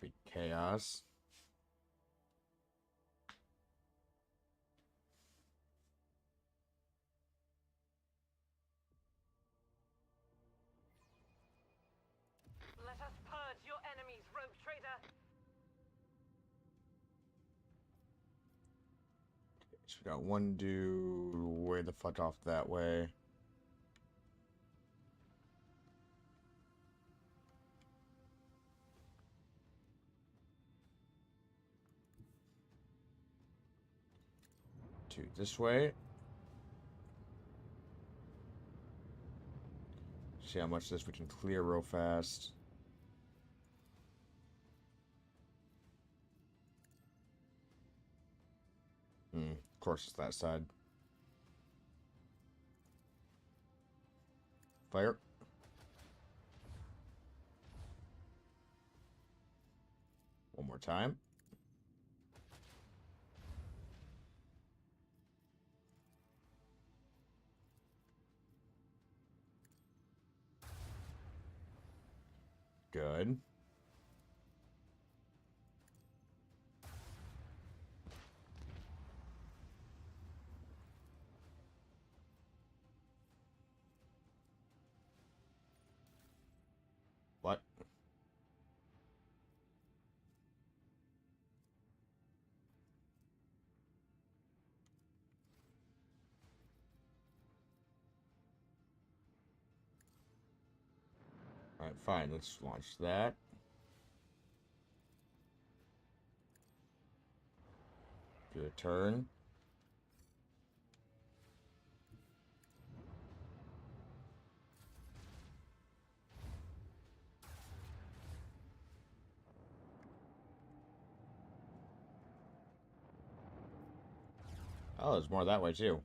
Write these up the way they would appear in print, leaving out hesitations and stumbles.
Should be chaos. Let us purge your enemies, rogue trader. So we got one dude way the fuck off that way. Two this way. See how much of this we can clear real fast. Of course it's that side. Fire. One more time. Good. What? Alright, fine. Let's launch that. Do a turn. Oh, there's more that way too.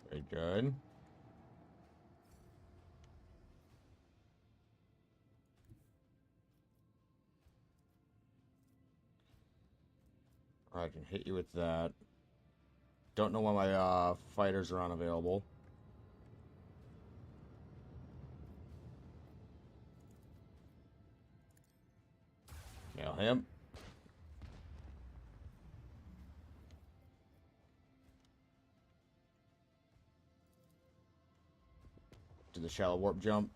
Very good. I can hit you with that. Don't know why my fighters are unavailable. Nail him. Do the shallow warp jump.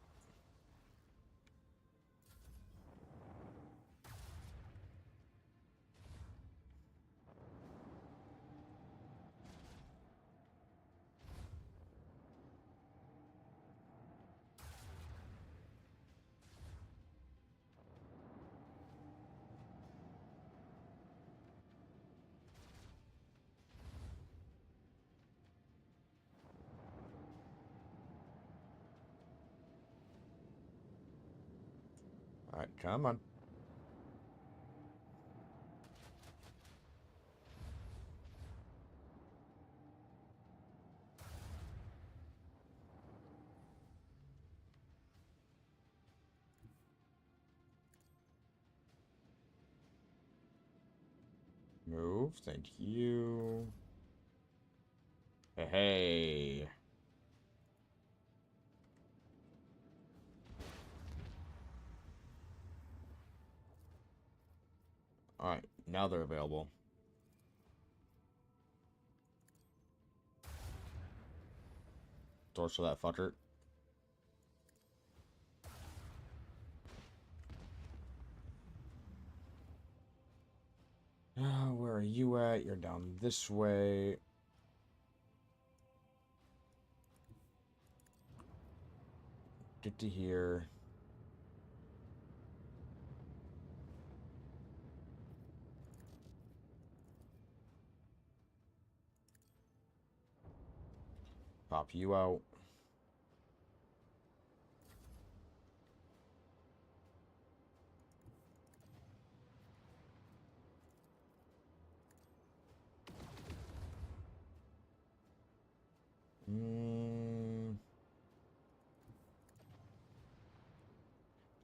Alright, come on. Move, thank you. Hey. Alright, now they're available. Torso that fucker. Where are you at? You're down this way. Get to here. Pop you out.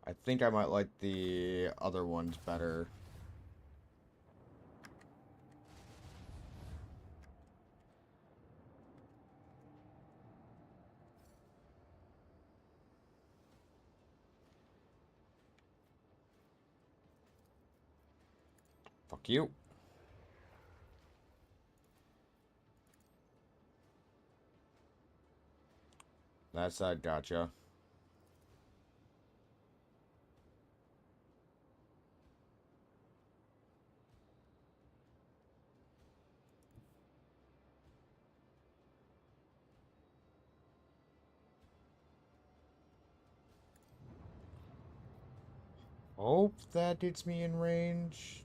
I think I might like the other ones better. Fuck you. That's that gotcha. Hope that gets me in range.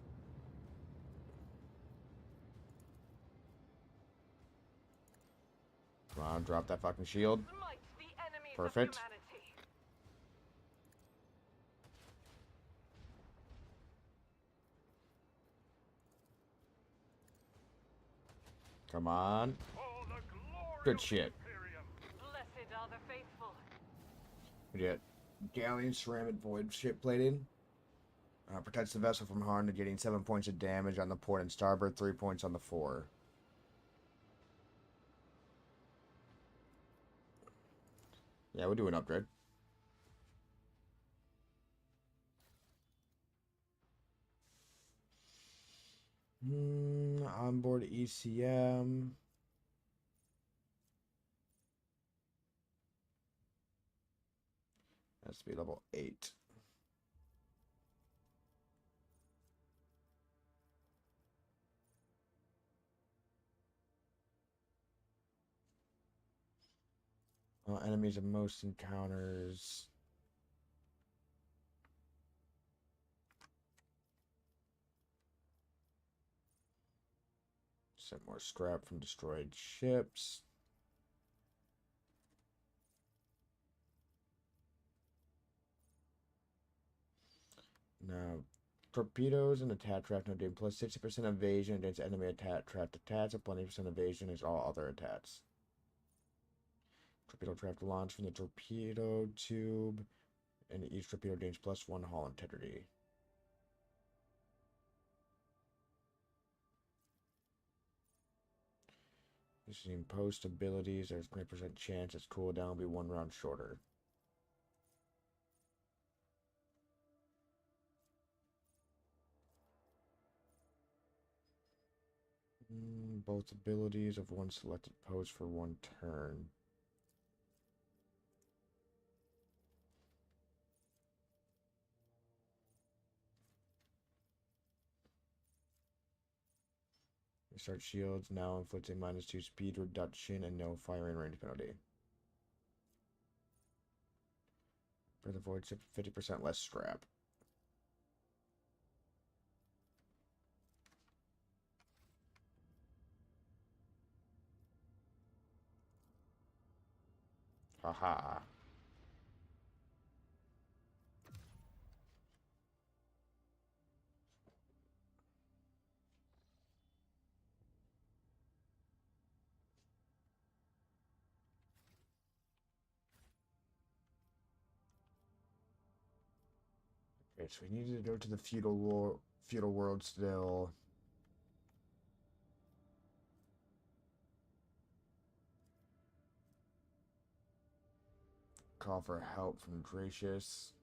Come on, drop that fucking shield. Smite the enemies Perfect. of humanity. Come on. For the glory Good of shit. the Imperium. Blessed are the faithful. We get Galleon Ceramic Void ship plating. Protects the vessel from harm to getting 7 points of damage on the port and starboard, 3 points on the fore. Yeah, we'll do an upgrade. Onboard ECM. Has to be level 8. Enemies of most encounters. Set more scrap from destroyed ships. Now, torpedoes and attack craft no doing plus 60% evasion against enemy attack craft attacks and 20% evasion against all other attacks. Torpedo craft launch from the torpedo tube, and each torpedo gains +1 hull integrity. Using post abilities, there's 20% chance its cooldown will be 1 round shorter. Both abilities of one selected post for 1 turn. Restart shields now inflicting -2 speed reduction and no firing range penalty. For the void ship, 50% less scrap. Haha. Okay, so we need to go to the feudal world still. Call for help from Gracious.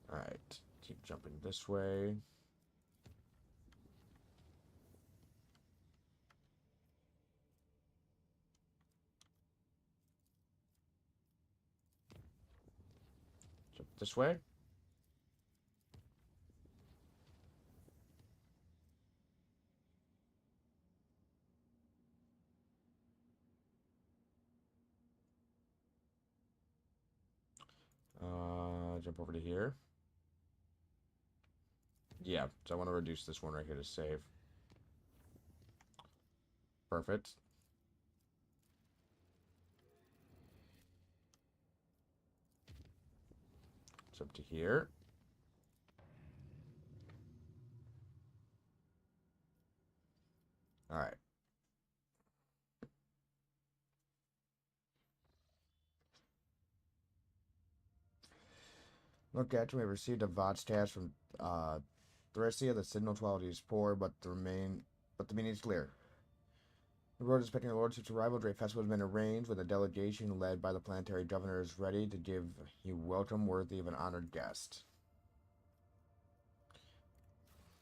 Alright, keep jumping this way. Jump this way. Jump over to here. Yeah, so I want to reduce this one right here to save. Perfect. It's up to here. All right. Look at we received a VOTS task from Thracia. The signal quality is poor, but the meaning is clear. The road expecting your lordship's arrival. Great festival has been arranged with a delegation led by the planetary governors ready to give you welcome worthy of an honored guest.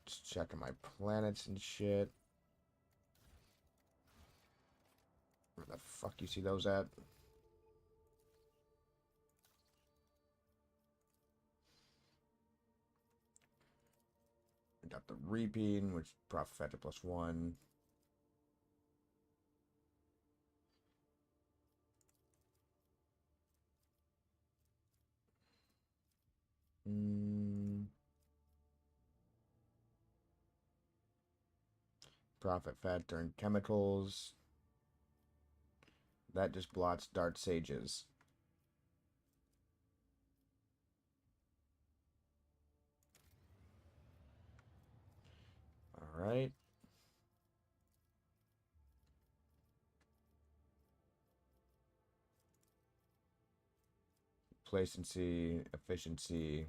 Just checking my planets and shit. Where the fuck you see those at? We got the Reaping, which profit factor +1. Profit factor and chemicals. That just blots Dart Sages. Alright. Placency, efficiency.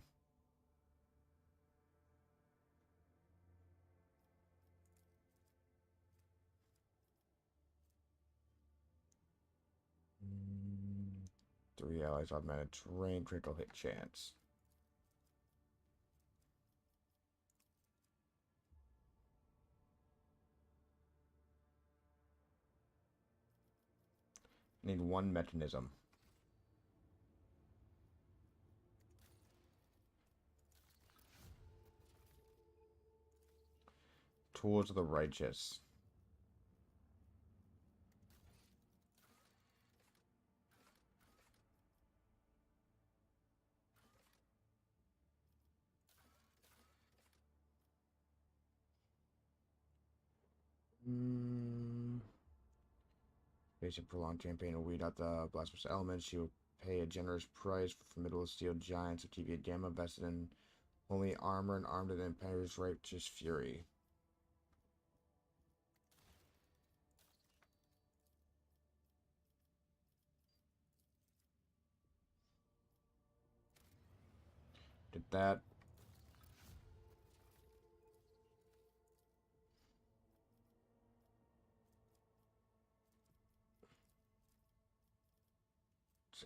Three allies automatic terrain, critical hit chance. Need one mechanism. Tools of the Righteous. Basic prolonged campaign to weed out the blasphemous elements. You will pay a generous price for formidable steel giants of TVA Gamma vested in only armor and armed with the Empire's righteous fury. Did that.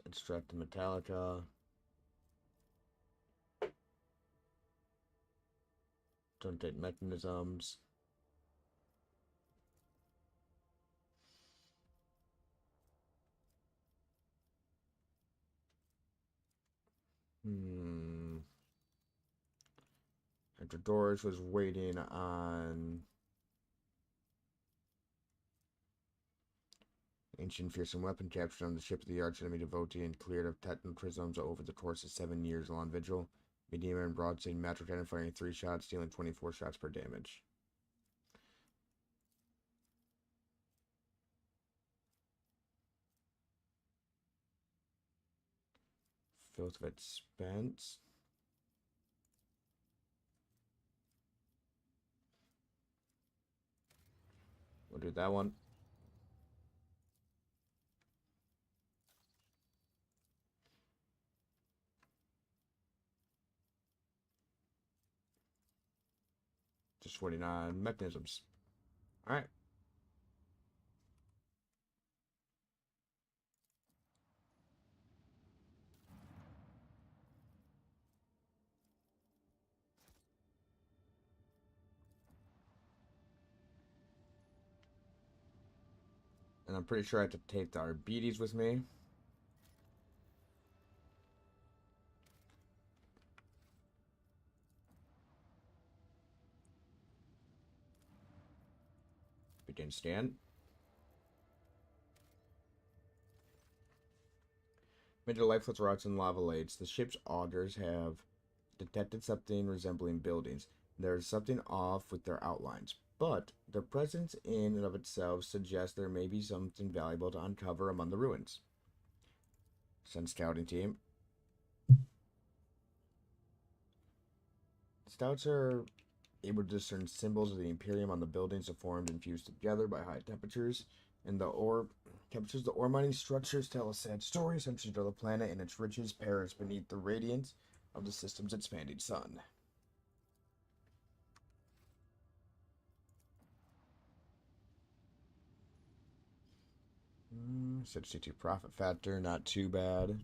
Extract the Metallica. Rotate mechanisms. After Doris was waiting on ancient fearsome weapon captured on the ship of the arch enemy devotee and cleared of technocrisms over the course of 7 years long vigil. Medema and broadside match cannon firing 3 shots, dealing 24 shots per damage. Filth of Expense. We'll do that one. Just 49 mechanisms. Alright. And I'm pretty sure I have to take the Arbites with me. Begin stand. Major lifeless rocks and lava lakes. The ship's augurs have detected something resembling buildings. There is something off with their outlines. but their presence in and of itself suggests there may be something valuable to uncover among the ruins. Send scouting team. Scouts are able to discern symbols of the Imperium on the buildings that formed and fused together by high temperatures. And the ore mining structures tell a sad story centered on the planet and its riches perish beneath the radiance of the system's expanding sun. Mm, 62 profit factor, not too bad.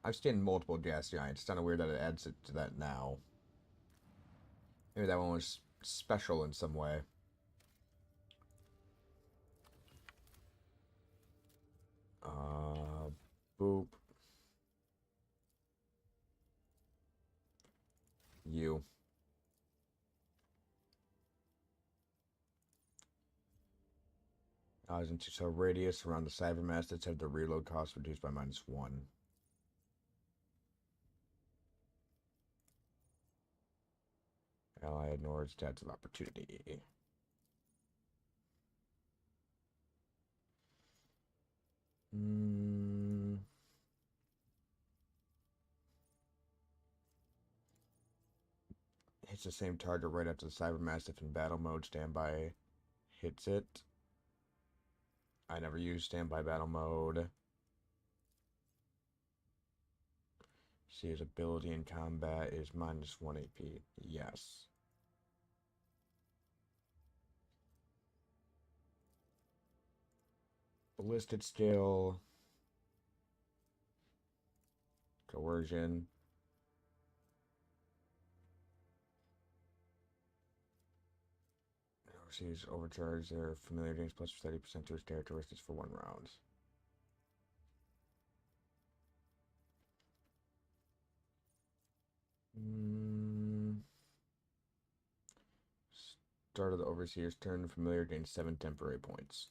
I've seen multiple gas giants. It's kind of weird that it adds it to that now. Maybe that one was special in some way. Boop. You. Into so radius around the cybermasts had the reload cost reduced by -1. Ally ignores stats of opportunity. Hits the same target right after the Cybermastiff in battle mode. Standby hits it. I never use standby battle mode. See, his ability in combat is -1 AP. Yes. Ballistic skill. Coercion. Overseas overcharge their familiar gains plus 30% to his characteristics for 1 round. Start of the Overseer's turn, familiar gains 7 temporary points.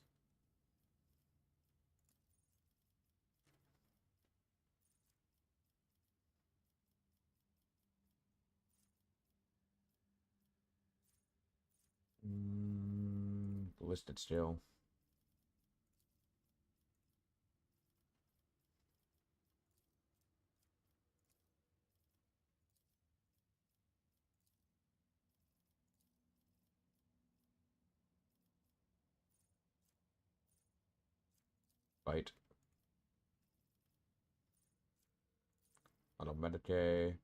Ballistic still. Bite. Auto Medicae.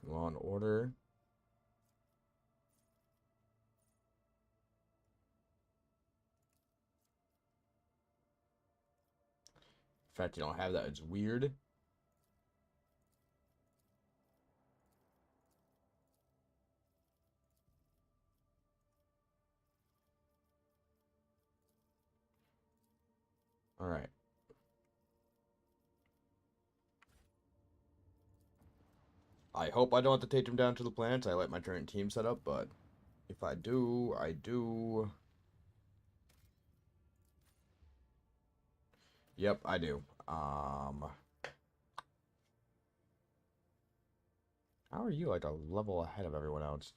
Law and Order. The fact you don't have that is weird. Alright. I hope I don't have to take them down to the planets. I let my current team set up, but if I do, I do. Yep, I do. How are you like a level ahead of everyone else?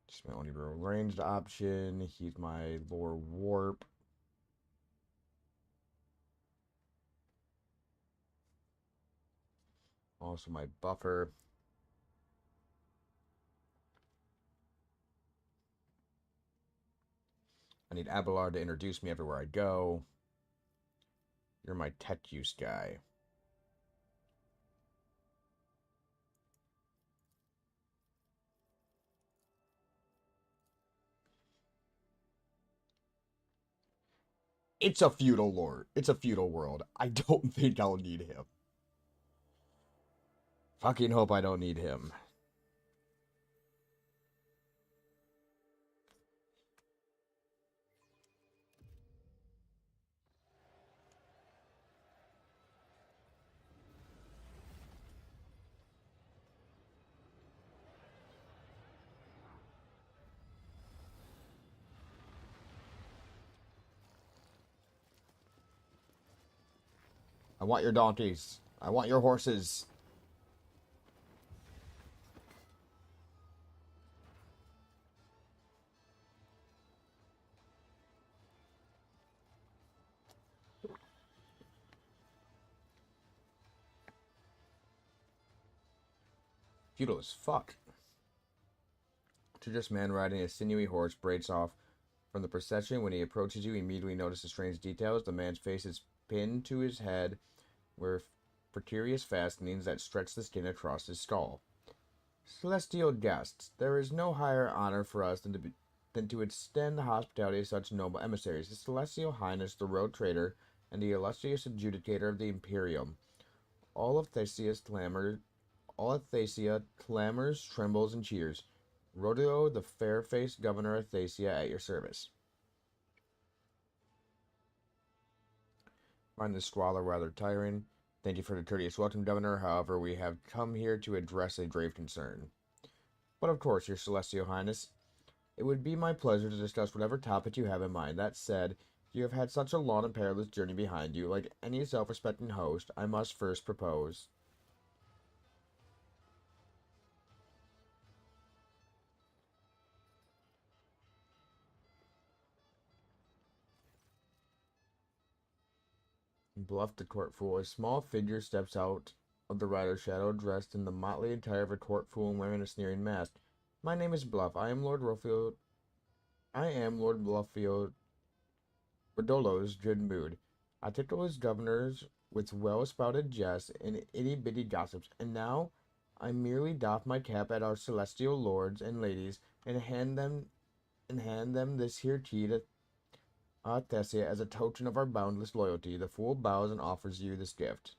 Just my only ranged option. He's my lore warp. Also my buffer. I need Abelard to introduce me everywhere I go. You're my tech use guy. It's a feudal lord. It's a feudal world. I don't think I'll need him. Fucking hope I don't need him. I want your donkeys. I want your horses. Futile as fuck. Treacherous man riding a sinewy horse breaks off from the procession. When he approaches you, he immediately notices strange details. The man's face is pinned to his head, where precarious fastenings that stretch the skin across his skull. Celestial guests, there is no higher honor for us than to extend the hospitality of such noble emissaries. His Celestial Highness, the Road Trader, and the illustrious adjudicator of the Imperium. All of Thesia clamors, trembles, and cheers. Rodeo, the fair-faced governor of Thesia, at your service. Find this squalor rather tiring. Thank you for the courteous welcome, Governor. However, we have come here to address a grave concern. But of course, Your Celestial Highness, it would be my pleasure to discuss whatever topic you have in mind. That said, you have had such a long and perilous journey behind you. Like any self-respecting host, I must first propose. Bluff the court fool. A small figure steps out of the rider's shadow, dressed in the motley attire of a court fool and wearing a sneering mask. My name is Bluff. I am Lord Bluffield Rodolo's good mood. I tickle his governors with well-spouted jests and itty-bitty gossips, and now I merely doff my cap at our celestial lords and ladies and hand them this here key to Thesia as a token of our boundless loyalty. The fool bows and offers you this gift.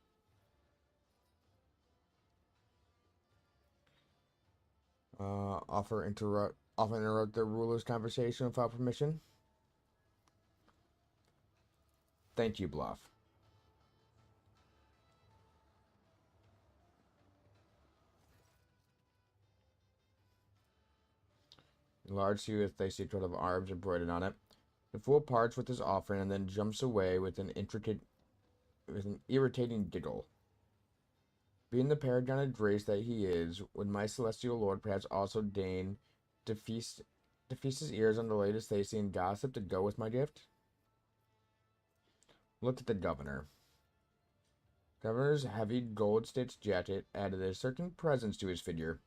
Often interrupt the ruler's conversation without permission. Thank you, Bluff. A large suit with a coat of arms embroidered on it. The fool parts with his offering and then jumps away with an irritating giggle. Being the paragon of grace that he is, would my celestial lord perhaps also deign to feast his ears on the latest Thasian gossip to go with my gift? Look at the governor. Governor's heavy gold-stitched jacket added a certain presence to his figure,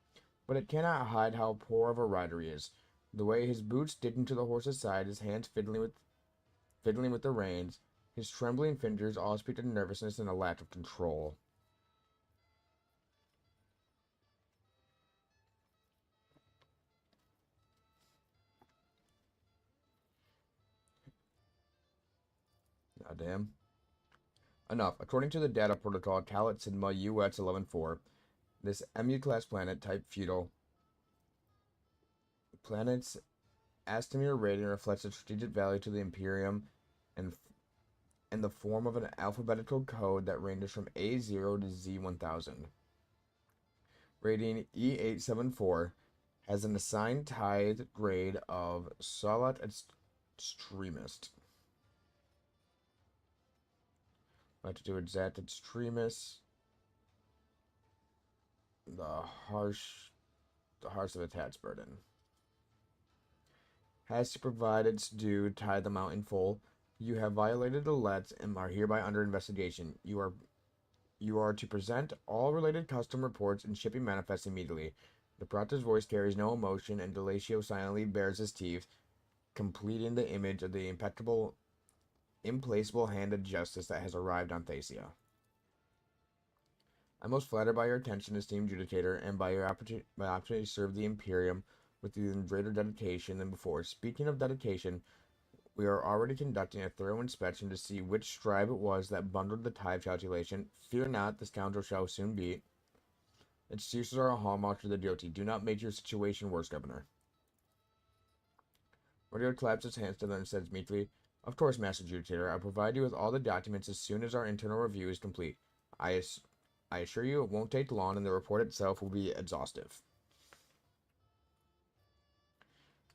but it cannot hide how poor of a rider he is. The way his boots dig into the horse's side, his hands fiddling with the reins, his trembling fingers all speak of nervousness and a lack of control. Goddamn. Enough. According to the data protocol Talat Sigma UX 11-4, this MU-class planet type feudal planet's Astamir rating reflects a strategic value to the Imperium and in the form of an alphabetical code that ranges from A0 to Z1000. Rating E874 has an assigned tithe grade of Salat Extremist. Latitude exact extremis. The harsh of attacks burden. Has to provide its due, tithe amount in full. You have violated the lets and are hereby under investigation. You are to present all related custom reports and shipping manifests immediately. The Prata's voice carries no emotion, and Delatio silently bares his teeth, completing the image of the implacable hand of justice that has arrived on Thesia. I'm most flattered by your attention, esteemed judicator, and by your opportunity to serve the Imperium with even greater dedication than before. Speaking of dedication, we are already conducting a thorough inspection to see which scribe it was that bundled the tithe calculation. Fear not, the scoundrel shall soon be. Excuses are a hallmark of the guilty. Do not make your situation worse, Governor. Rudyard claps his hands together and says meekly, "Of course, Master Judicator. I'll provide you with all the documents as soon as our internal review is complete. I assure you it won't take long, and the report itself will be exhaustive."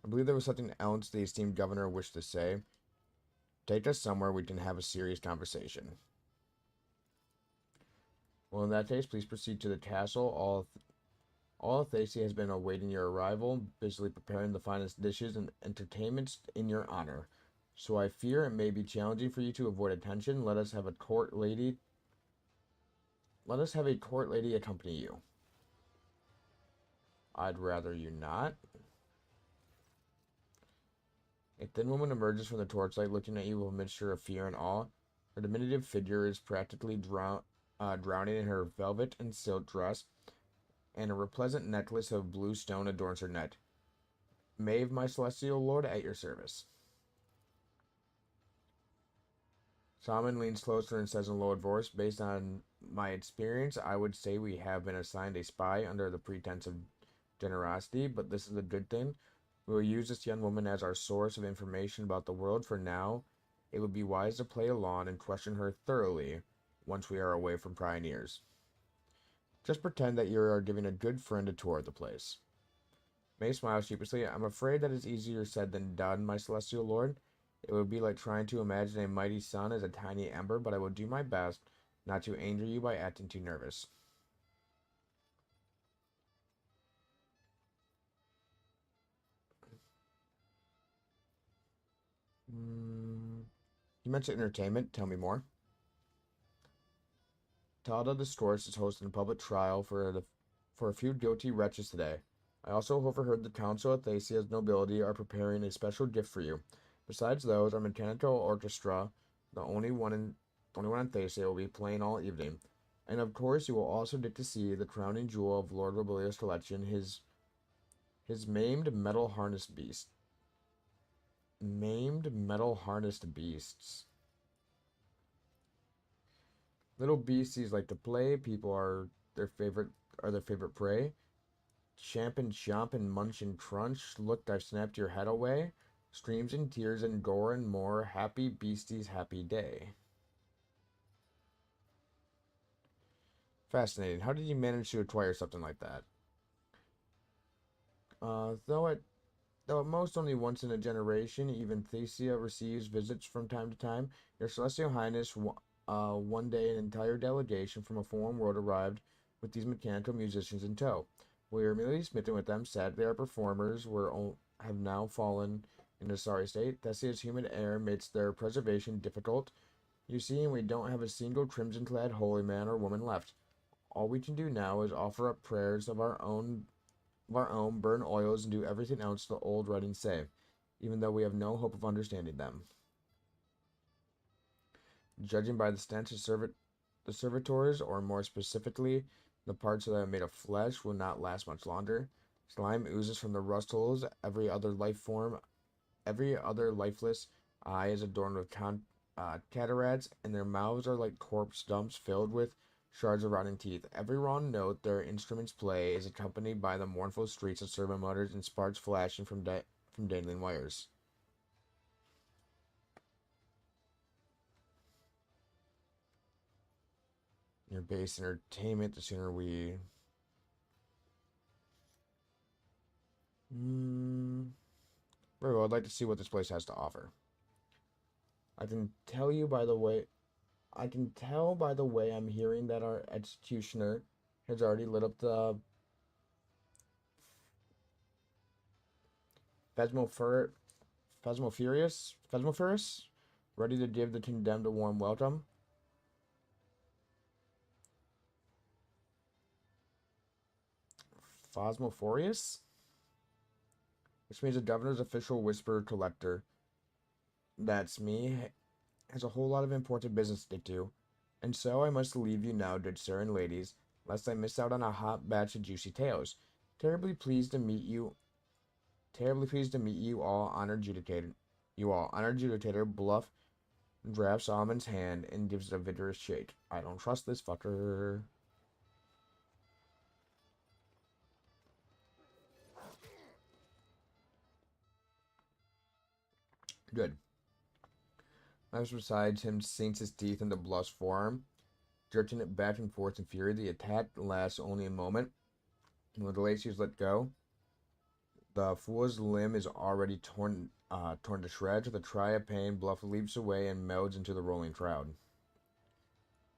I believe there was something else the esteemed governor wished to say. "Take us somewhere we can have a serious conversation." "Well, in that case, please proceed to the castle. All of Thacia has been awaiting your arrival, busily preparing the finest dishes and entertainments in your honor. So I fear it may be challenging for you to avoid attention. Let us have a court lady accompany you." "I'd rather you not." A thin woman emerges from the torchlight, looking at you with a mixture of fear and awe. Her diminutive figure is practically drowning in her velvet and silk dress, and a repleasant necklace of blue stone adorns her neck. "Maeve, my celestial lord, at your service." Solomon leans closer and says in a lowered voice, "Based on my experience, I would say we have been assigned a spy under the pretense of generosity, but this is a good thing. We will use this young woman as our source of information about the world. For now, it would be wise to play along and question her thoroughly once we are away from prying ears. Just pretend that you are giving a good friend a tour of the place." May smiles sheepishly. "I'm afraid that is easier said than done, my celestial lord. It would be like trying to imagine a mighty sun as a tiny ember, but I will do my best not to anger you by acting too nervous." You mentioned entertainment. Tell me more." "Talda the Scorched is hosting a public trial for a few guilty wretches today. I also overheard the Council of Thacia's nobility are preparing a special gift for you. Besides those, our mechanical orchestra, the only one in Thacia, will be playing all evening. And of course, you will also get to see the crowning jewel of Lord Robilius' collection, his maimed metal harnessed beast." Maimed metal harnessed beasts. Little beasties like to play. People are their favorite prey. Champ and chomp and munch and crunch. Look, I've snapped your head away. Screams and tears and gore and more. Happy beasties, happy day. Fascinating. How did you manage to acquire something like that? Though at most only once in a generation, even Thecia receives visits from time to time. Your Celestial Highness, one day an entire delegation from a foreign world arrived with these mechanical musicians in tow. We were immediately smitten with them. Sadly, our performers have now fallen in a sorry state. Thessia's humid air makes their preservation difficult. You see, we don't have a single crimson-clad holy man or woman left. All we can do now is offer up prayers of our own, burn oils, and do everything else the old writings say, even though we have no hope of understanding them. Judging by the stench of the servitors, or more specifically, the parts that are made of flesh, will not last much longer. Slime oozes from the rust holes. Every other lifeless eye is adorned with cataracts, and their mouths are like corpse dumps filled with shards of rotting teeth. Every wrong note their instruments play is accompanied by the mournful shrieks of servant motors and sparks flashing from dangling wires. Your base entertainment, the sooner we... Very well, I'd like to see what this place has to offer. I can tell by the way I'm hearing that our executioner has already lit up the Phasmophorus, ready to give the condemned a warm welcome. Phasmophorus? Which means the governor's official whisper collector, that's me, has a whole lot of important business to get to. And so I must leave you now, good sir and ladies, lest I miss out on a hot batch of juicy tales. Terribly pleased to meet you all, honored judicator. Bluff grabs Solomon's hand and gives it a vigorous shake. "I don't trust this fucker." Good. Knives besides him sinks his teeth into Bluff's forearm, jerking it back and forth in fury. The attack lasts only a moment. When the Lacey is let go, the fool's limb is already torn to shreds. With a cry of pain, Bluff leaps away and melds into the rolling crowd.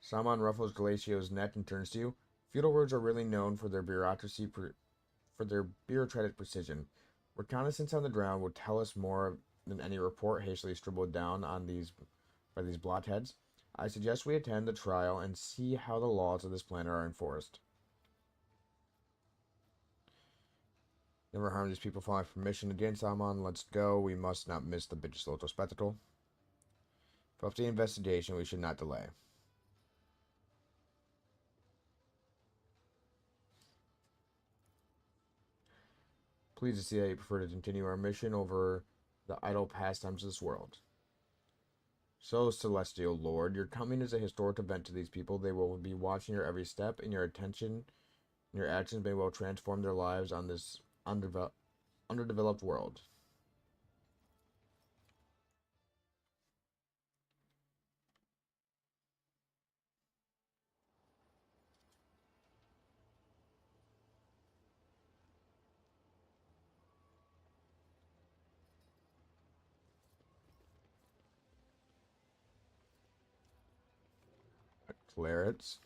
Saman ruffles Galacio's neck and turns to you. Feudal words are really known for their bureaucratic precision. Reconnaissance on the ground will tell us more than any report hastily scribbled down by these blockheads. I suggest we attend the trial and see how the laws of this planet are enforced. Never harm these people following permission again, Saman. Let's go. We must not miss the bitch's little spectacle. For the investigation, we should not delay. Pleased to see that you prefer to continue our mission over the idle pastimes of this world. So, Celestial Lord, your coming is a historic event to these people. They will be watching your every step, and your attention and your actions may well transform their lives on this underdeveloped world. Clarets.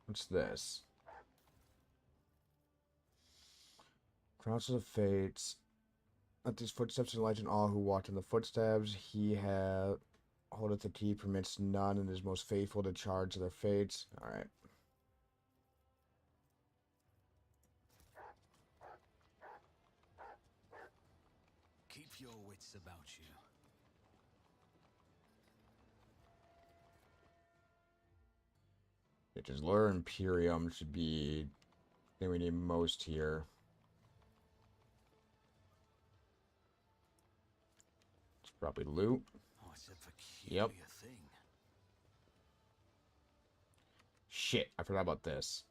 What's this? Council of Fates. Let these footsteps enlighten all who walk in the footsteps. He holdeth the key, permits none, and is most faithful to charge their fates. Alright. Keep your wits about you. It is Lure Imperium should be the thing we need most here. It's probably loot. Oh, it's a peculiar thing. Shit, I forgot about this.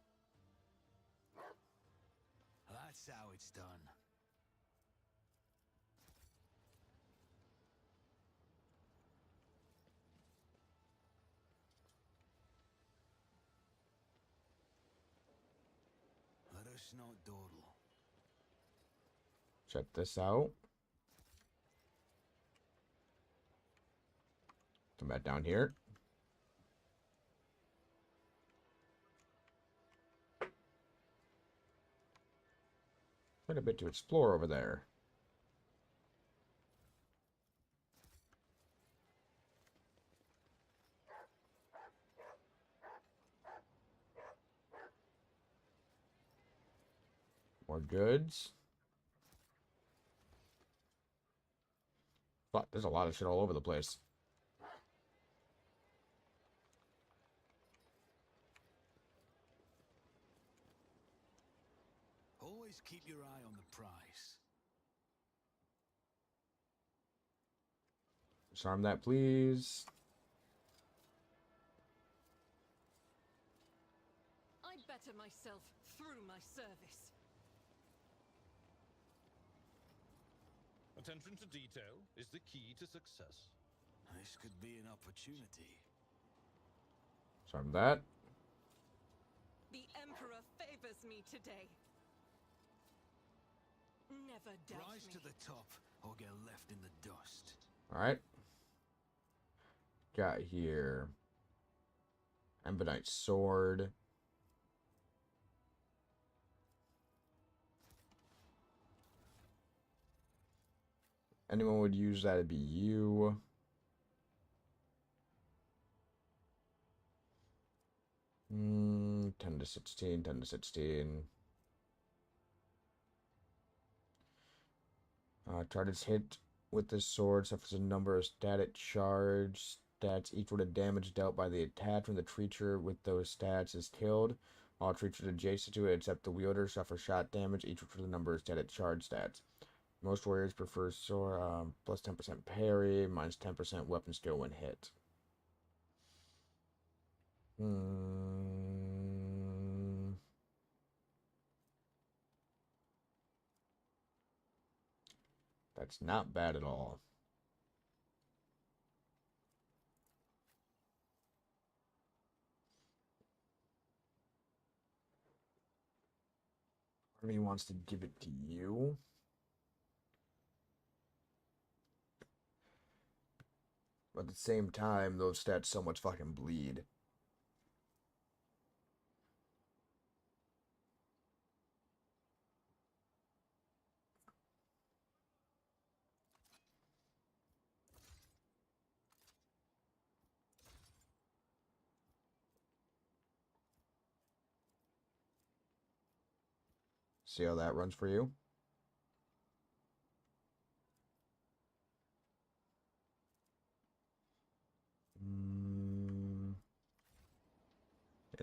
That's how it's done. Let us not dawdle. Check this out. Come back down here. Quite a bit to explore over there. More goods. But there's a lot of shit all over the place. Always keep your eye on the prize. Disarm that, please. I better myself through my service. Attention to detail is the key to success. This could be an opportunity. Disarm that. The Emperor favors me today. Never doubt Rise me. to the top or get left in the dust. Alright. Got here. Ebonite sword. Anyone would use that, it'd be you. Hmm, 10 to 16, 10 to 16. Targets hit with this sword suffers a number of static charge. Stats equal to damage dealt by the attack when the creature with those stats is killed. All creatures adjacent to it except the wielder suffer shot damage equal to the number of static charge stats. Most warriors prefer sword, plus 10% parry, minus 10% weapon skill when hit. That's not bad at all. Part of me wants to give it to you. But at the same time, those stats so much fucking bleed. See how that runs for you?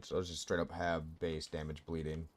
So let's just straight up have base damage bleeding.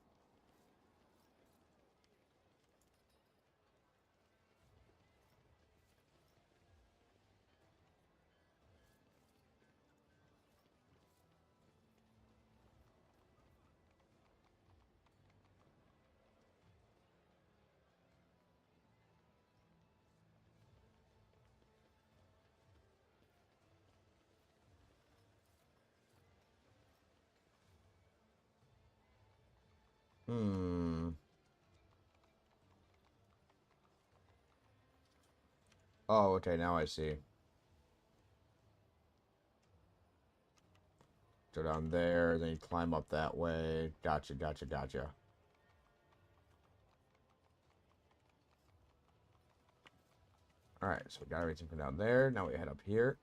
Oh, okay, now I see. Go down there, then you climb up that way. Gotcha. Alright, so we got everything from down there. Now we head up here.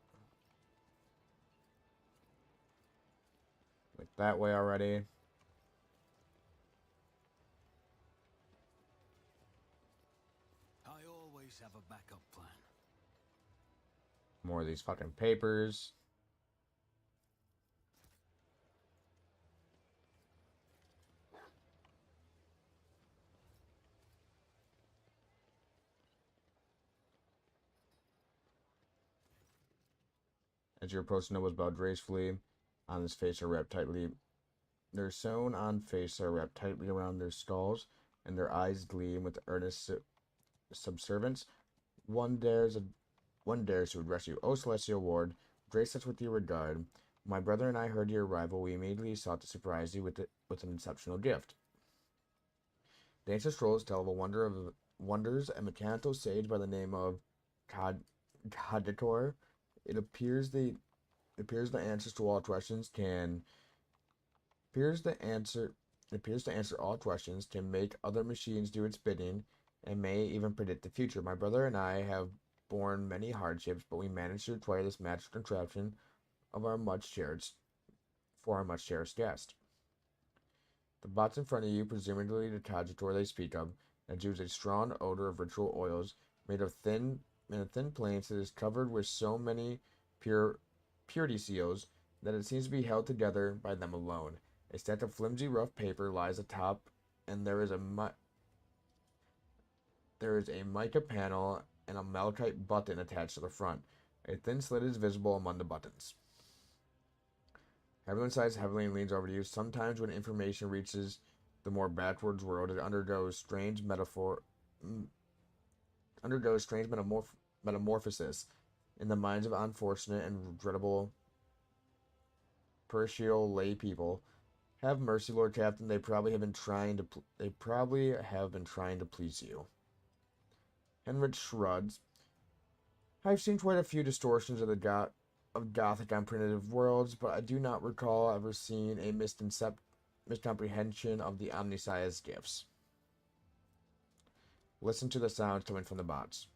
Like that way already. I always have a backup plan. More of these fucking papers. As you approach Noah's bow gracefully, on his face are wrapped tightly. Their sewn on face are wrapped tightly around their skulls, and their eyes gleam with earnest subservience. One dares to address you. O Celestial Ward, grace us with your regard. My brother and I heard your arrival. We immediately sought to surprise you with an exceptional gift. The ancient scrolls tell of wonders a mechanical sage by the name of Kaditor. It appears the answers to all questions can answer all questions, can make other machines do its bidding, and may even predict the future. My brother and I have borne many hardships, but we managed to acquire this magic contraption for our much cherished guest. The box in front of you, presumably the Tajitor they speak of, exudes a strong odor of ritual oils made of thin planes that is covered with so many purity seals that it seems to be held together by them alone. A stack of flimsy, rough paper lies atop, and there is a mica panel and a malachite button attached to the front. A thin slit is visible among the buttons. Everyone sighs heavily and leans over to you. Sometimes when information reaches the more backwards world, it undergoes strange metamorphosis in the minds of unfortunate and dreadable Persial lay people. Have mercy, Lord Captain. They probably have been trying to please you. Henrik shrugs. I've seen quite a few distortions of Gothic on primitive worlds, but I do not recall ever seeing a miscomprehension of the Omnissiah's gifts. Listen to the sounds coming from the bots.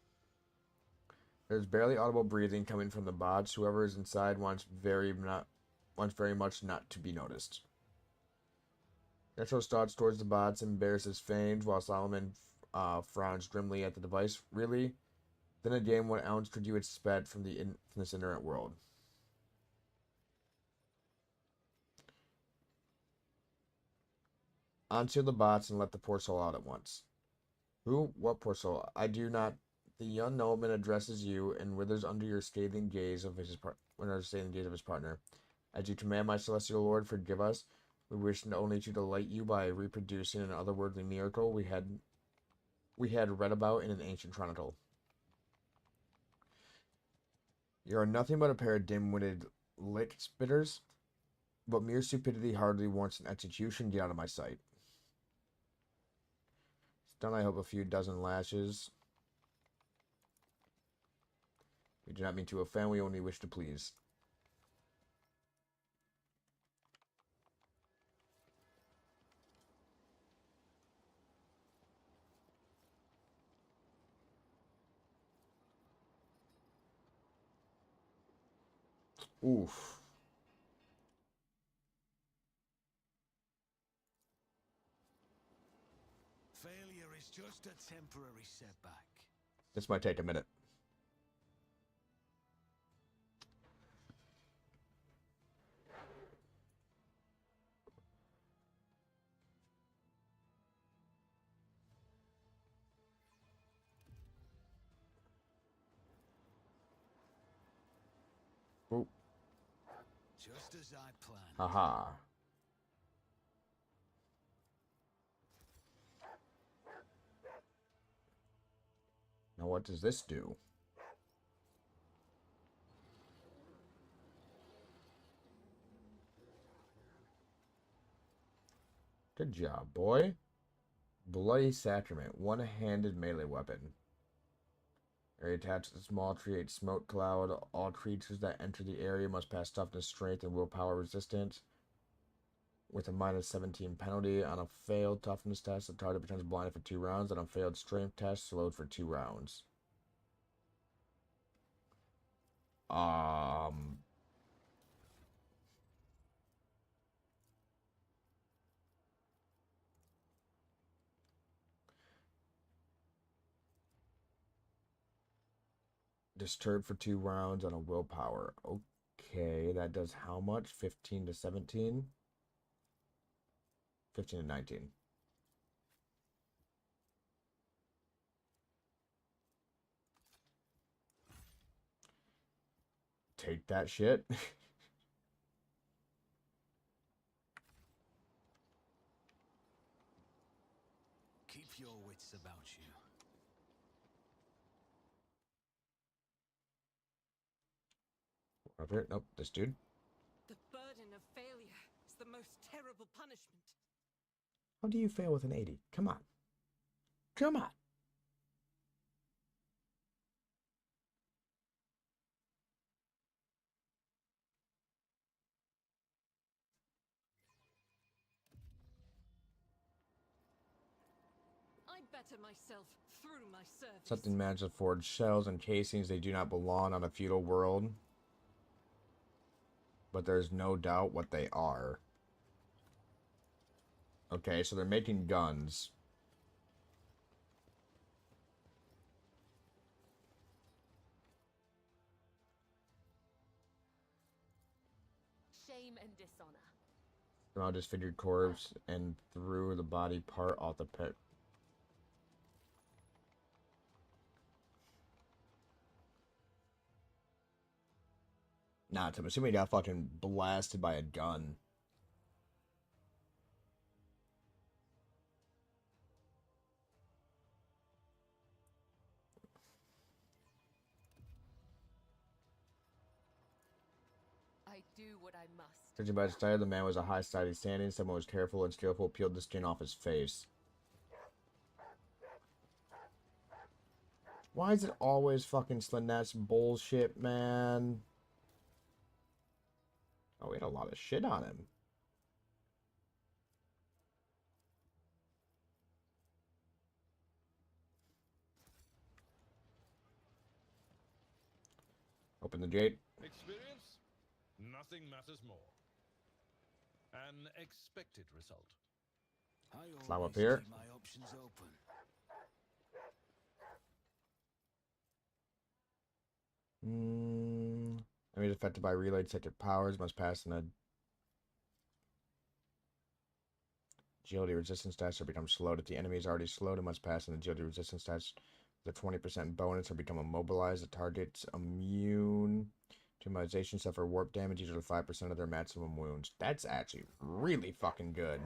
There's barely audible breathing coming from the bots. Whoever is inside wants very much not to be noticed. Netro starts towards the bots and bears his fangs, while Solomon frowns grimly at the device. Really? Then again, what else could you expect from this ignorant world? Unseal the bots and let the poor soul out at once. Who? What poor soul? I do not. The young nobleman addresses you and withers under your scathing gaze of his partner. As you command, my celestial lord, forgive us. We wish only to delight you by reproducing an otherworldly miracle we had read about in an ancient chronicle. You are nothing but a pair of dim-witted lick spitters, but mere stupidity hardly warrants an execution. Get out of my sight. Stun, I hope a few dozen lashes. We do not mean to offend, we only wish to please. Oof. Failure is just a temporary setback. This might take a minute. Ooh. Just as I planned. Haha. Now what does this do? Good job, boy. Bloody Sacrament. One-handed melee weapon. Area attached to the small tree, creates smoke cloud. All creatures that enter the area must pass toughness, strength, and willpower resistance. With a -17 penalty. On a failed toughness test, the target becomes blinded for 2 rounds. On a failed strength test, slowed for 2 rounds. Disturbed for 2 rounds on a willpower. Okay, that does how much? 15 to 17? 15 to 19. Take that shit. Keep your wits about you. Over here. Nope, this dude. The burden of failure is the most terrible punishment. How do you fail with an 80? Come on. Come on. I better myself through my service. Something managed to forge shells and casings. They do not belong on a feudal world. But there's no doubt what they are. Okay, so they're making guns. Shame and dishonor. Now disfigured corpse and threw the body part off the pit. Nah, I'm assuming he got fucking blasted by a gun. I do what I must. Judging by his style, the man was a high society standing. Someone was careful and skillful, peeled the skin off his face. Why is it always fucking Slanesh bullshit, man? Oh, we had a lot of shit on him. Open the gate. Experience? Nothing matters more. An expected result. I Climb up always here. keep my options open. Enemies affected by relayed sacred powers must pass an agility resistance test or become slowed. If the enemy is already slowed, it must pass an agility resistance test with a 20% bonus or become immobilized. The target's immune to immobilization, suffer warp damage equal to 5% of their maximum wounds. That's actually really fucking good.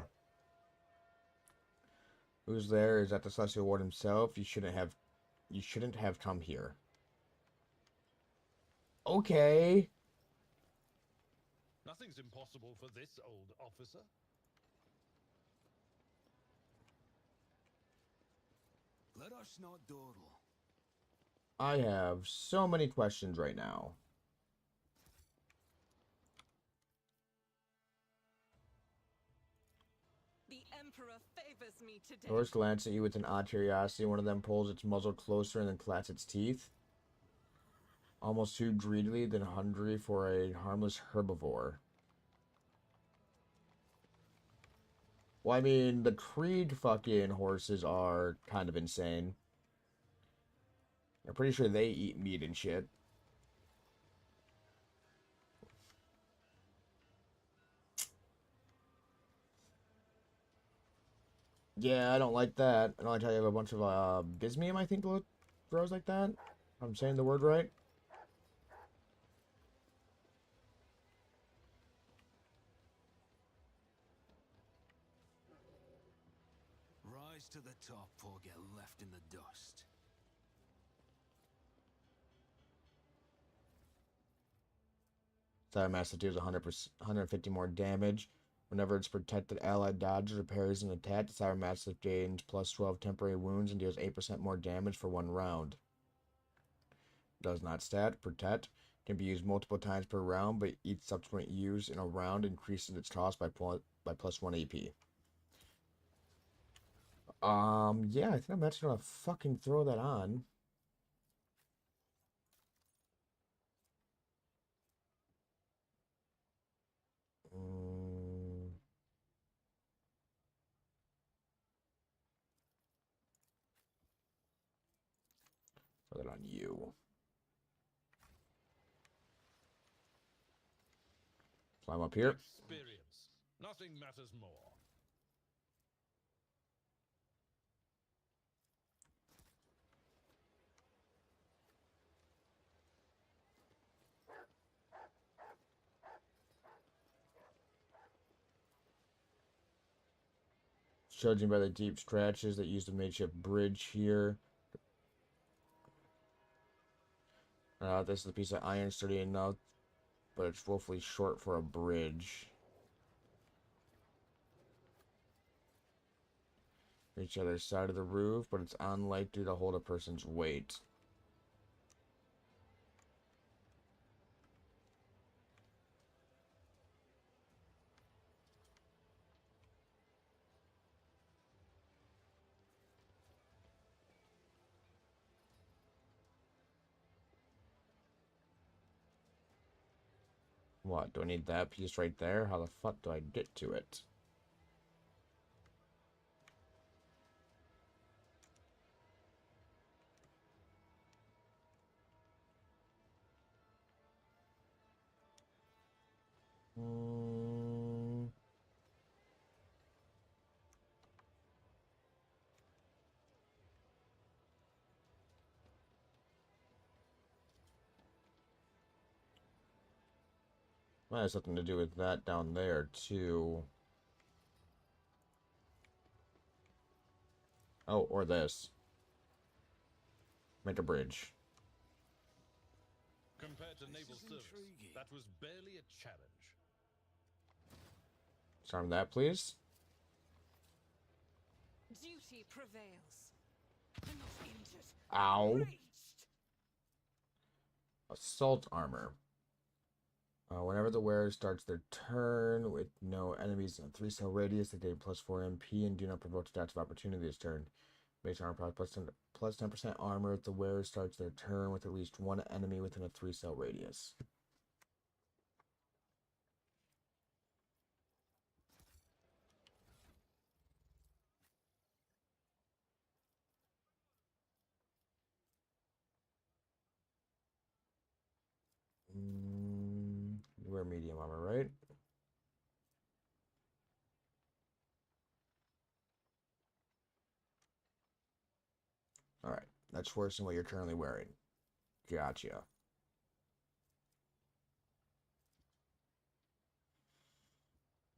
Who's there? Is that the Celestial Ward himself? You shouldn't have come here. Okay. Nothing's impossible for this old officer. Let us not dawdle. I have so many questions right now. The Emperor favors me today. Doors glance at you with an odd curiosity. One of them pulls its muzzle closer and then clats its teeth. Almost too greedily than hungry for a harmless herbivore. Well, I mean, the Creed fucking horses are kind of insane. I'm pretty sure they eat meat and shit. Yeah, I don't like that. I don't like how you have a bunch of bismium, I think, grows like that. If I'm saying the word right. Rise to the top or get left in the dust. Cyber Mastiff deals 100%, 150 more damage. Whenever its protected ally dodges or parries an attack, the Cyber Mastiff gains plus 12 temporary wounds and deals 8% more damage for 1 round. Does not stat. Protect. Can be used multiple times per round, but each subsequent use in a round increases its cost by plus 1 AP. Yeah, I think I'm actually gonna fucking throw that on. Mm, throw that on you. Climb up here. Experience. Nothing matters more. Judging by the deep scratches that use the makeshift bridge here. This is a piece of iron sturdy enough, but it's woefully short for a bridge. Reach the other side of the roof, but it's unlikely to hold a person's weight. What, do I need that piece right there? How the fuck do I get to it? Hmm. Might have something to do with that down there, too. Oh, or this. Make a bridge. Compared to naval is service, intriguing. that was barely a challenge. Disarm that, please. Duty prevails. I'm not injured. Ow. Reached. Assault armor. Whenever the wearer starts their turn with no enemies in a 3-cell radius, they gain plus 4 MP and do not provoke attacks of opportunity this turn. Base armor plus 10% armor if the wearer starts their turn with at least one enemy within a 3-cell radius. You wear medium armor, right? Alright, that's worse than what you're currently wearing. Gotcha.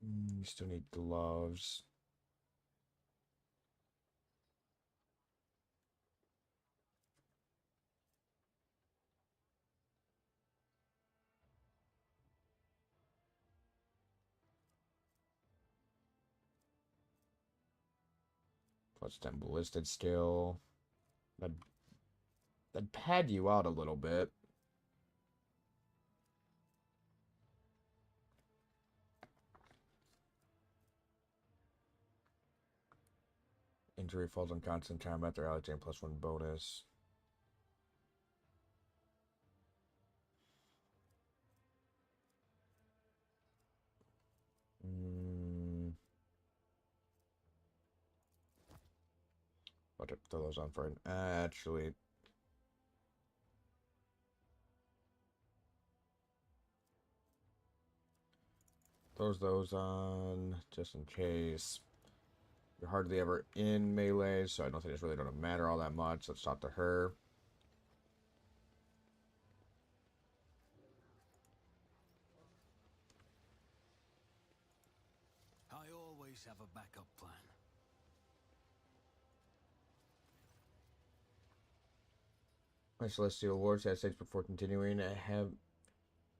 You still need gloves. Plus 10 ballistic skill. That'd pad you out a little bit. Injury falls on constant combat. They're allocating +1 bonus. I'll throw those on for an actually. Throws those on just in case. You're hardly ever in melee, so I don't think it's really going to matter all that much. Let's talk to her. I always have a backup plan. My Celestial Lord says before continuing.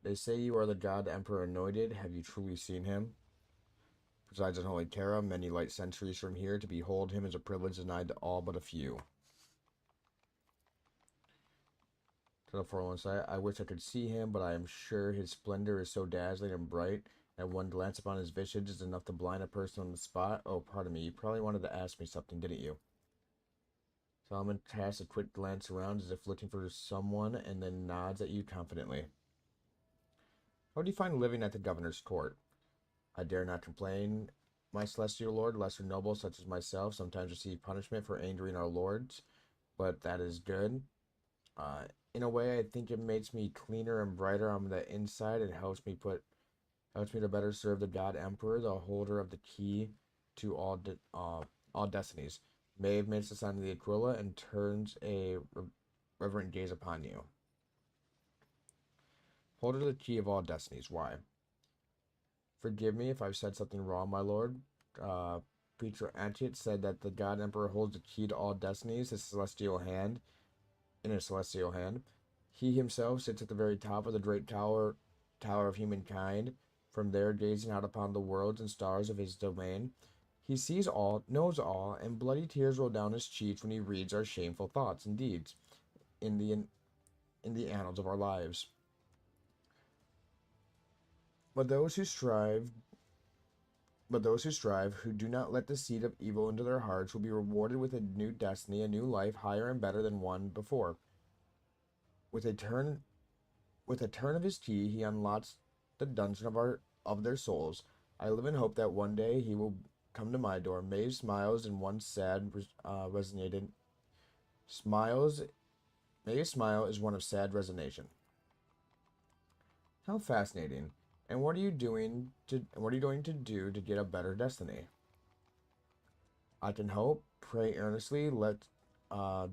They say you are the God Emperor anointed. Have you truly seen him? Resides in Holy Terra, many light centuries from here. To behold him is a privilege denied to all but a few. To the forlorn sight, I wish I could see him, but I am sure his splendor is so dazzling and bright that one glance upon his visage is enough to blind a person on the spot. Oh, pardon me, you probably wanted to ask me something, didn't you? Solomon casts a quick glance around as if looking for someone, and then nods at you confidently. How do you find living at the governor's court? I dare not complain. My Celestial Lord, lesser nobles such as myself sometimes receive punishment for angering our lords, but that is good. In a way, I think it makes me cleaner and brighter on the inside. It helps me to better serve the God Emperor, the holder of the key to all destinies. Maeve makes the sign of the Aquila and turns a reverent gaze upon you. Holder of the key of all destinies. Why? Forgive me if I've said something wrong, my lord. Peter Antioch said that the God Emperor holds the key to all destinies, in a celestial hand. He himself sits at the very top of the great tower of humankind. From there, gazing out upon the worlds and stars of his domain, he sees all, knows all, and bloody tears roll down his cheeks when he reads our shameful thoughts and deeds in the annals of our lives. But those who strive, who do not let the seed of evil into their hearts, will be rewarded with a new destiny, a new life, higher and better than one before. With a turn of his key, he unlocks the dungeon of their souls. I live in hope that one day he will come to my door. Maeve smiles in one sad, resonated. Maeve's smile is one of sad resignation. How fascinating. And what are you going to do to get a better destiny? I can hope, pray earnestly, try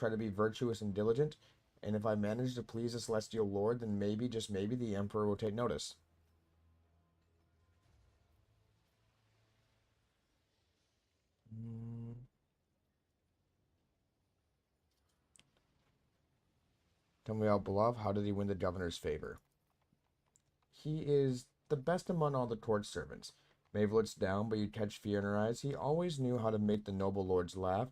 to be virtuous and diligent, and if I manage to please the Celestial Lord, then maybe, just maybe, the Emperor will take notice. Tell me about Belov. How did he win the governor's favor? He is the best among all the court servants. Maeve looks down, but you catch fear in her eyes. He always knew how to make the noble lords laugh,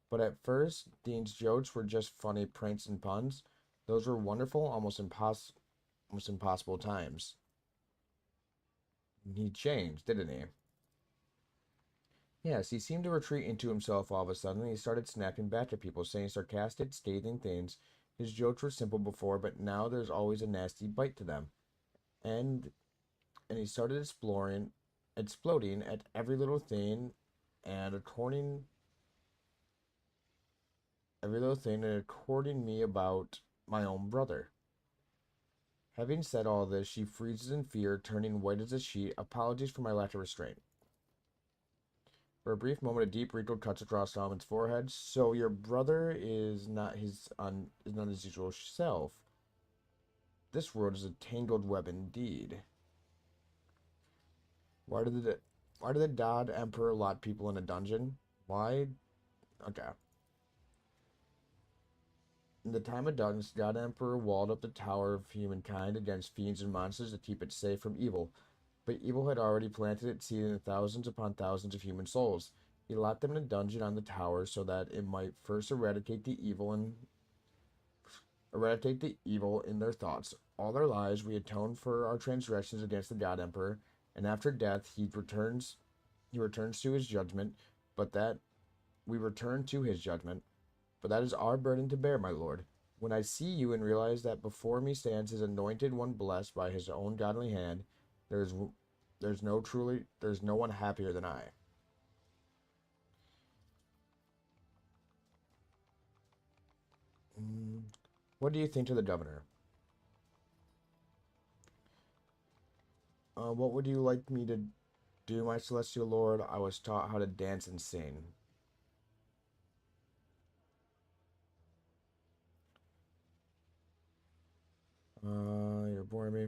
but at first, Dean's jokes were just funny pranks and puns. Those were wonderful, almost impossible times. He changed, didn't he? Yes, he seemed to retreat into himself all of a sudden. He started snapping back at people, saying sarcastic, scathing things. His jokes were simple before, but now there's always a nasty bite to them. And he started exploding at every little thing, and according me about my own brother. Having said all this, she freezes in fear, turning white as a sheet. Apologies for my lack of restraint. For a brief moment, a deep wrinkle cuts across Solomon's forehead. So your brother is not his usual self. This world is a tangled web indeed. Why did the God Emperor lock people in a dungeon? Why? Okay. In the time of darkness, God Emperor walled up the tower of humankind against fiends and monsters to keep it safe from evil. But evil had already planted its seed in thousands upon thousands of human souls. He locked them in a dungeon on the tower so that it might first eradicate the evil in their thoughts. All their lives we atone for our transgressions against the God Emperor, and after death he returns to his judgment, but that we return to his judgment. But that is our burden to bear, my lord. When I see you and realize that before me stands his anointed one blessed by his own godly hand, there's no one happier than I. What do you think to the governor? What would you like me to do, my celestial lord? I was taught how to dance and sing. You're boring me.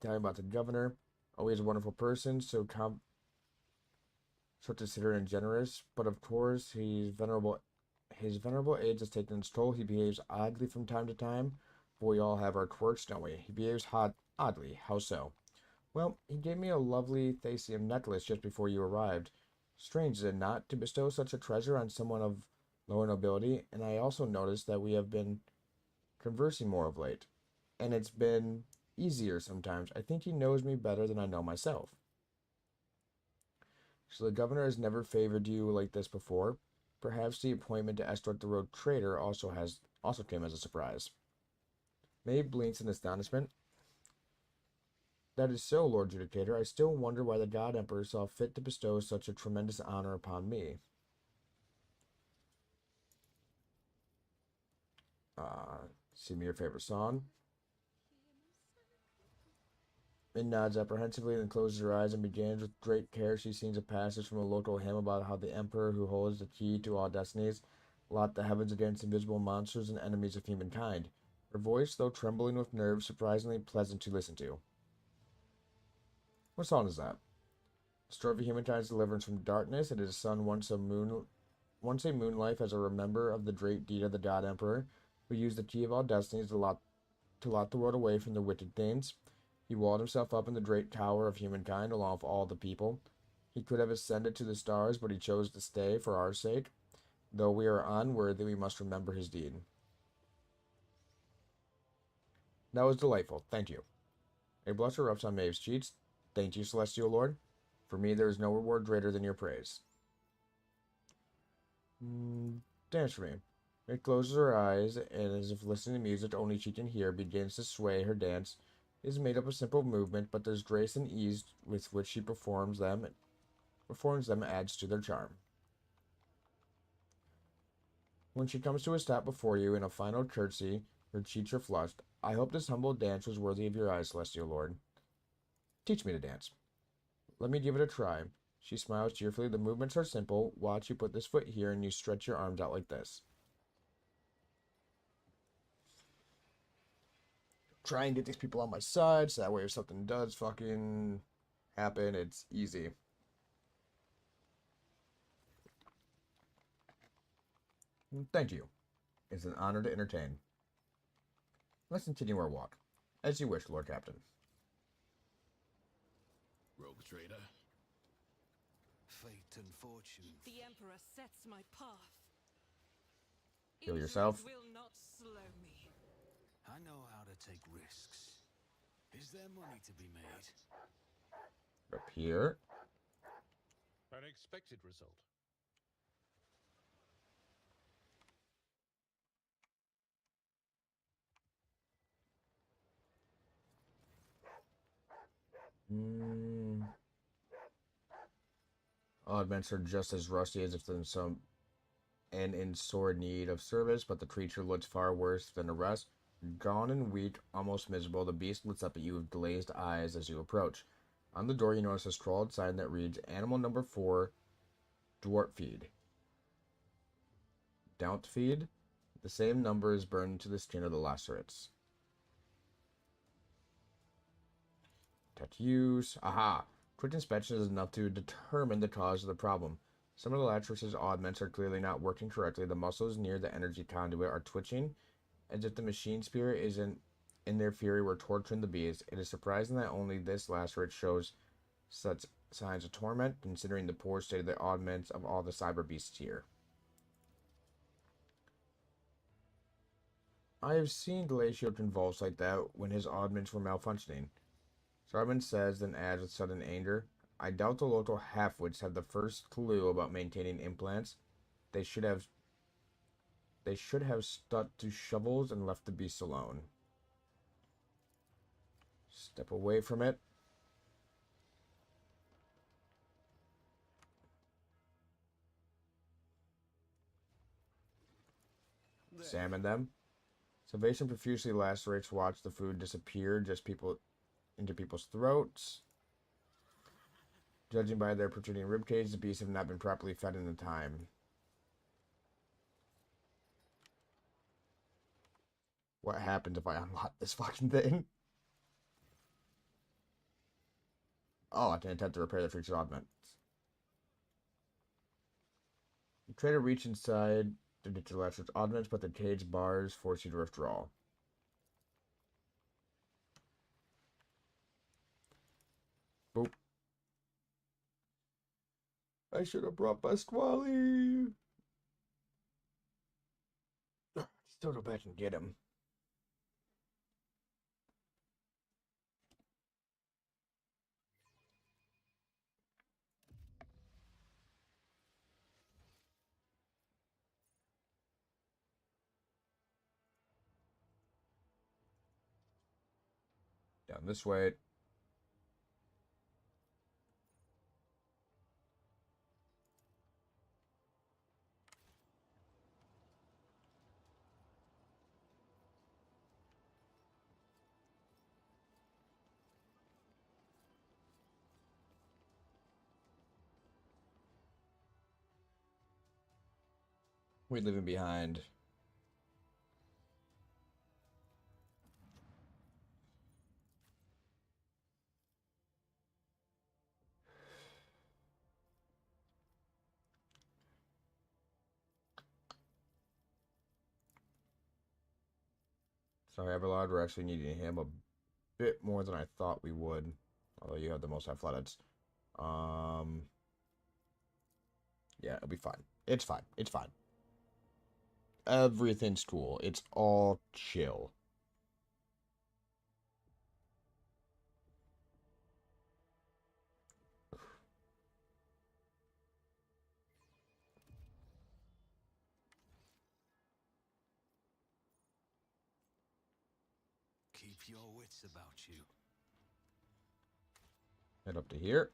Telling about the governor. Always a wonderful person, so considerate and generous, but of course his venerable age has taken its toll. He behaves oddly from time to time, but we all have our quirks, don't we? He behaves oddly. How so? Well, he gave me a lovely Thasium necklace just before you arrived. Strange, is it not, to bestow such a treasure on someone of lower nobility? And I also noticed that we have been conversing more of late, and it's been easier sometimes. I think he knows me better than I know myself. So the governor has never favored you like this before. Perhaps the appointment to escort the road trader also came as a surprise. Maeve blinks in astonishment. That is so, Lord Judicator. I still wonder why the God Emperor saw fit to bestow such a tremendous honor upon me. Sing me your favorite song. Min nods apprehensively, then closes her eyes and begins with great care. She sings a passage from a local hymn about how the Emperor, who holds the key to all destinies, locked the heavens against invisible monsters and enemies of humankind. Her voice, though trembling with nerves, surprisingly pleasant to listen to. What song is that? The story of humankind's deliverance from darkness. It is sung once a moon life as a remember of the great deed of the God Emperor, who used the key of all destinies to lock the world away from the wicked things. He walled himself up in the great tower of humankind along with all the people. He could have ascended to the stars, but he chose to stay for our sake. Though we are unworthy, we must remember his deed. That was delightful. Thank you. A blush erupts on Maeve's cheeks. Thank you, Celestial Lord. For me, there is no reward greater than your praise. Dance for me. It closes her eyes, and as if listening to music only she can hear, begins to sway. Her dance is made up of simple movement, but there's grace and ease with which she performs them adds to their charm. When she comes to a stop before you in a final curtsy, her cheeks are flushed. I hope this humble dance was worthy of your eyes, Celestial Lord. Teach me to dance. Let me give it a try. She smiles cheerfully. The movements are simple. Watch, you put this foot here and you stretch your arms out like this. Try and get these people on my side, so that way if something does fucking happen, it's easy. Thank you. It's an honor to entertain. Let's continue our walk. As you wish, Lord Captain. Rogue trader. Fate and fortune. The Emperor sets my path. Heal yourself. Intrigue will not slow me. I know how to take risks. Is there money to be made? Up here. An expected result. Oddments are just as rusty as if in sore need of service, but the creature looks far worse than the rest. Gaunt and weak, almost miserable, the beast looks up at you with glazed eyes as you approach. On the door, you notice a scrawled sign that reads, Animal number 4, Dwart Feed. Doubt Feed? The same number is burned into the skin of the lacerates. Tattoos. Aha! Quick inspection is enough to determine the cause of the problem. Some of the lacerates' oddments are clearly not working correctly. The muscles near the energy conduit are twitching, as if the machine spirit isn't in their fury were torturing the beast. It is surprising that only this lacerate shows such signs of torment, considering the poor state of the oddments of all the cyber beasts here. I have seen Glacio convulse like that when his oddments were malfunctioning. Sarban says, then adds with sudden anger, I doubt the local halfwits have the first clue about maintaining implants. They should have stuck to shovels and left the beasts alone. Step away from it. Examine them. Salvation profusely lacerates, watch the food disappear into people's throats. Judging by their protruding ribcage, the beasts have not been properly fed in the time. What happens if I unlock this fucking thing? Oh, I can attempt to repair the creature's augments. You try to reach inside to get your last augments, but the cage bars force you to withdraw. Boop. I should have brought Pasquale. Still go back and get him. Down this way. We're leaving behind. Sorry, Everlord, we're actually needing him a bit more than I thought we would. Although you have the most athletics. Yeah, it'll be fine. It's fine. It's fine. Everything's cool. It's all chill. Keep your wits about you. Head up to here.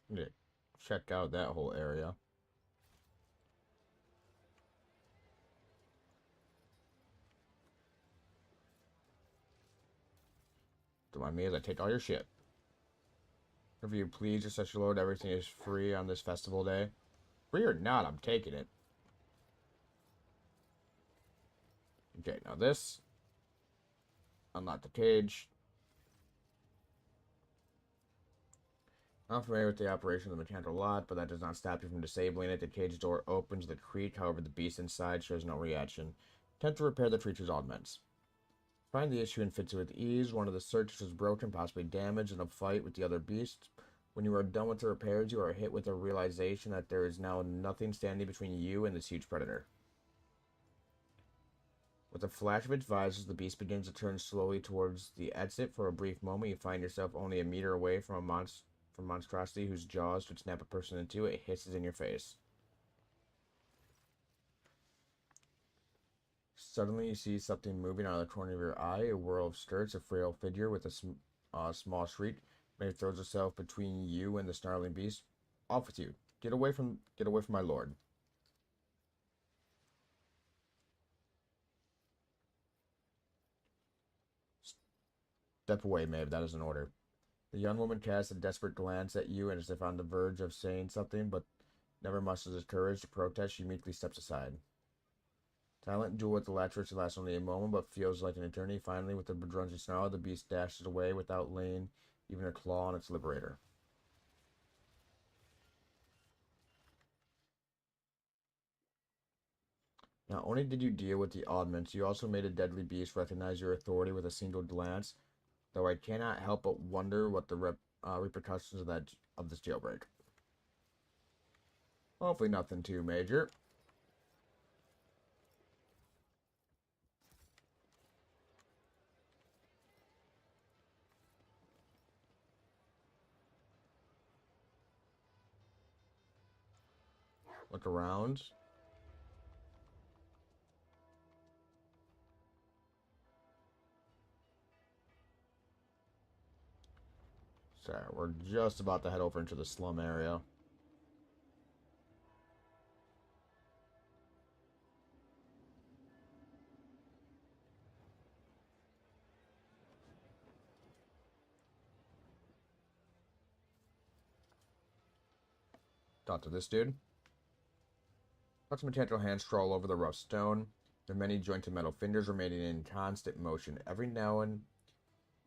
Yeah, check out that whole area. Don't mind me as I take all your shit. If you please, just such a lord, everything is free on this festival day. Free or not, I'm taking it. Okay, now this. Unlock the cage. I'm familiar with the operation of the mechanical lock, but that does not stop you from disabling it. The cage door opens with a creak, however the beast inside shows no reaction. Attempt to repair the creature's augments. Find the issue and fix it with ease. One of the circuits was broken, possibly damaged in a fight with the other beasts. When you are done with the repairs, you are hit with a realization that there is now nothing standing between you and this huge predator. With a flash of its visors, the beast begins to turn slowly towards the exit. For a brief moment, you find yourself only a meter away from a monstrosity whose jaws could snap a person in two. It hisses in your face. Suddenly, you see something moving out of the corner of your eye. A whirl of skirts, a frail figure with a small shriek. May throws herself between you and the snarling beast. Off with you! Get away from my lord! Step away, Maeve. That is an order. The young woman casts a desperate glance at you and as if on the verge of saying something, but never musters his courage to protest. She meekly steps aside. Silent duel with the latchwitch lasts only a moment, but feels like an eternity. Finally, with a begrudging snarl, the beast dashes away without laying even a claw on its liberator. Not only did you deal with the oddments, you also made a deadly beast recognize your authority with a single glance, though I cannot help but wonder what the repercussions of this jailbreak. Hopefully nothing too major. Look around. Sorry, we're just about to head over into the slum area. Talk to this dude. Watch mechanical hands crawl over the rough stone, their many jointed metal fingers remaining in constant motion.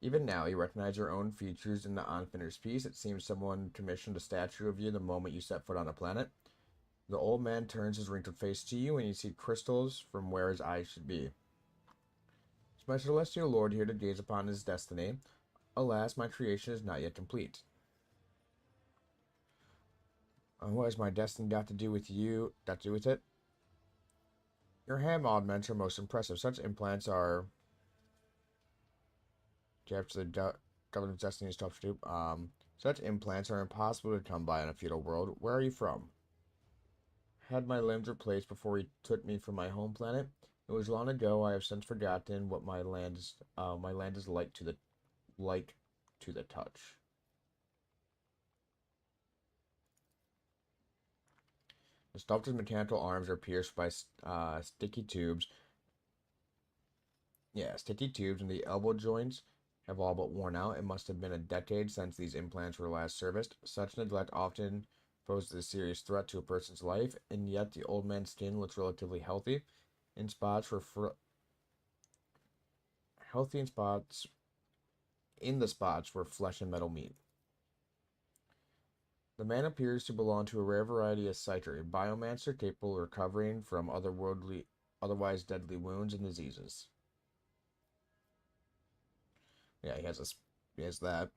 Even now, you recognize your own features in the unfinished piece. It seems someone commissioned a statue of you the moment you set foot on a planet. The old man turns his wrinkled face to you, and you see crystals from where his eyes should be. Is my celestial lord here to gaze upon his destiny? Alas, my creation is not yet complete. What has my destiny got to do with you? Got to do with it? Your hand augments are most impressive. Such implants are capture the government's destiny is tough to do. Such implants are impossible to come by in a feudal world. Where are you from? Had my limbs replaced before he took me from my home planet. It was long ago. I have since forgotten what my land is. My land is like to the touch. The sculptor's mechanical arms are pierced by sticky tubes. Yeah, sticky tubes, and the elbow joints have all but worn out. It must have been a decade since these implants were last serviced. Such neglect often poses a serious threat to a person's life, and yet the old man's skin looks relatively healthy. In spots where healthy in spots in the spots where flesh and metal meet. The man appears to belong to a rare variety of Scyther, a biomancer capable of recovering from otherwise deadly wounds and diseases. Yeah, he has that.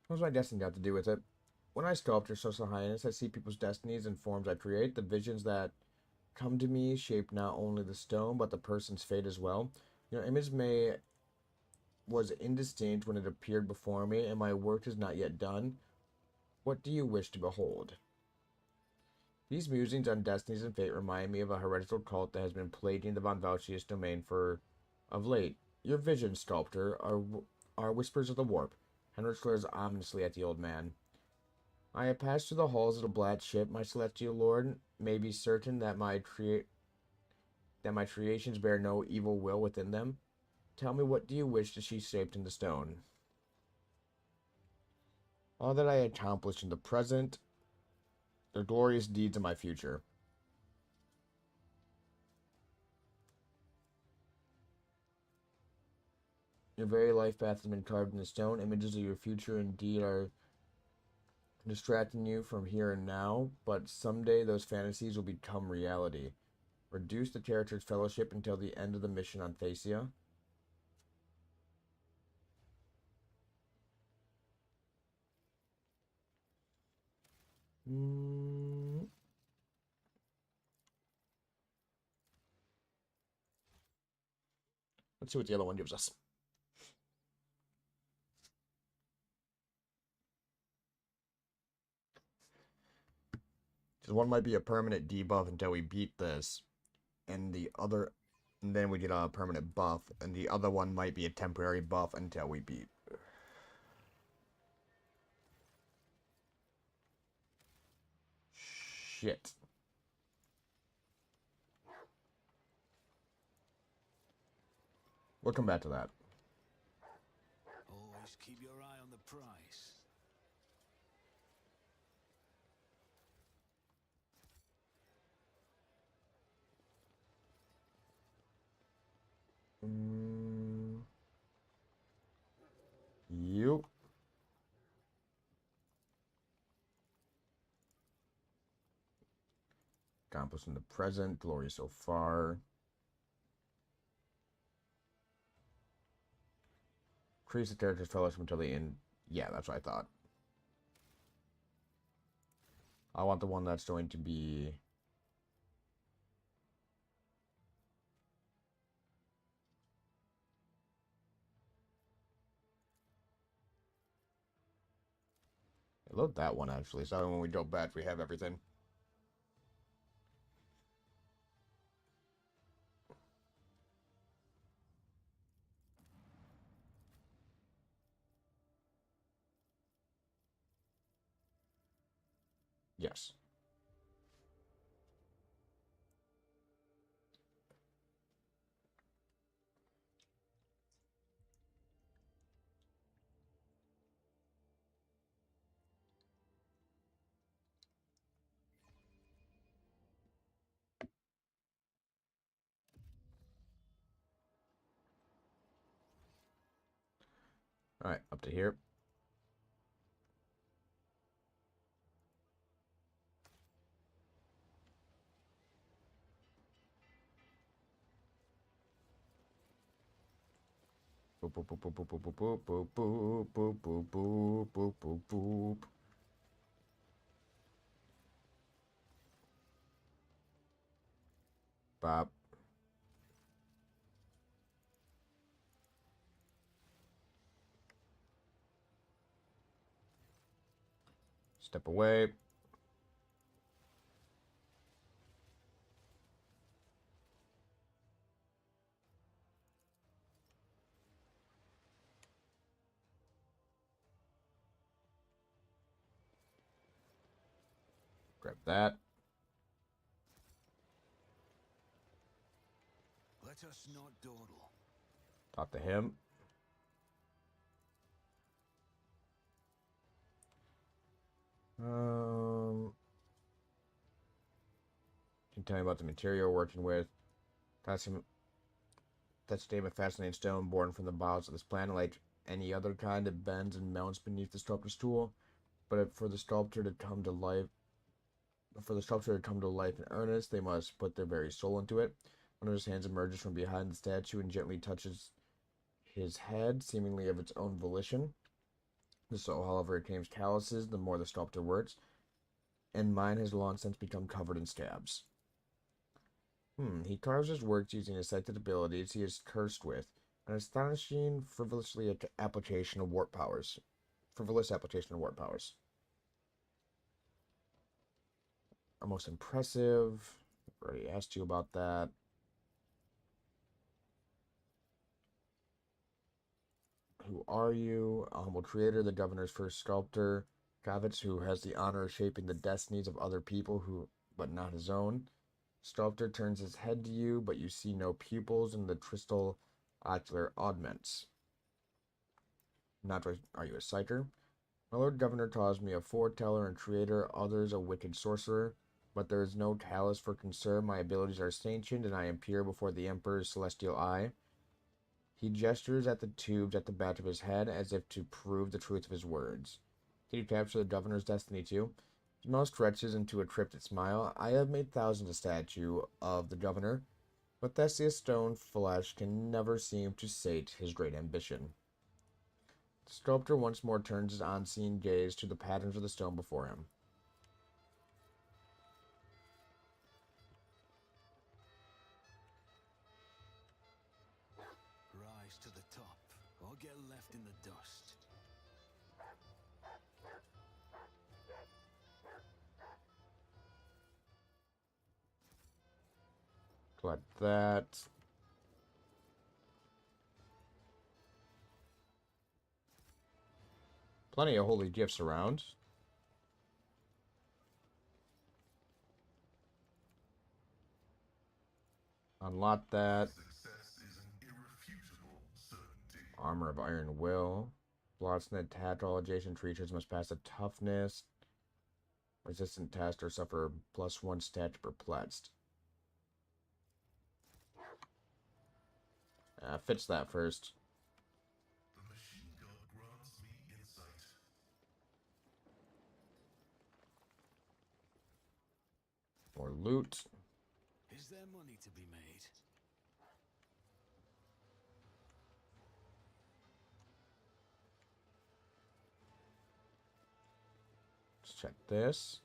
What's my destiny got to do with it? When I sculpt your social highness, I see people's destinies and forms I create. The visions that come to me shape not only the stone, but the person's fate as well. Your image was indistinct when it appeared before me, and my work is not yet done. What do you wish to behold? These musings on destinies and fate remind me of a heretical cult that has been plaguing the Von Valchius domain of late. Your visions, sculptor, are whispers of the warp. Henrik glares ominously at the old man. I have passed through the halls of the black ship, my celestial lord. May be certain that my creations bear no evil will within them. Tell me, what do you wish to see shaped in the stone? All that I accomplished in the present, the glorious deeds of my future. Your very life path has been carved in the stone. Images of your future indeed are distracting you from here and now, but someday those fantasies will become reality. Reduce the character's fellowship until the end of the mission on Thacia. Let's see what the other one gives us. Because one might be a permanent debuff until we beat this, and then we get a permanent buff, and the other one might be a temporary buff until we beat. Shit. We'll come back to that. Always keep your eye on the price. You. Come accomplished in the present. Glory so far. Increase the character's fellowship until the end. Yeah, that's what I thought. I want the one that's going to be... Load that one, actually, so when we go back, we have everything. Yes. Alright, up to here. Boop, boop, boop, boop, boop, boop, boop, boop, boop, boop, boop, boop, boop, boop. Bop. Step away. Grab that. Let us not dawdle. Talk to him. Can you tell me about the material we're working with? That's a dame of fascinating stone born from the bowels of this planet. Like any other kind, it bends and melts beneath the sculptor's tool. But for the sculptor to come to life, in earnest, they must put their very soul into it. One of his hands emerges from behind the statue and gently touches his head, seemingly of its own volition. The soul, however, retains calluses the more the sculptor works, and mine has long since become covered in scabs. He carves his works using his sighted abilities he is cursed with, an astonishing application of warp powers. Frivolous application of warp powers. Most impressive. Already asked you about that. Who are you? A humble creator, the governor's first sculptor. Kravitz, who has the honor of shaping the destinies of other people, but not his own. Sculptor turns his head to you, but you see no pupils in the crystal ocular augments. Not are you a psyker? My lord governor calls me a foreteller and creator, others a wicked sorcerer, but there is no callous for concern. My abilities are sanctioned, and I am pure before the emperor's celestial eye. He gestures at the tubes at the back of his head, as if to prove the truth of his words. Did you capture the governor's destiny too? His mouth stretches into a cryptic smile. I have made thousands of statues of the governor, but Theseus stone flesh can never seem to sate his great ambition. The sculptor once more turns his unseen gaze to the patterns of the stone before him. Rise to the top, or get left in the dust. Collect that. Plenty of holy gifts around. Unlock that. Armor of Iron Will. Blocks and attack all adjacent creatures must pass a toughness. Resistant test or suffer +1 stat to perplexed. Fix that first. The machine god grants me insight. More loot. Let's check this.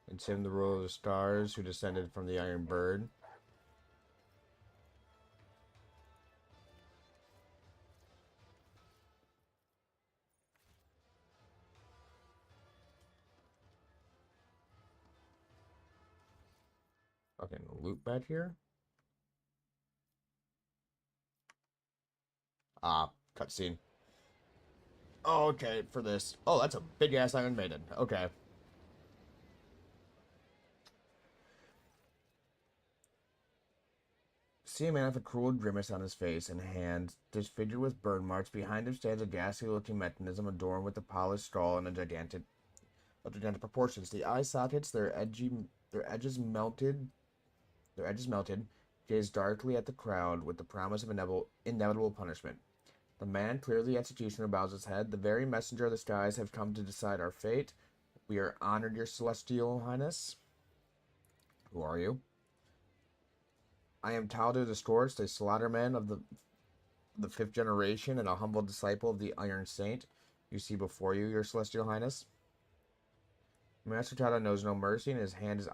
It's him, the ruler of the stars, who descended from the Iron Bird. Fucking loot back here. Ah, cutscene. Oh, okay, for this. Oh, that's a big ass Iron Maiden. Okay. See a man with a cruel grimace on his face and hands, disfigured with burn marks. Behind him stands a ghastly-looking mechanism adorned with a polished skull and a gigantic proportions. The eye sockets, their edges melted, gaze darkly at the crowd with the promise of inevitable punishment. The man, clearly the executioner, bows his head. The very messenger of the skies have come to decide our fate. We are honored, your celestial highness. Who are you? I am Taldo the Scorched, a slaughterman of the fifth generation and a humble disciple of the Iron Saint. You see before you, your celestial highness. Master Taldo knows no mercy, and his hand is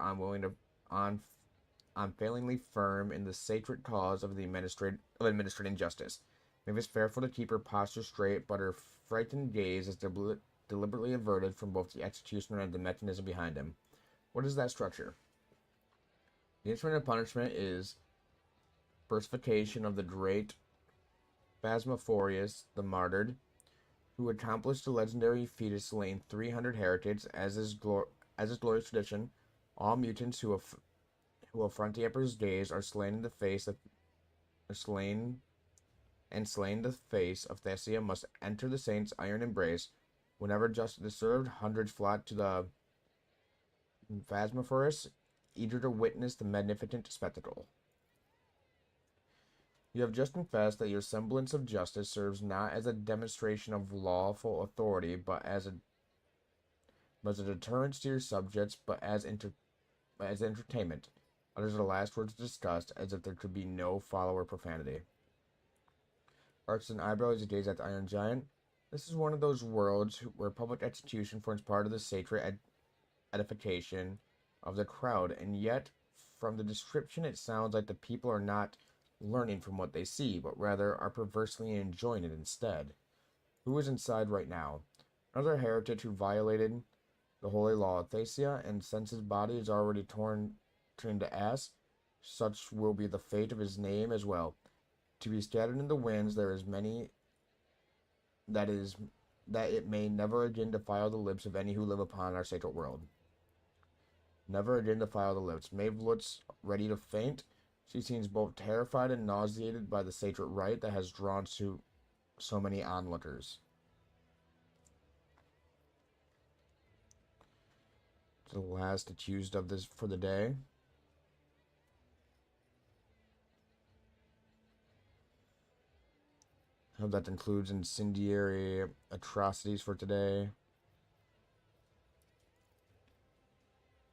unfailingly firm in the sacred cause of administrating justice. Mavis fearful to keep her posture straight, but her frightened gaze is deliberately averted from both the executioner and the mechanism behind him. What is that structure? The instrument of punishment is versification of the great Phasmophorius, the martyred, who accomplished the legendary feat of slaying 300 heretics. As is glorious tradition, all mutants who affront the Emperor's gaze are slain in the face of slaying the face of Thessia must enter the saint's iron embrace. Whenever justice is served, hundreds flock to the Phasmophorus, eager to witness the magnificent spectacle. You have just confessed that your semblance of justice serves not as a demonstration of lawful authority, but as a deterrence to your subjects, but as entertainment. Utters the last words discussed, as if there could be no follower profanity. Arcs an eyebrow as he gazes at the Iron Giant. This is one of those worlds where public execution forms part of the sacred edification of the crowd, and yet, from the description, it sounds like the people are not learning from what they see, but rather are perversely enjoying it instead. Who is inside right now? Another heretic who violated the holy law of Thessia, and since his body is already turned to ash, such will be the fate of his name as well. To be scattered in the winds, there is many that it may never again defile the lips of any who live upon our sacred world. Never again defile the lips. Maeve looks ready to faint. She seems both terrified and nauseated by the sacred rite that has drawn so many onlookers. The last accused of this for the day. I hope that includes incendiary atrocities for today.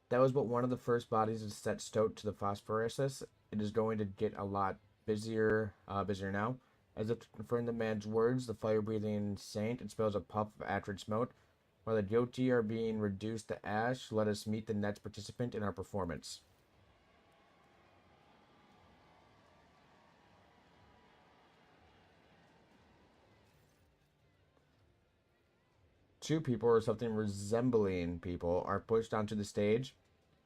That was but one of the first bodies to set stoke to the phosphoruses. It is going to get a lot busier now. As if to confirm the man's words, the fire-breathing saint expels a puff of acrid smoke. While the guilty are being reduced to ash, let us meet the next participant in our performance. Two people, or something resembling people, are pushed onto the stage.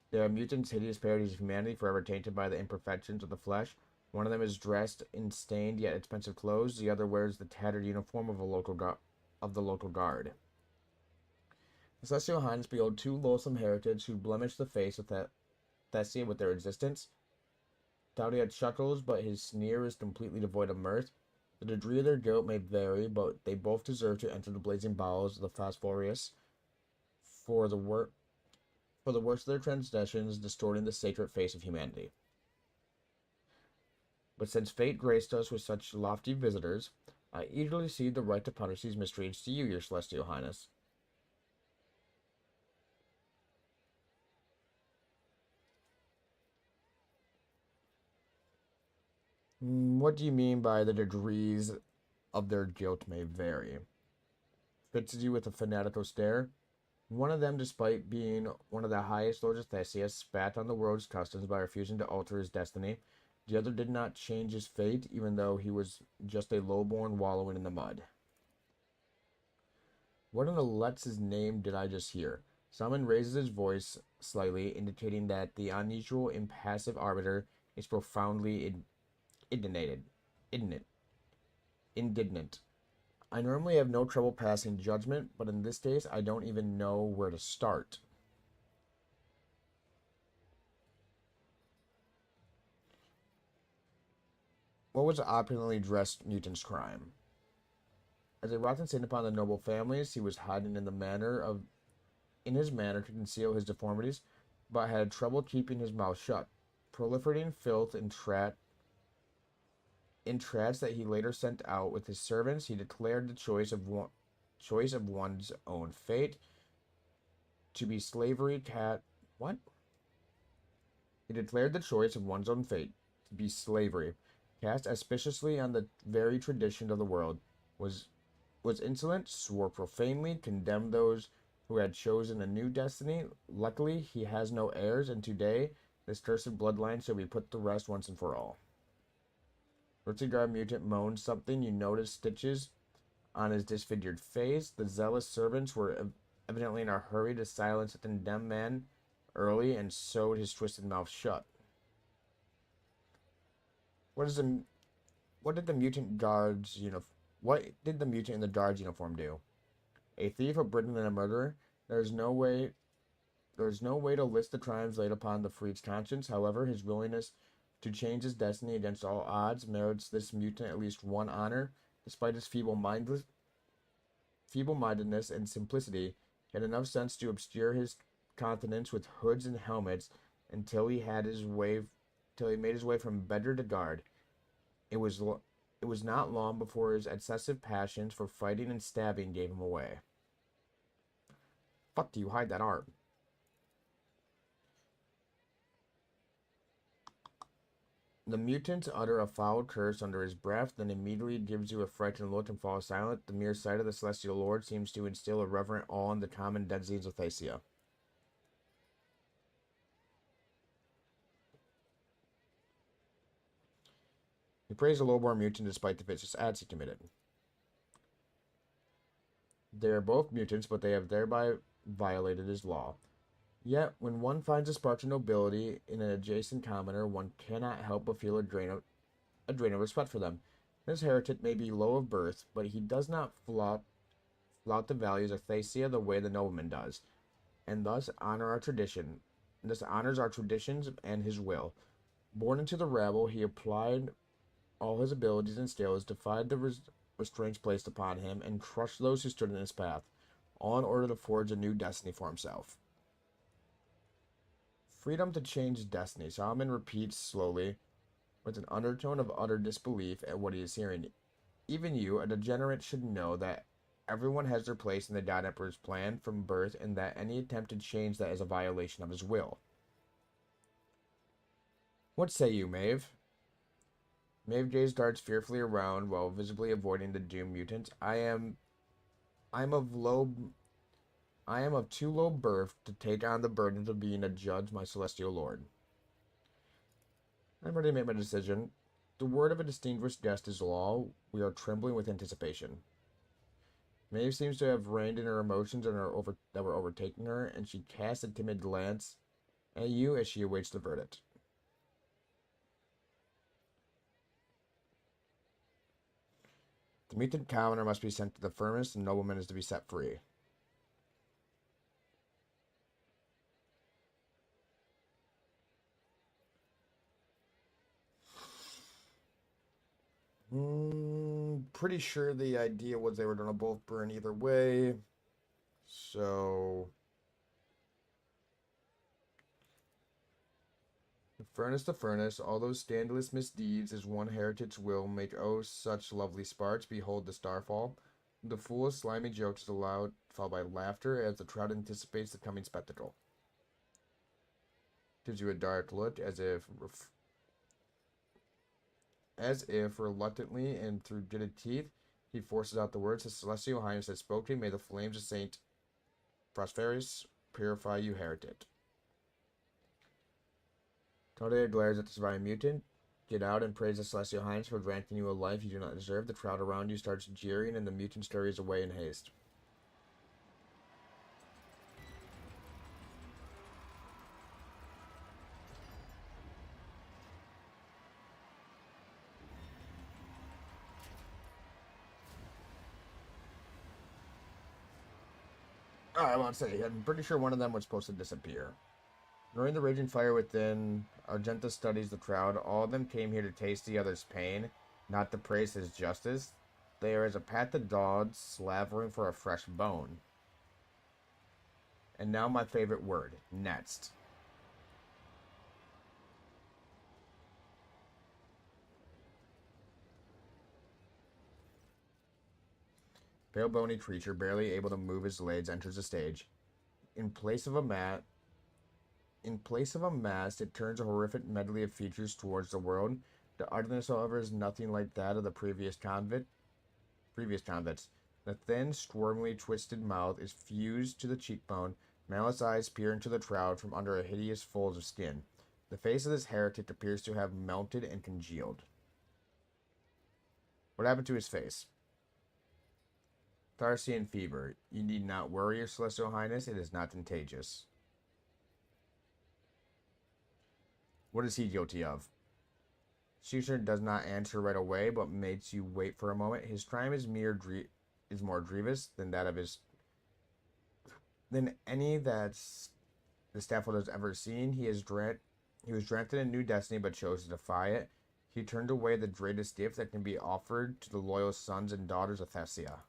They are mutants, hideous parodies of humanity, forever tainted by the imperfections of the flesh. One of them is dressed in stained yet expensive clothes. The other wears the tattered uniform of the local guard. The Celestial Highness behold two loathsome heretics who blemish the face of Thessia with their existence. Taudiad chuckles, but his sneer is completely devoid of mirth. The degree of their guilt may vary, but they both deserve to enter the blazing bowels of the Phosphorus for the worst of their transgressions, distorting the sacred face of humanity. But since fate graced us with such lofty visitors, I eagerly cede the right to punish these miscreants to you, your Celestial Highness. What do you mean by the degrees of their guilt may vary? fixes you with a fanatical stare. One of them, despite being one of the highest lords of Theseus, spat on the world's customs by refusing to alter his destiny. The other did not change his fate, even though he was just a lowborn wallowing in the mud. What in the Letz's name did I just hear? Simon raises his voice slightly, indicating that the unusual, impassive arbiter is profoundly indignant. I normally have no trouble passing judgment, but in this case, I don't even know where to start. What was the opulently dressed mutant's crime? As a rotten sin upon the noble families, he was hiding in his manner to conceal his deformities, but had trouble keeping his mouth shut, proliferating filth in trats that he later sent out with his servants. He declared the choice of one's own fate to be slavery. He declared the choice of one's own fate to be slavery, cast auspiciously on the very tradition of the world, was insolent, swore profanely, condemned those who had chosen a new destiny. Luckily, he has no heirs, and today this cursed bloodline shall be put to rest once and for all. Rutsigard mutant moaned something. You noticed stitches on his disfigured face. The zealous servants were evidently in a hurry to silence the condemned man early and sewed his twisted mouth shut. What did the mutant in the guard's uniform do? A thief, a brigand, and a murderer? There is no way to list the crimes laid upon the freed's conscience. However, his willingness to change his destiny against all odds merits this mutant at least one honor. Despite his feeble-mindedness and simplicity, he had enough sense to obscure his countenance with hoods and helmets until he made his way from beggar to guard. It was not long before his excessive passions for fighting and stabbing gave him away. Fuck do you hide that arm? The mutant utter a foul curse under his breath, then immediately gives you a frightened look and falls silent. The mere sight of the Celestial Lord seems to instill a reverent awe in the common dead seeds of Thesia. He praised the lowborn mutant despite the vicious acts he committed. They are both mutants, but they have thereby violated his law. Yet, when one finds a spark of nobility in an adjacent commoner, one cannot help but feel a drain of respect for them. This heretic may be low of birth, but he does not flout the values of Thesia the way the nobleman does, and thus honors our traditions and his will. Born into the rabble, he applied all his abilities and skills, defied the restraints placed upon him, and crushed those who stood in his path, all in order to forge a new destiny for himself. Freedom to change destiny. Solomon repeats slowly, with an undertone of utter disbelief at what he is hearing. Even you, a degenerate, should know that everyone has their place in the God Emperor's plan from birth, and that any attempt to change that is a violation of his will. What say you, Maeve? Maeve gazed darts fearfully around while visibly avoiding the doomed mutant. I am of too low birth to take on the burden of being a judge, my celestial lord. I'm ready to make my decision. The word of a distinguished guest is law. We are trembling with anticipation. Maeve seems to have reined in her emotions that were overtaking her, and she casts a timid glance at you as she awaits the verdict. The mutant commoner must be sent to the furnace, and the nobleman is to be set free. Pretty sure the idea was they were going to both burn either way. So, the furnace, all those scandalous misdeeds as one heritage will make oh such lovely sparks. Behold the starfall. The fool's slimy jokes is allowed, followed by laughter as the crowd anticipates the coming spectacle. Gives you a dark look as if reluctantly and through gritted teeth, He forces out the words. His celestial highness has spoken. May the flames of Saint Prosperous purify you, heretic. Todea glares at the surviving mutant. Get out and praise the celestial highness for granting you a life you do not deserve. The crowd around you starts jeering, and the mutant scurries away in haste. I want to say, I'm pretty sure one of them was supposed to disappear. Ignoring the raging fire within, Argenta studies the crowd. All of them came here to taste the other's pain, not to praise his justice. They are as a pack of dogs slavering for a fresh bone. And now my favorite word, next. Pale bony creature, barely able to move his legs, enters the stage. In place of a mask, it turns a horrific medley of features towards the world. The ugliness, however, is nothing like that of the previous convicts. The thin, squirmily twisted mouth is fused to the cheekbone. Malice eyes peer into the crowd from under a hideous fold of skin. The face of this heretic appears to have melted and congealed. What happened to his face? Tharsian fever. You need not worry, Your Celestial Highness. It is not contagious. What is he guilty of? Caesar does not answer right away, but makes you wait for a moment. His crime is more grievous than that of than any that the Stafford has ever seen. He was granted a new destiny, but chose to defy it. He turned away the greatest gift that can be offered to the loyal sons and daughters of Thessia.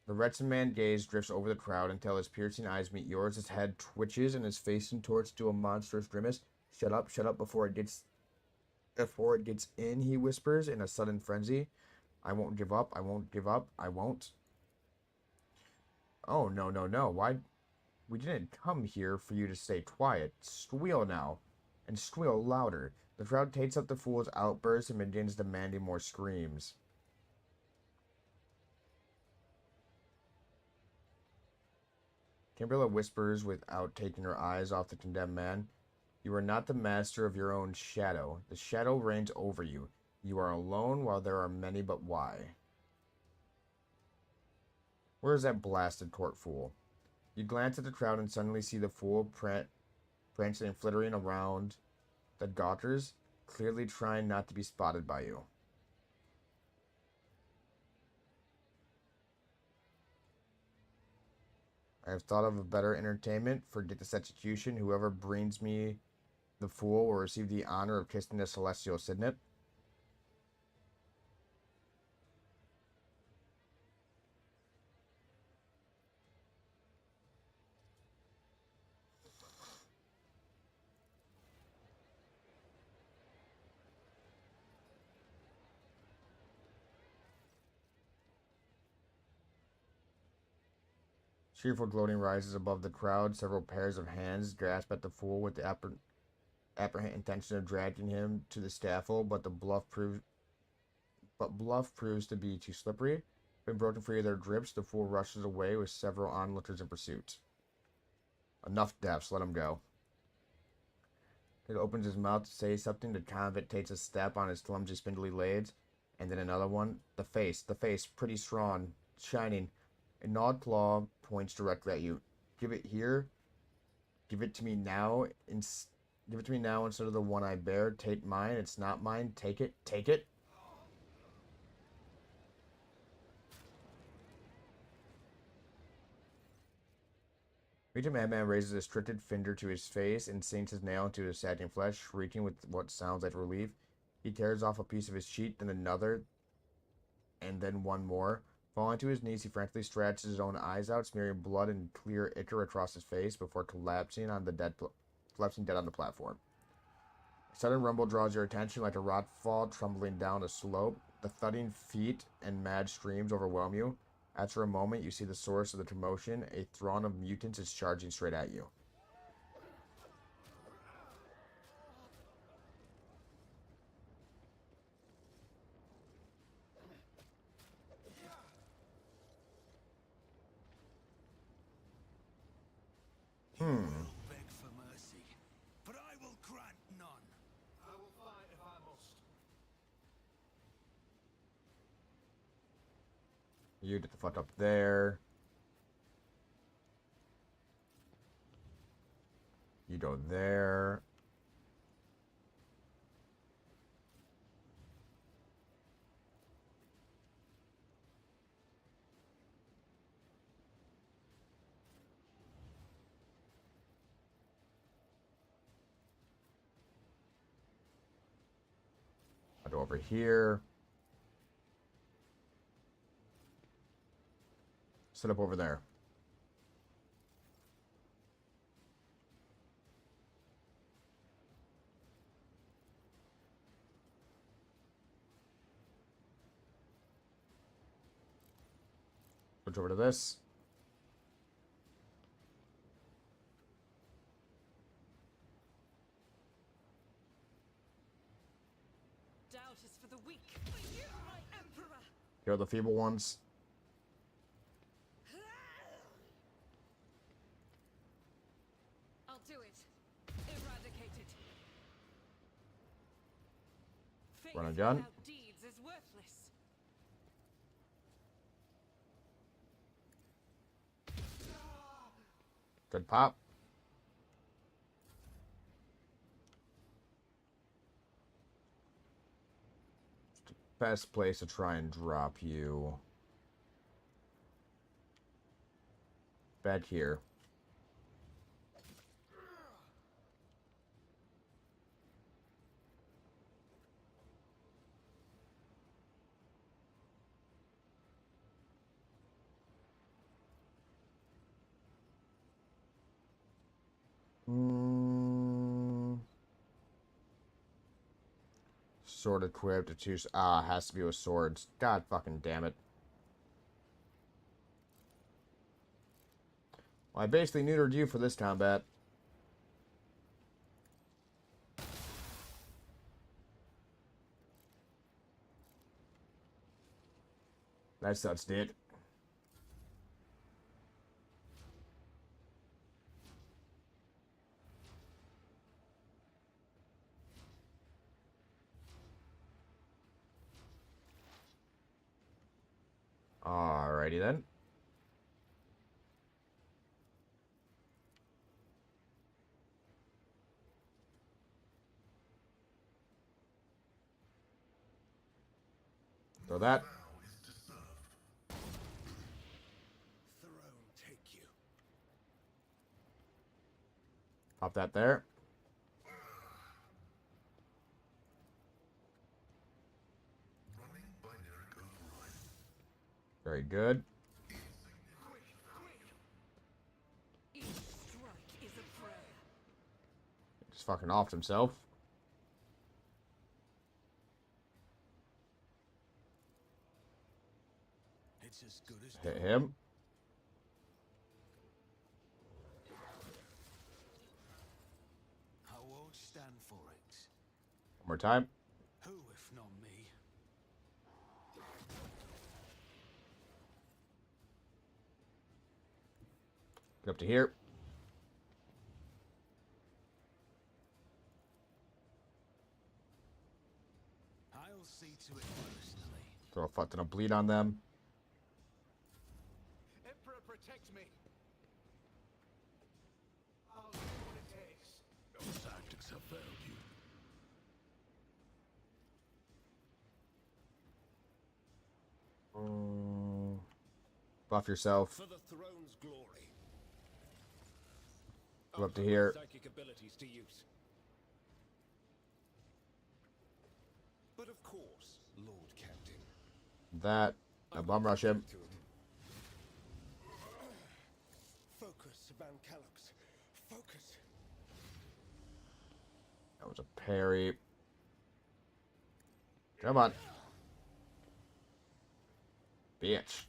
The wretched man's gaze drifts over the crowd until his piercing eyes meet yours. His head twitches and his face contorts to a monstrous grimace. Shut up before it gets in, he whispers in a sudden frenzy. I won't give up, I won't give up, I won't. Oh, no, why? We didn't come here for you to stay quiet. Squeal now, and squeal louder. The crowd takes up the fool's outburst and begins demanding more screams. Kimberla whispers without taking her eyes off the condemned man. You are not the master of your own shadow. The shadow reigns over you. You are alone while there are many, but why? Where is that blasted court fool? You glance at the crowd and suddenly see the fool prancing and flittering around the gawkers, clearly trying not to be spotted by you. I have thought of a better entertainment. Forget this execution. Whoever brings me the fool will receive the honor of kissing the celestial signet. Cheerful gloating rises above the crowd. Several pairs of hands grasp at the fool with the apparent intention of dragging him to the scaffold, but bluff proves to be too slippery. When broken free of their grips, the fool rushes away with several onlookers in pursuit. Enough deaths, let him go. He opens his mouth to say something. The convict takes a step on his clumsy, spindly legs, and then another one. The face, pretty strong, shining. A gnawed claw points directly at you. Give it here. Give it to me now. Give it to me now instead of the one I bear. Take mine. It's not mine. Take it. Take it. Regent Madman raises a restricted finger to his face and sinks his nail into his sagging flesh, shrieking with what sounds like relief. He tears off a piece of his cheek, then another, and then one more. Falling to his knees, he frantically stretches his own eyes out, smearing blood and clear ichor across his face before collapsing dead on the platform. A sudden rumble draws your attention like a rock fall tumbling down a slope. The thudding feet and mad screams overwhelm you. After a moment, you see the source of the commotion. A throng of mutants is charging straight at you. You will beg for mercy, but I will grant none. I will fight if I must. You get the fuck up there. You go there. I'll go over here. Set up over there. Switch over to this. Doubt is for the weak. For you, my emperor! Here are the feeble ones. I'll do it. Eradicate it. Faith Run a gun. without deeds is worthless. Good pop. It's the best place to try and drop you. Back here. Sword equipped to choose. Has to be with swords. God fucking damn it. Well, I basically neutered you for this combat. That sucks, dude. Alrighty then. Throw that. Vow is to serve. Throne take you. Pop that there. Running binary override. Very good. Each strike is a prayer. Just fucking offed himself. It's as good as Hit done. him. I won't stand for it. One more time. Who, if not me? Get up to here. I'll see to it personally. Throw a fuck ton of bleed on them. Emperor, protect me. I'll do what it takes. Those tactics have failed you. Buff yourself. For the throne's glory. Go up to I'll put here. my psychic abilities to use. But of course, Lord Captain. That. Now bum rush him. To it. Focus, Van Calux. Focus. That was a parry. Come on. Bitch.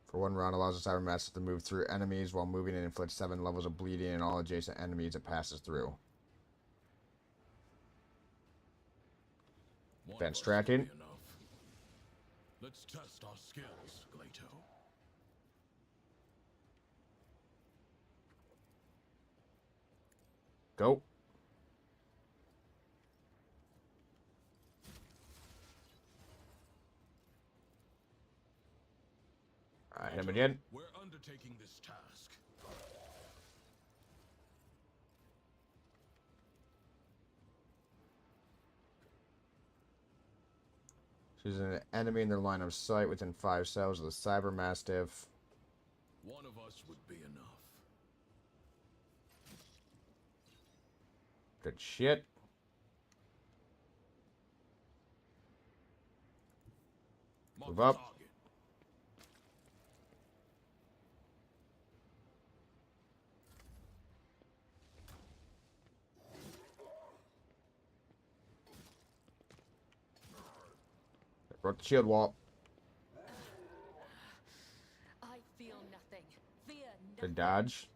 For one round, allows the Cyber Master to move through enemies while moving and inflicts 7 levels of bleeding and all adjacent enemies it passes through. Advanced tracking. Let's test our skills, Glato. Go. Alright, hit him again. We're undertaking this task. She's an enemy in their line of sight within 5 cells of the Cyber Mastiff. One of us would be enough. Good shit. Mark Move the up. target. Broke the shield wall. I feel nothing. Fear Good nothing. dodge.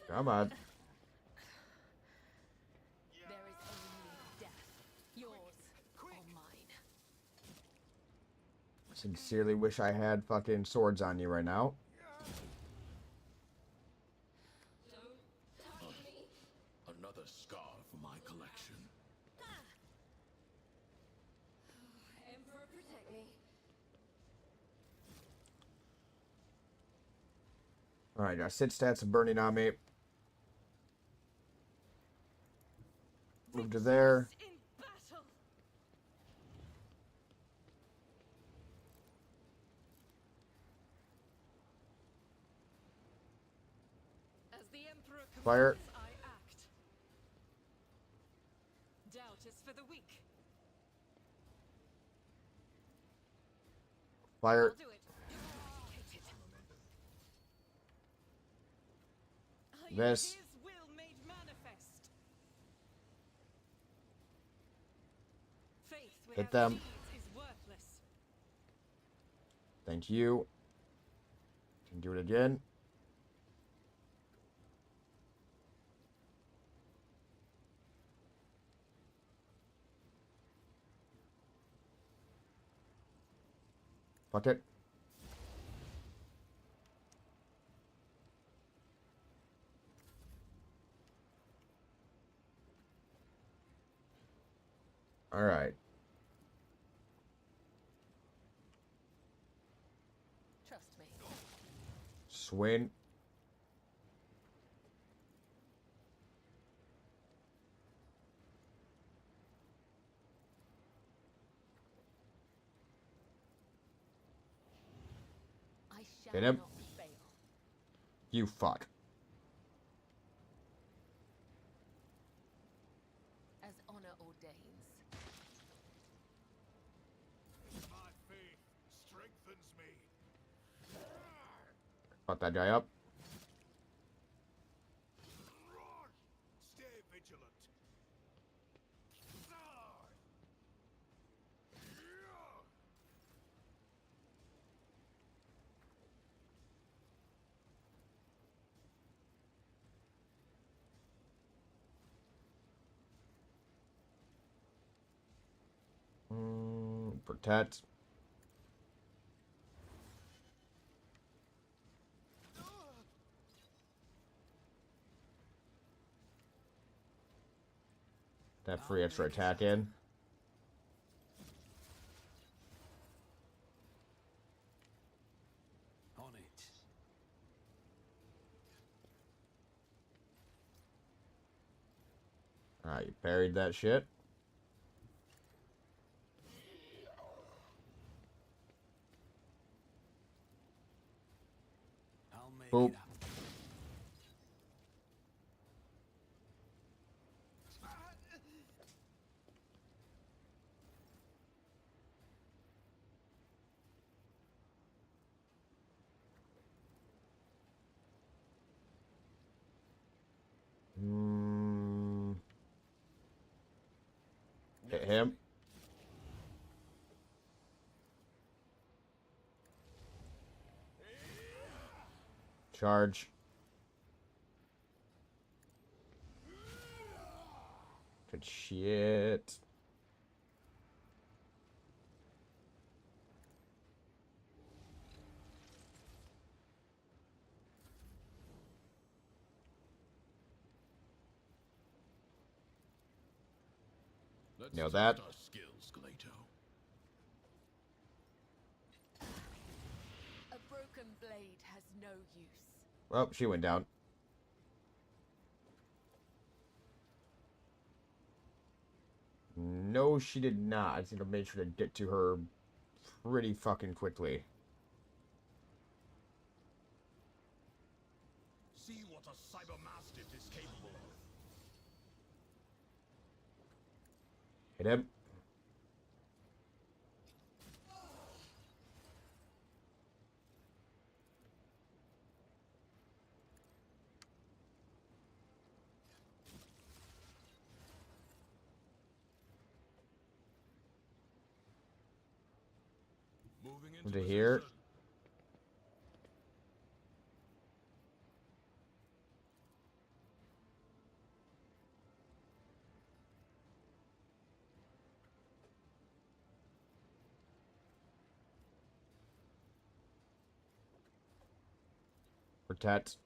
Come on. There is only death. Yours or mine. Sincerely wish I had fucking swords on you right now. Another scar for my collection. Emperor, protect me. Alright, our sit stats are burning on me. Move to there. In battle. As the Emperor commands, Fire. I act. Doubt is for the weak. Fire. I'll do it. I am This. His will made manifest. Faith Hit without them. deeds is worthless. Thank you. Can do it again. Fuck it. All right. Trust me. Swing. I shall Hit him. not fail. You fuck. As honor ordains. My faith strengthens me. Fuck that guy up. Stay vigilant. Protect. That free extra attack in. On it. Alright, you parried that shit. I'll make Boop. it happen. Hit him. Charge. Good shit. Let's Nailed test that. our skills, Glato. A broken blade has no use. Well, she went down. No, she did not. I just need to make sure to get to her pretty fucking quickly. See what a cyber mastiff is capable of. Hit him. Moving Into here. position. Protect.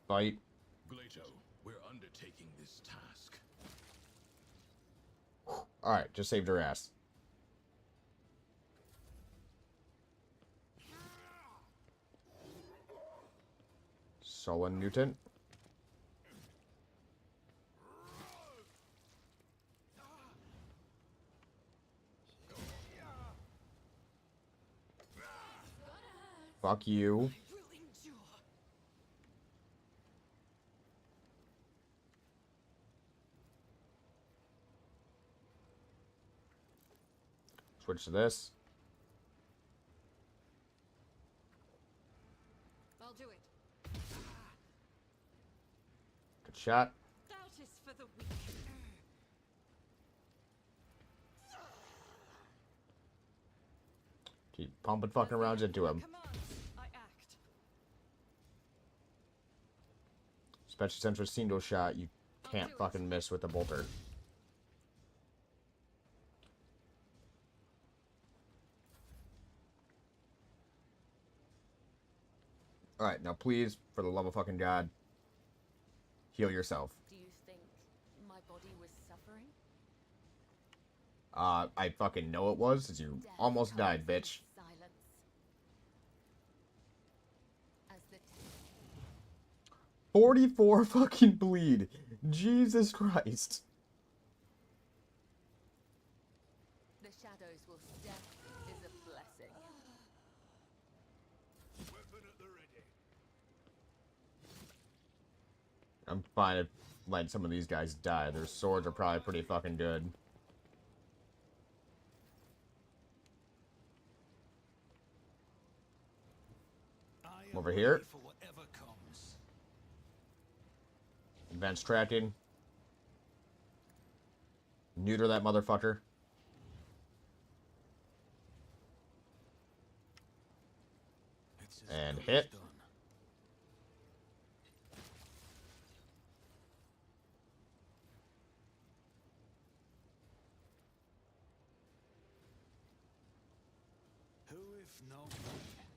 Fight. Glato, we're undertaking this task. Alright, just saved her ass. Solon Newton. Fuck you. Will endure. Switch to this. I'll do it. Good shot. Doubt is for the weak. Keep pumping fucking rounds into him. Commands, I act. Especially since with single shot, you can't fucking miss with the bolter. Alright, now please, for the love of fucking God, heal yourself. Do you think my body was suffering? I fucking know it was, as you Death almost died, comes with bitch. Silence. As the 44 fucking bleed. Jesus Christ. the shadows will. Death is a blessing. Weapon at the ready. I'm fine if letting some of these guys die. Their swords are probably pretty fucking good. I am Over here. ready for whatever comes. Advanced tracking. Neuter that motherfucker. It's as And good as hit. done. Who if not me?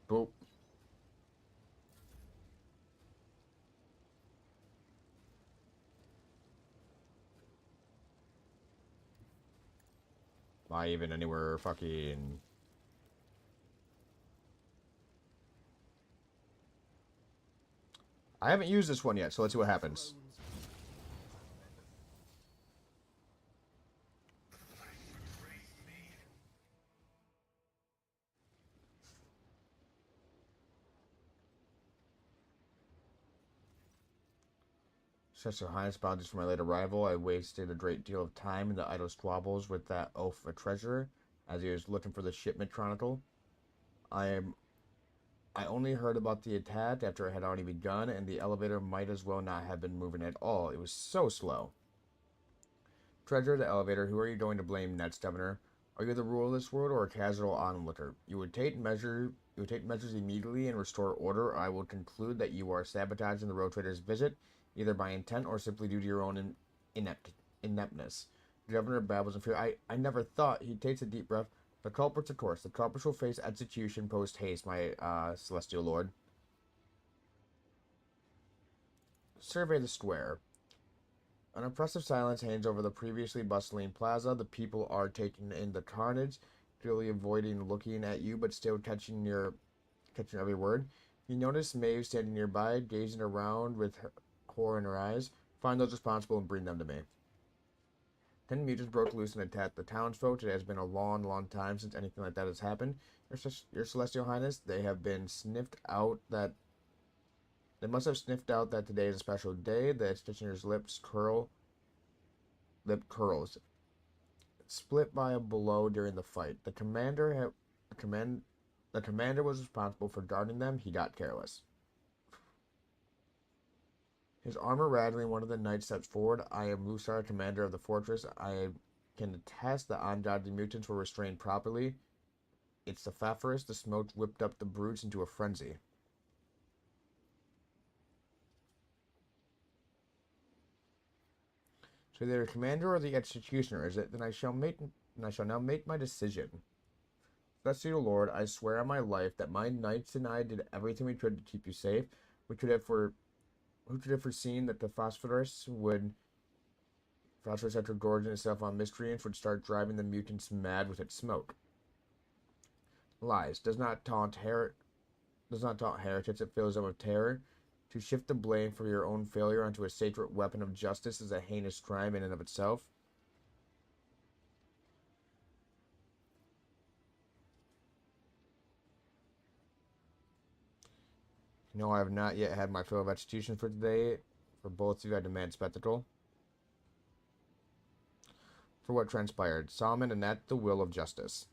Boop. Am I even anywhere fucking... I haven't used this one yet, so let's see what happens. Such the highest bounties for my late arrival, I wasted a great deal of time in the idle squabbles with that oaf of a treasurer, as he was looking for the shipment chronicle. I only heard about the attack after it had already begun, and the elevator might as well not have been moving at all. It was so slow. Treasure of the elevator, who are you going to blame next, Governor? Are you the ruler of this world or a casual onlooker? You would take measures immediately and restore order, or I will conclude that you are sabotaging the road trader's visit, either by intent or simply due to your own ineptness. The governor babbles in fear. I never thought. He takes a deep breath. The culprits, of course. The culprits will face execution post haste, my celestial lord. Survey the square. An oppressive silence hangs over the previously bustling plaza. The people are taking in the carnage, clearly avoiding looking at you, but still catching every word. You notice Maeve standing nearby, gazing around with horror in her eyes. Find those responsible and bring them to me. 10 mutants broke loose and attacked the townsfolk. It has been a long, long time since anything like that has happened. Your Celestial Highness, they have been sniffed out that... They must have sniffed out that today is a special day. The executioner's lip curls. Split by a blow during the fight. The commander was responsible for guarding them. He got careless. His armor rattling, one of the knights steps forward. I am Lusar, commander of the fortress. I can attest the ungodly mutants were restrained properly. It's the Phosphorus. The smoke whipped up the brutes into a frenzy. So either the commander or the executioner, is it? Then I shall now make my decision. Celestial Lord, I swear on my life that my knights and I did everything we could to keep you safe. Who could have foreseen that the Phosphorus after gorging itself on miscreants would start driving the mutants mad with its smoke? Lies. Does not taunt heretics, it fills them with terror. To shift the blame for your own failure onto a sacred weapon of justice is a heinous crime in and of itself. No, I have not yet had my fill of execution for today. For both of you, I demand spectacle. For what transpired, Solomon enact the will of justice.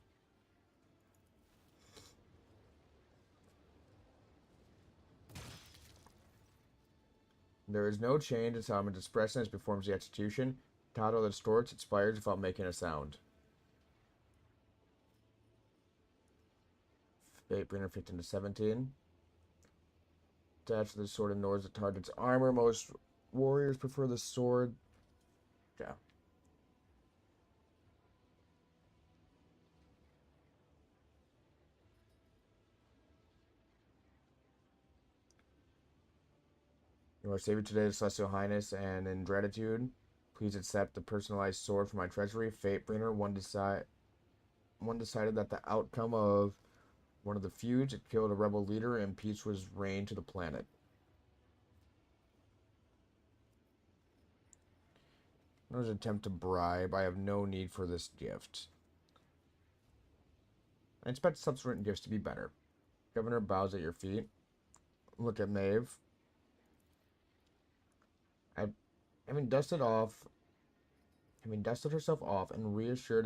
There is no change in Solomon's expression as he performs the execution. Tato that distorts, expires without making a sound. Fatebringer 15 to 17. Attached to the sword ignores the target's armor. Most warriors prefer the sword. Yeah. You are saved today, Celestial Highness, and in gratitude, please accept the personalized sword from my treasury. Fatebringer, one decided that the outcome of one of the feuds, it killed a rebel leader, and peace was reigned to the planet. There's an attempt to bribe. I have no need for this gift. I expect subsequent gifts to be better. Governor bows at your feet. Look at Maeve. Having dusted herself off and reassured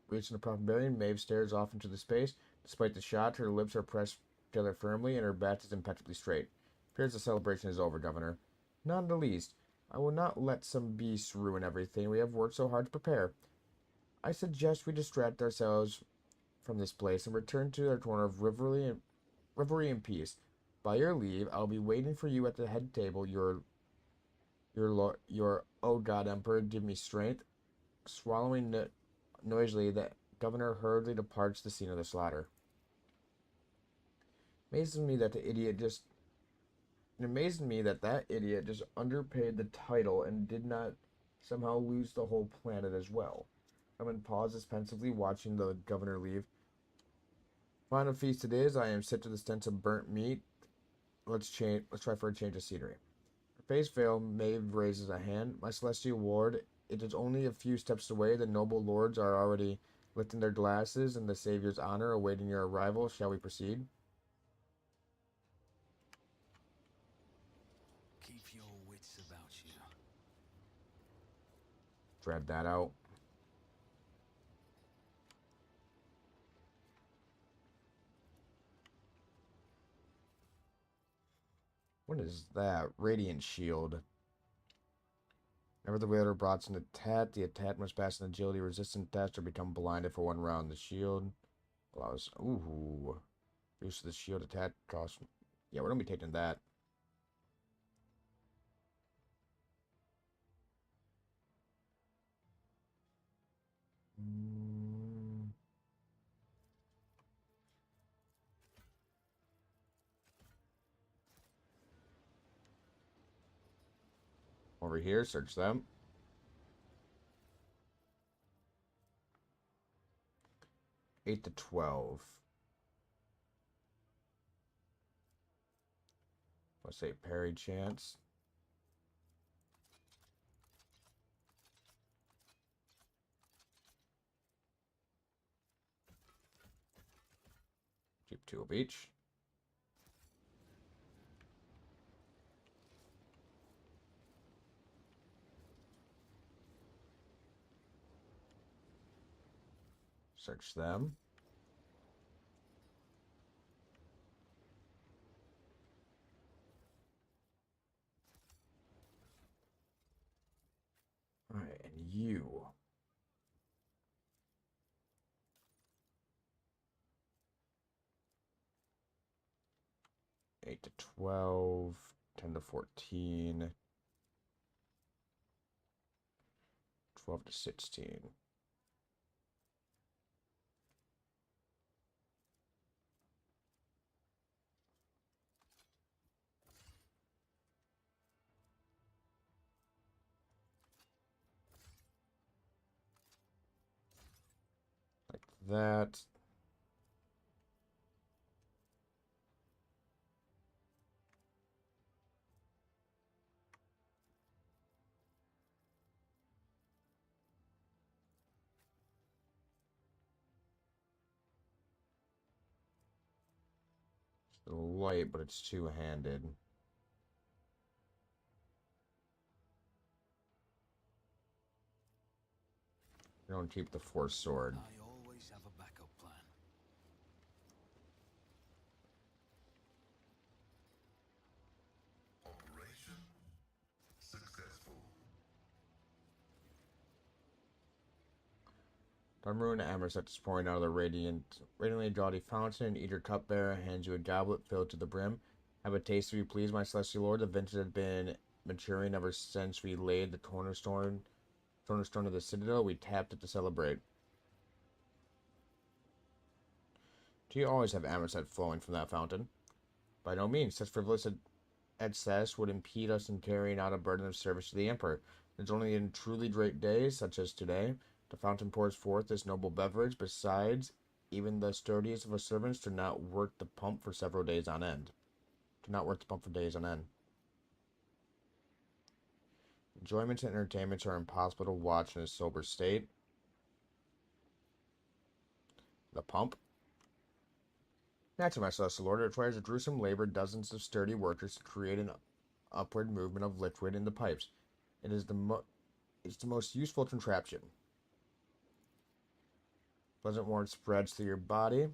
reaching a proper bearing, Maeve stares off into the space. Despite the shot, her lips are pressed together firmly and her back is impeccably straight. Appears the celebration is over, Governor. Not in the least. I will not let some beasts ruin everything we have worked so hard to prepare. I suggest we distract ourselves from this place and return to our corner of revelry and peace. By your leave, I'll be waiting for you at the head table. Your oh God, Emperor, give me strength. Swallowing noisily, the governor hurriedly departs the scene of the slaughter. It amazes me that that idiot just underpaid the title and did not somehow lose the whole planet as well. Someone pauses pensively, watching the governor leave. Final feast it is. I am sick to the stench of burnt meat. Let's try for a change of scenery. Her face veiled, Maeve raises a hand. My celestial ward, it is only a few steps away. The noble lords are already lifting their glasses in the Savior's honor, awaiting your arrival. Shall we proceed? Keep your wits about you. Dread that out. What is that? Radiant shield. Whenever the wielder broads an attack, the attack must pass an agility resistant test or become blinded for 1 round. The shield allows. Ooh. Use of the shield attack cost. Yeah, we're gonna be taking that. Over here, search them. Eight to 12. Let's say parry chance. Keep 2 of each. Search them. Alright, and you. Eight to 12, 10 to 14, 12 to 16. Like that. It's a little light, but it's two-handed. You don't keep the force sword. I always have a backup plan. Operation successful. Darmaroon Amerset is pouring out of the radiantly gaudy fountain, and eager cupbearer hands you a goblet filled to the brim. Have a taste, if you please, my celestial lord. The vintage has been maturing ever since we laid the cornerstone of the citadel. We tapped it to celebrate. Do you always have Amerset flowing from that fountain? By no means. Such frivolous excess would impede us in carrying out a burden of service to the Emperor. It's only in truly great days, such as today, the fountain pours forth this noble beverage. Besides, even the sturdiest of our servants do not work the pump for several days on end. Enjoyments and entertainments are impossible to watch in a sober state. The pump. Naturally, my celestial lord, it requires a gruesome labor, dozens of sturdy workers to create an upward movement of liquid in the pipes. It is it's the most useful contraption. Pleasant warmth spreads through your body.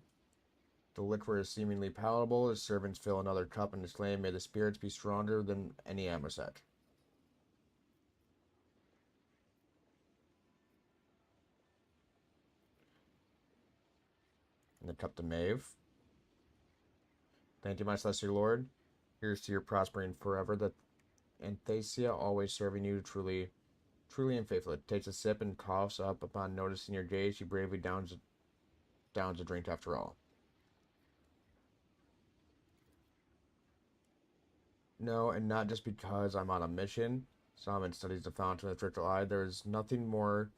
The liquor is seemingly palatable. The servants fill another cup and exclaim, "May the spirits be stronger than any Amerset." And the cup to Maeve. Thank you, my celestial lord. Here's to your prospering forever. The Anthesia, always serving you truly and faithfully. Takes a sip and coughs up upon noticing your gaze. She bravely downs a drink after all. No, and not just because I'm on a mission. Solomon studies the fountain with critical eye. There's nothing more.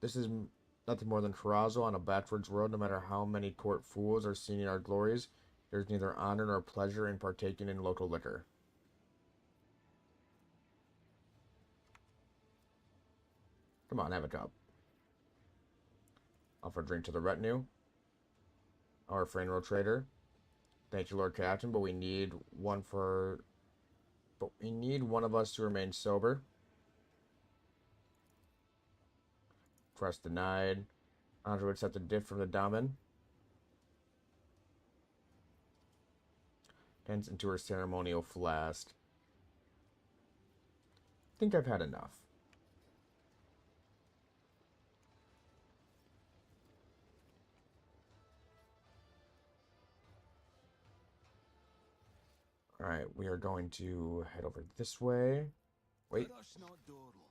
This is nothing more than carousal on a backwards world. No matter how many court fools are singing our glories, there's neither honor nor pleasure in partaking in local liquor. Come on, have a cup. Offer a drink to the retinue. Our funeral trader. Thank you, Lord Captain, but we need one of us to remain sober. Trust denied. Andre would accept a gift from the Daman. Tends into her ceremonial flask. think I've had enough. Alright, we are going to head over this way. Wait. Let us not dawdle.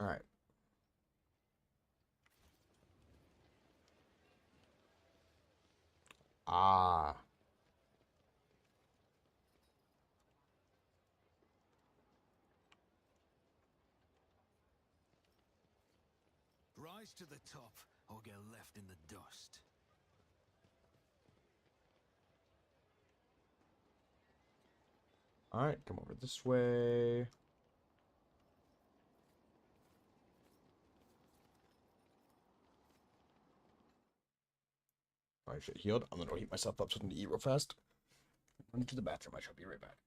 Alright. Ah. Rise to the top or get left in the dust. Alright, come over this way. I should healed. I'm gonna go heat myself up something to eat real fast. Run to the bathroom. I shall be right back.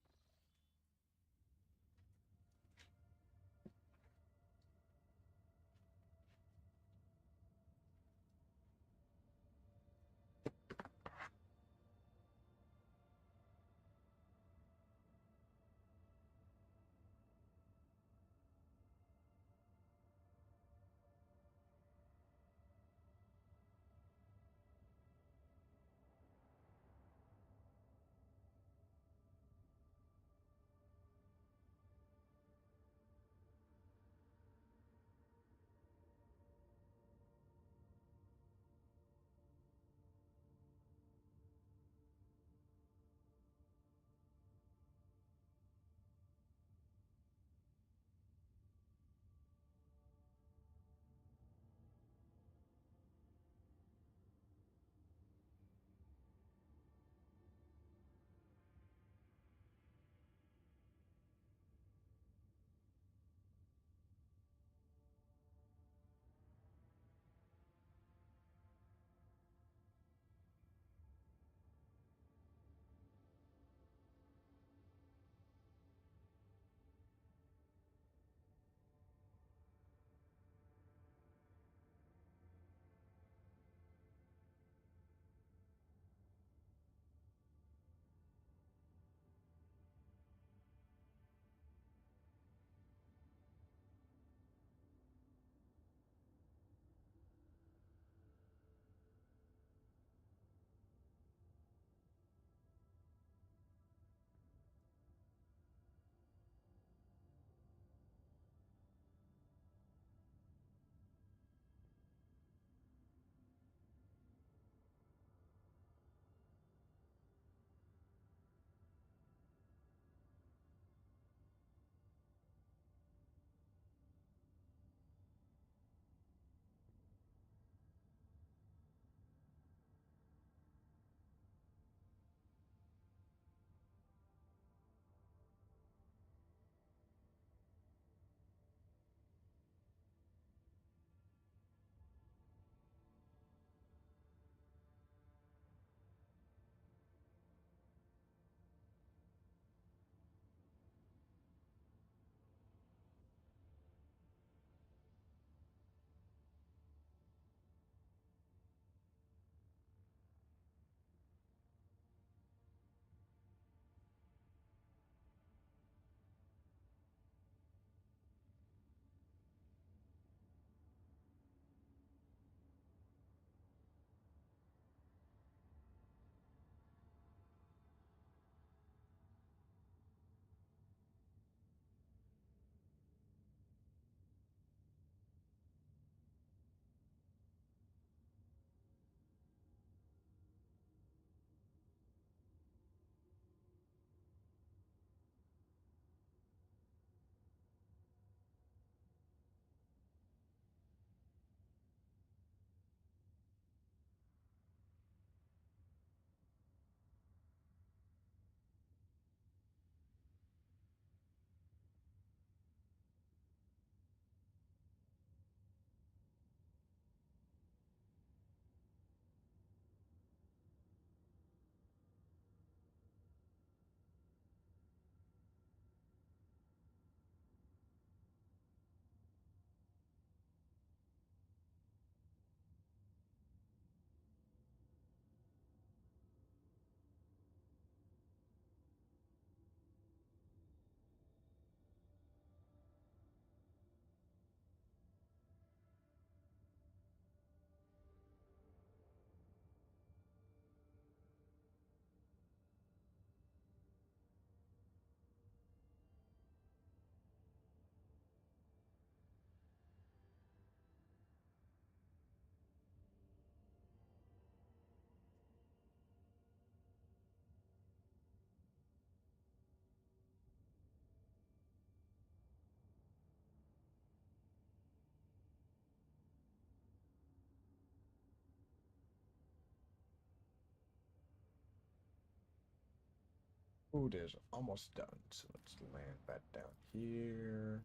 Food is almost done, so let's land that down here.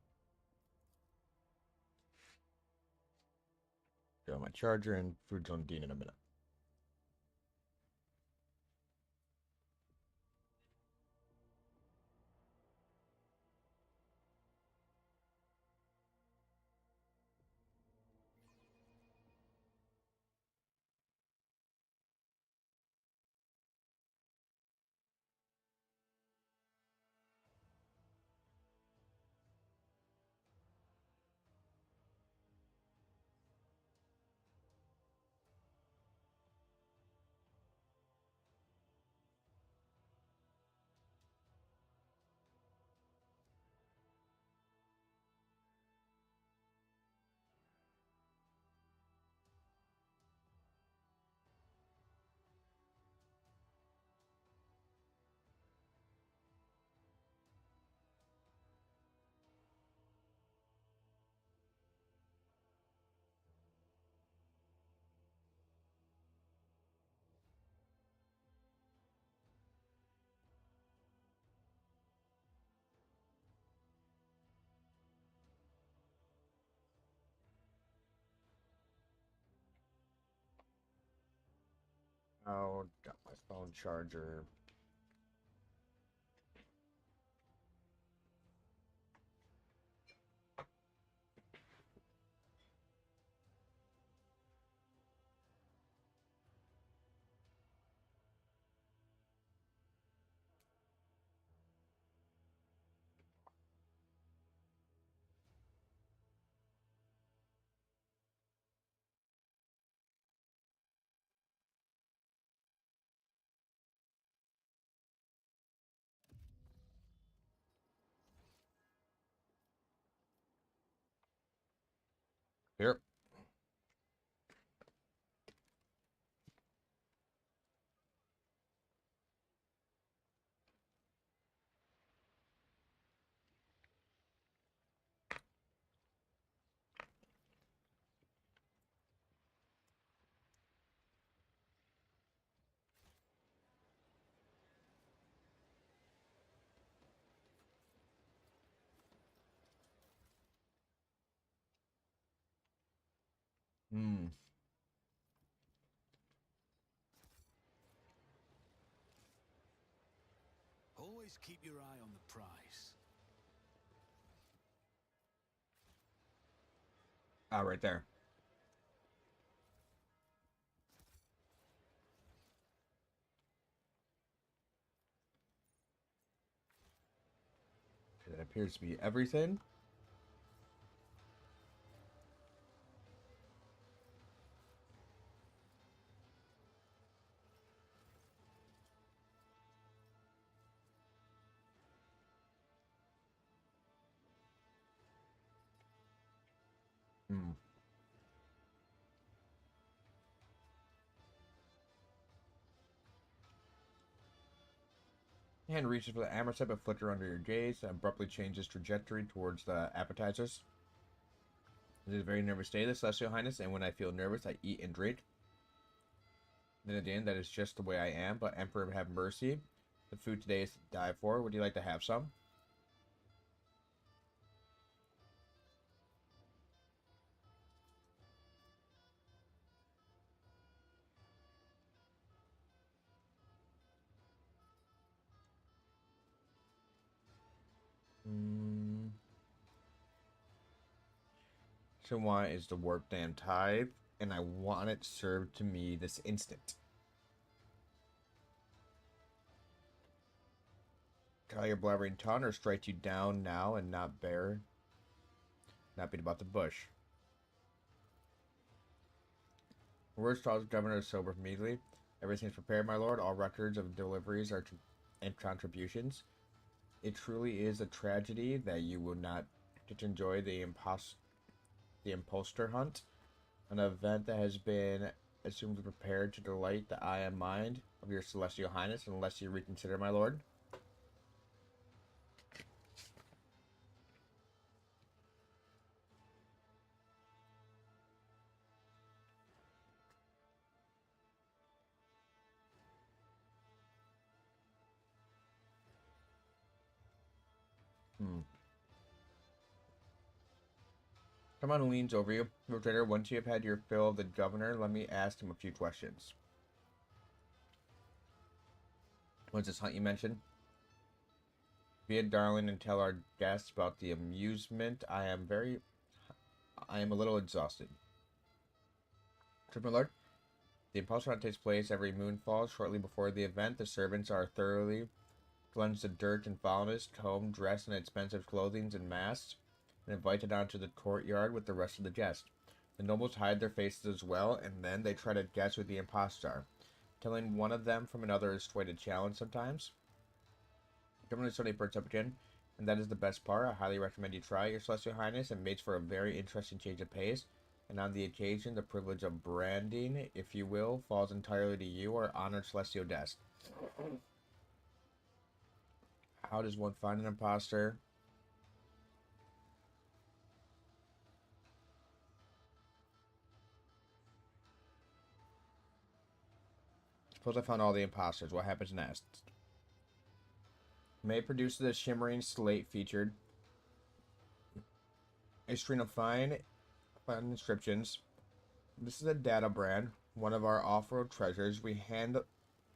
Go on my charger and food's on Dean in a minute. Oh, got my phone charger. Here. Hmm. Always keep your eye on the prize. Ah, right there. It appears to be everything. Hmm. Hand reaches for the amber step of flicker under your gaze and abruptly changes trajectory towards the appetizers. It is a very nervous day, the Celestial Highness, and when I feel nervous, I eat and drink. Then again, that is just the way I am, but Emperor have mercy. The food today is to die for. Would you like to have some? Hmm. So why is the warp dam tithe, and I want it served to me this instant. Call your blabbering tongue or strike you down now and not beat about the bush. Words tells governor is sober immediately. Everything's prepared, my lord. All records of deliveries are and contributions. It truly is a tragedy that you will not get to enjoy the imposter hunt, an event that has been assumed prepared to delight the eye and mind of your celestial highness, unless you reconsider, my lord. Come on, leans over you. Rotator, once you have had your fill of the governor, let me ask him a few questions. What's this hunt you mentioned? Be a darling and tell our guests about the amusement. I am a little exhausted. Trooper Lord, the impostor hunt takes place every moonfall. Shortly before the event, the servants are thoroughly cleansed of dirt and foulness, combed, dressed in expensive clothing and masks, and invited onto the courtyard with the rest of the guests. The nobles hide their faces as well, and then they try to guess who the impostors are. Telling one of them from another is quite a challenge sometimes. Definitely study perception, and that is the best part. I highly recommend you try, Your Celestial Highness. It makes for a very interesting change of pace. And on the occasion, the privilege of branding, if you will, falls entirely to you, our honored Celestial Desk. How does one find an imposter? Suppose I found all the imposters. What happens next? May produce the shimmering slate featured a string of fine inscriptions. This is a data brand, one of our off-road treasures. We handle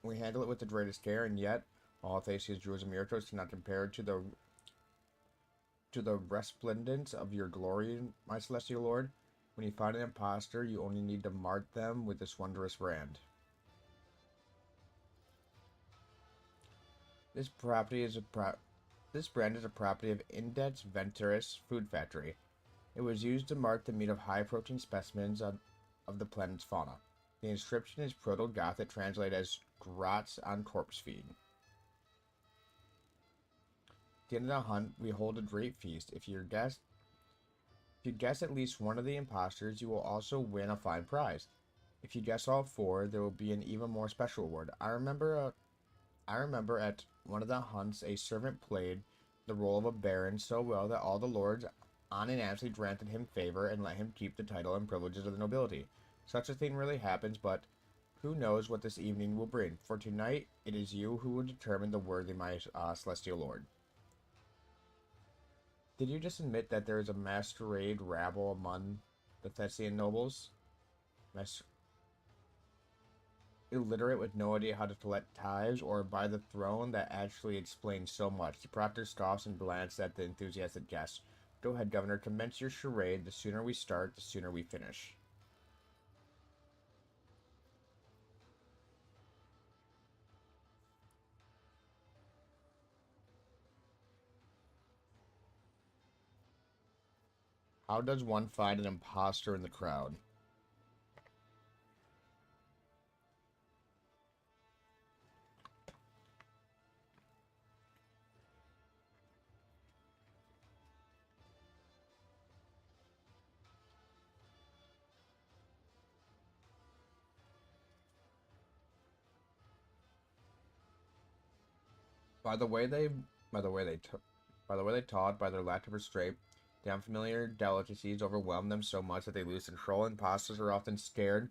it with the greatest care, and yet all Thasia's jewels and miracles cannot compare to the resplendence of your glory, my celestial lord. When you find an imposter, you only need to mark them with this wondrous brand. This brand is a property of Index Venturis Food Factory. It was used to mark the meat of high-protein specimens of the planet's fauna. The inscription is Proto-Gothic, translated as "Grots on corpse feed." At the end of the hunt, we hold a great feast. If you guess at least one of the imposters, you will also win a fine prize. If you guess all four, there will be an even more special award. I remember at one of the hunts, a servant played the role of a baron so well that all the lords unanimously granted him favor and let him keep the title and privileges of the nobility. Such a thing really happens, but who knows what this evening will bring? For tonight, it is you who will determine the worthy, my celestial lord. Did you just admit that there is a masquerade rabble among the Thessian nobles? Illiterate with no idea how to collect tithes or buy the throne? That actually explains so much. The proctor scoffs and glanced at the enthusiastic guests. Go ahead, Governor. Commence your charade. The sooner we start, the sooner we finish. How does one find an imposter in the crowd? By the way they taught, by their lack of restraint, the unfamiliar delicacies overwhelm them so much that they lose control. Imposters are often scared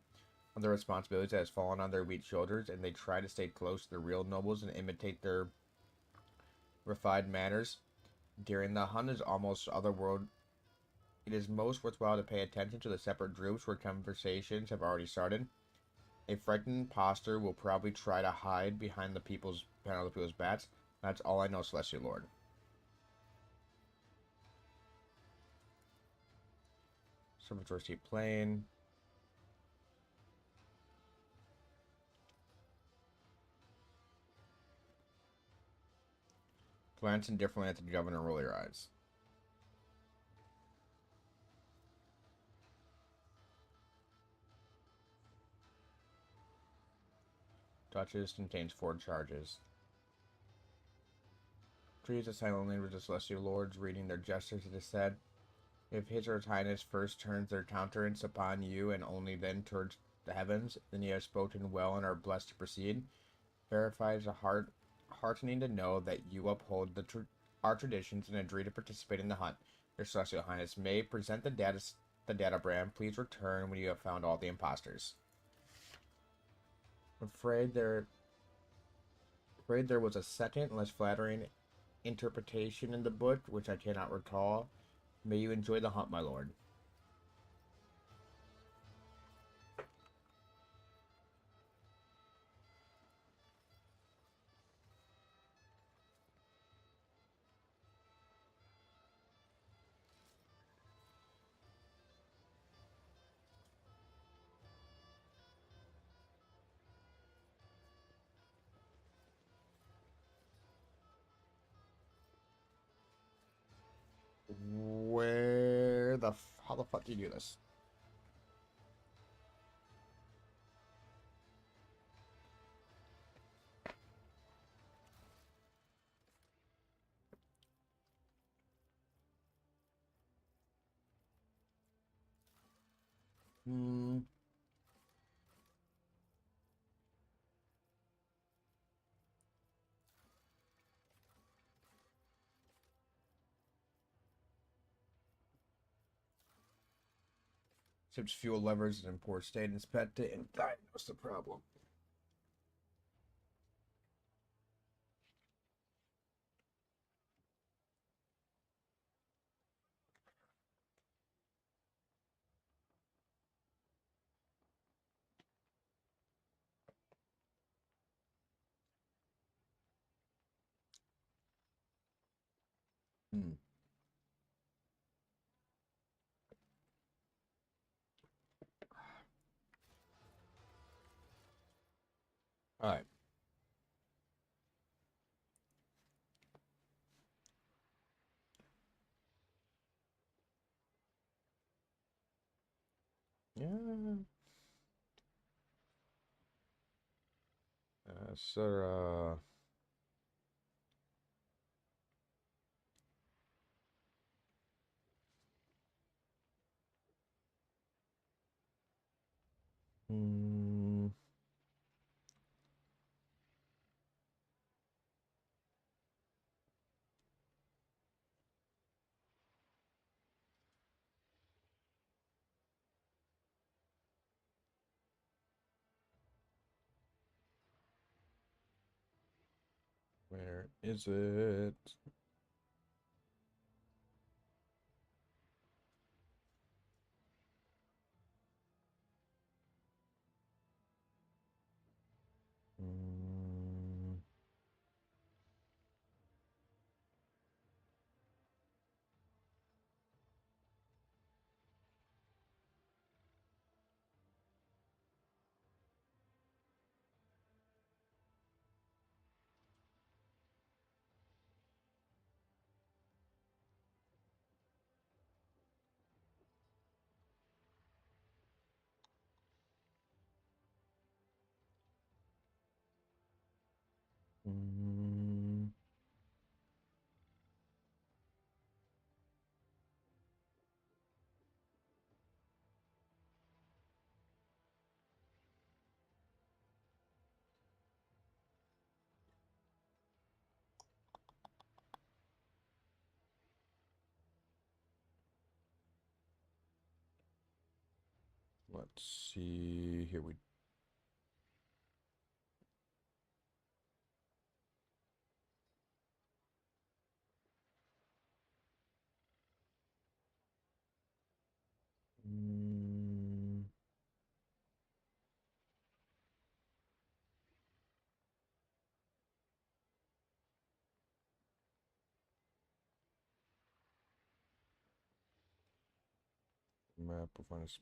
of the responsibilities that has fallen on their weak shoulders, and they try to stay close to the real nobles and imitate their refined manners. During the hunt it is most worthwhile to pay attention to the separate groups where conversations have already started. A frightened imposter will probably try to hide behind other people's backs. That's all I know, Celestial Lord. Servitor seat plane. Glance indifferently at the governor, roll your eyes. Touches contains 4 charges. Trees a silent language of celestial lords, reading their gestures, it is said. If His or His Highness first turns their countenance upon you and only then towards the heavens, then you have spoken well and are blessed to proceed. Verifies a heartening to know that you uphold our traditions and agree to participate in the hunt. Your Celestial Highness may present the data brand. Please return when you have found all the imposters. Afraid there was a second, less flattering interpretation in the book, which I cannot recall. May you enjoy the hunt, my lord. How the fuck do you do this? Hmm. Ship's fuel levers is in poor state. Inspect it and diagnose the problem. Hmm. All right. Yeah. Sir. Hmm. Where is it? Hmm. Hmm. Let's see. Here we. Hmm. Map of finest.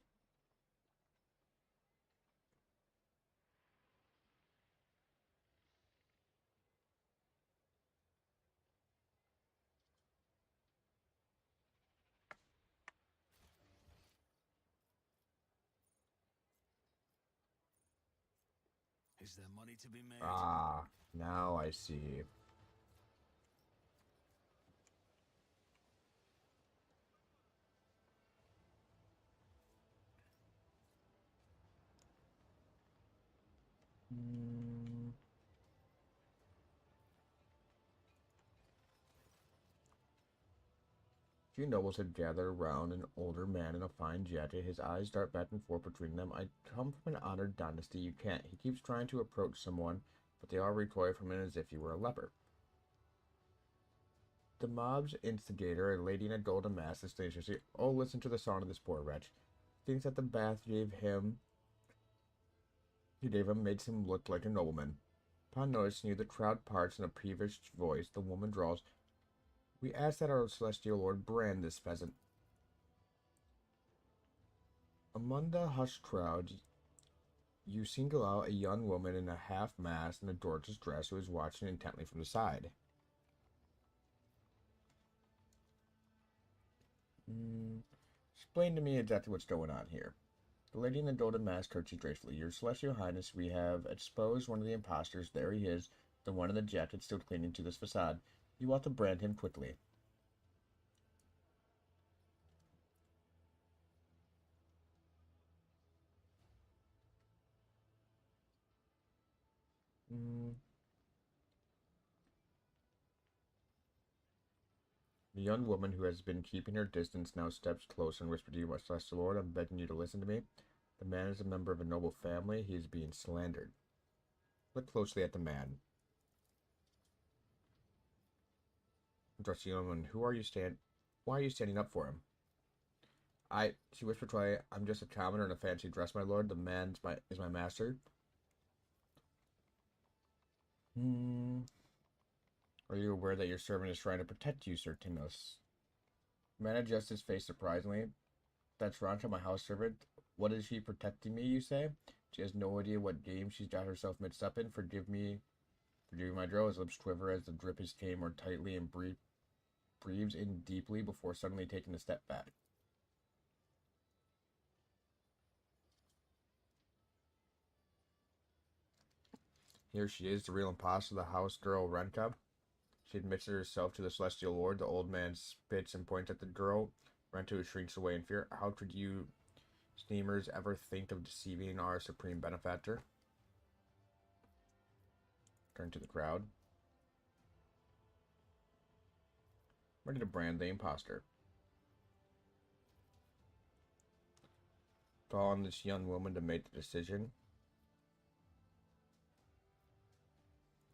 Is there money to be made? Ah, now I see. Hmm. Few nobles had gathered around an older man in a fine jacket. His eyes dart back and forth between them. I come from an honored dynasty. You can't. He keeps trying to approach someone, but they all recoil from him as if he were a leper. The mob's instigator, a lady in a golden mask, exclaims fiercely, "Oh, listen to the song of this poor wretch. Thinks that the bath he gave him makes him look like a nobleman." Upon noticing you, the crowd parts in a peevish voice. The woman drawls, "We ask that our celestial lord brand this peasant." Among the hushed crowd, you single out a young woman in a half-mask and a gorgeous dress who is watching intently from the side. Explain to me exactly what's going on here. The lady in the golden mask curtsies gracefully. "Your celestial highness, we have exposed one of the impostors. There he is, the one in the jacket still clinging to this facade. You ought to brand him quickly." The young woman who has been keeping her distance now steps closer and whispers to you, "My celestial lord, I'm begging you to listen to me. The man is a member of a noble family. He is being slandered." Look closely at the man. Address the young woman. Why are you standing up for him? She whispered quietly, "I'm just a commoner in a fancy dress, my lord. The man is my master." Are you aware that your servant is trying to protect you, Sir Timos? The man adjusts his face surprisingly. "That's Rancha, my house servant. What is she protecting me, you say? She has no idea what game she's got herself mixed up in. Forgive me, my drow." His lips quiver as the drip is tamed more tightly and breathes in deeply before suddenly taking a step back. Here she is, the real impostor, the house girl Renka. She admits it herself to the celestial lord. The old man spits and points at the girl. Renka shrinks away in fear. "How could you steamers ever think of deceiving our supreme benefactor?" Turn to the crowd. Ready to brand the imposter. Call on this young woman to make the decision.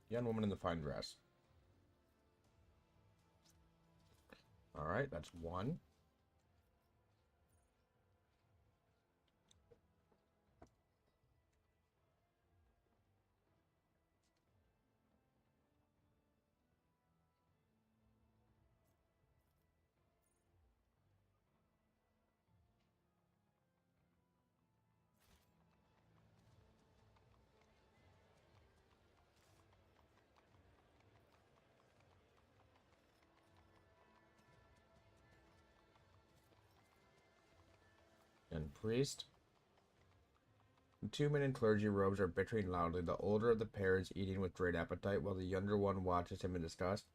Young woman in the fine dress. Alright, that's one. And priest. The two men in clergy robes are bickering loudly. The older of the pair is eating with great appetite, while the younger one watches him in disgust.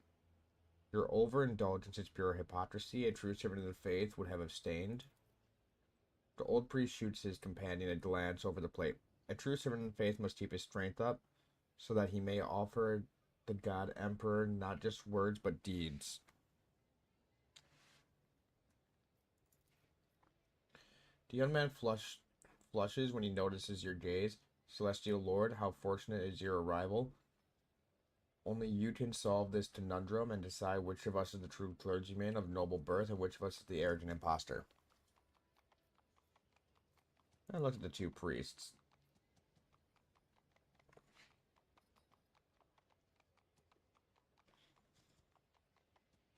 Your overindulgence is pure hypocrisy. A true servant of the faith would have abstained. The old priest shoots his companion a glance over the plate. A true servant of the faith must keep his strength up, so that he may offer the God Emperor not just words, but deeds. The young man flushes when he notices your gaze. "Celestial Lord, how fortunate is your arrival. Only you can solve this conundrum and decide which of us is the true clergyman of noble birth and which of us is the arrogant impostor." I look at the two priests.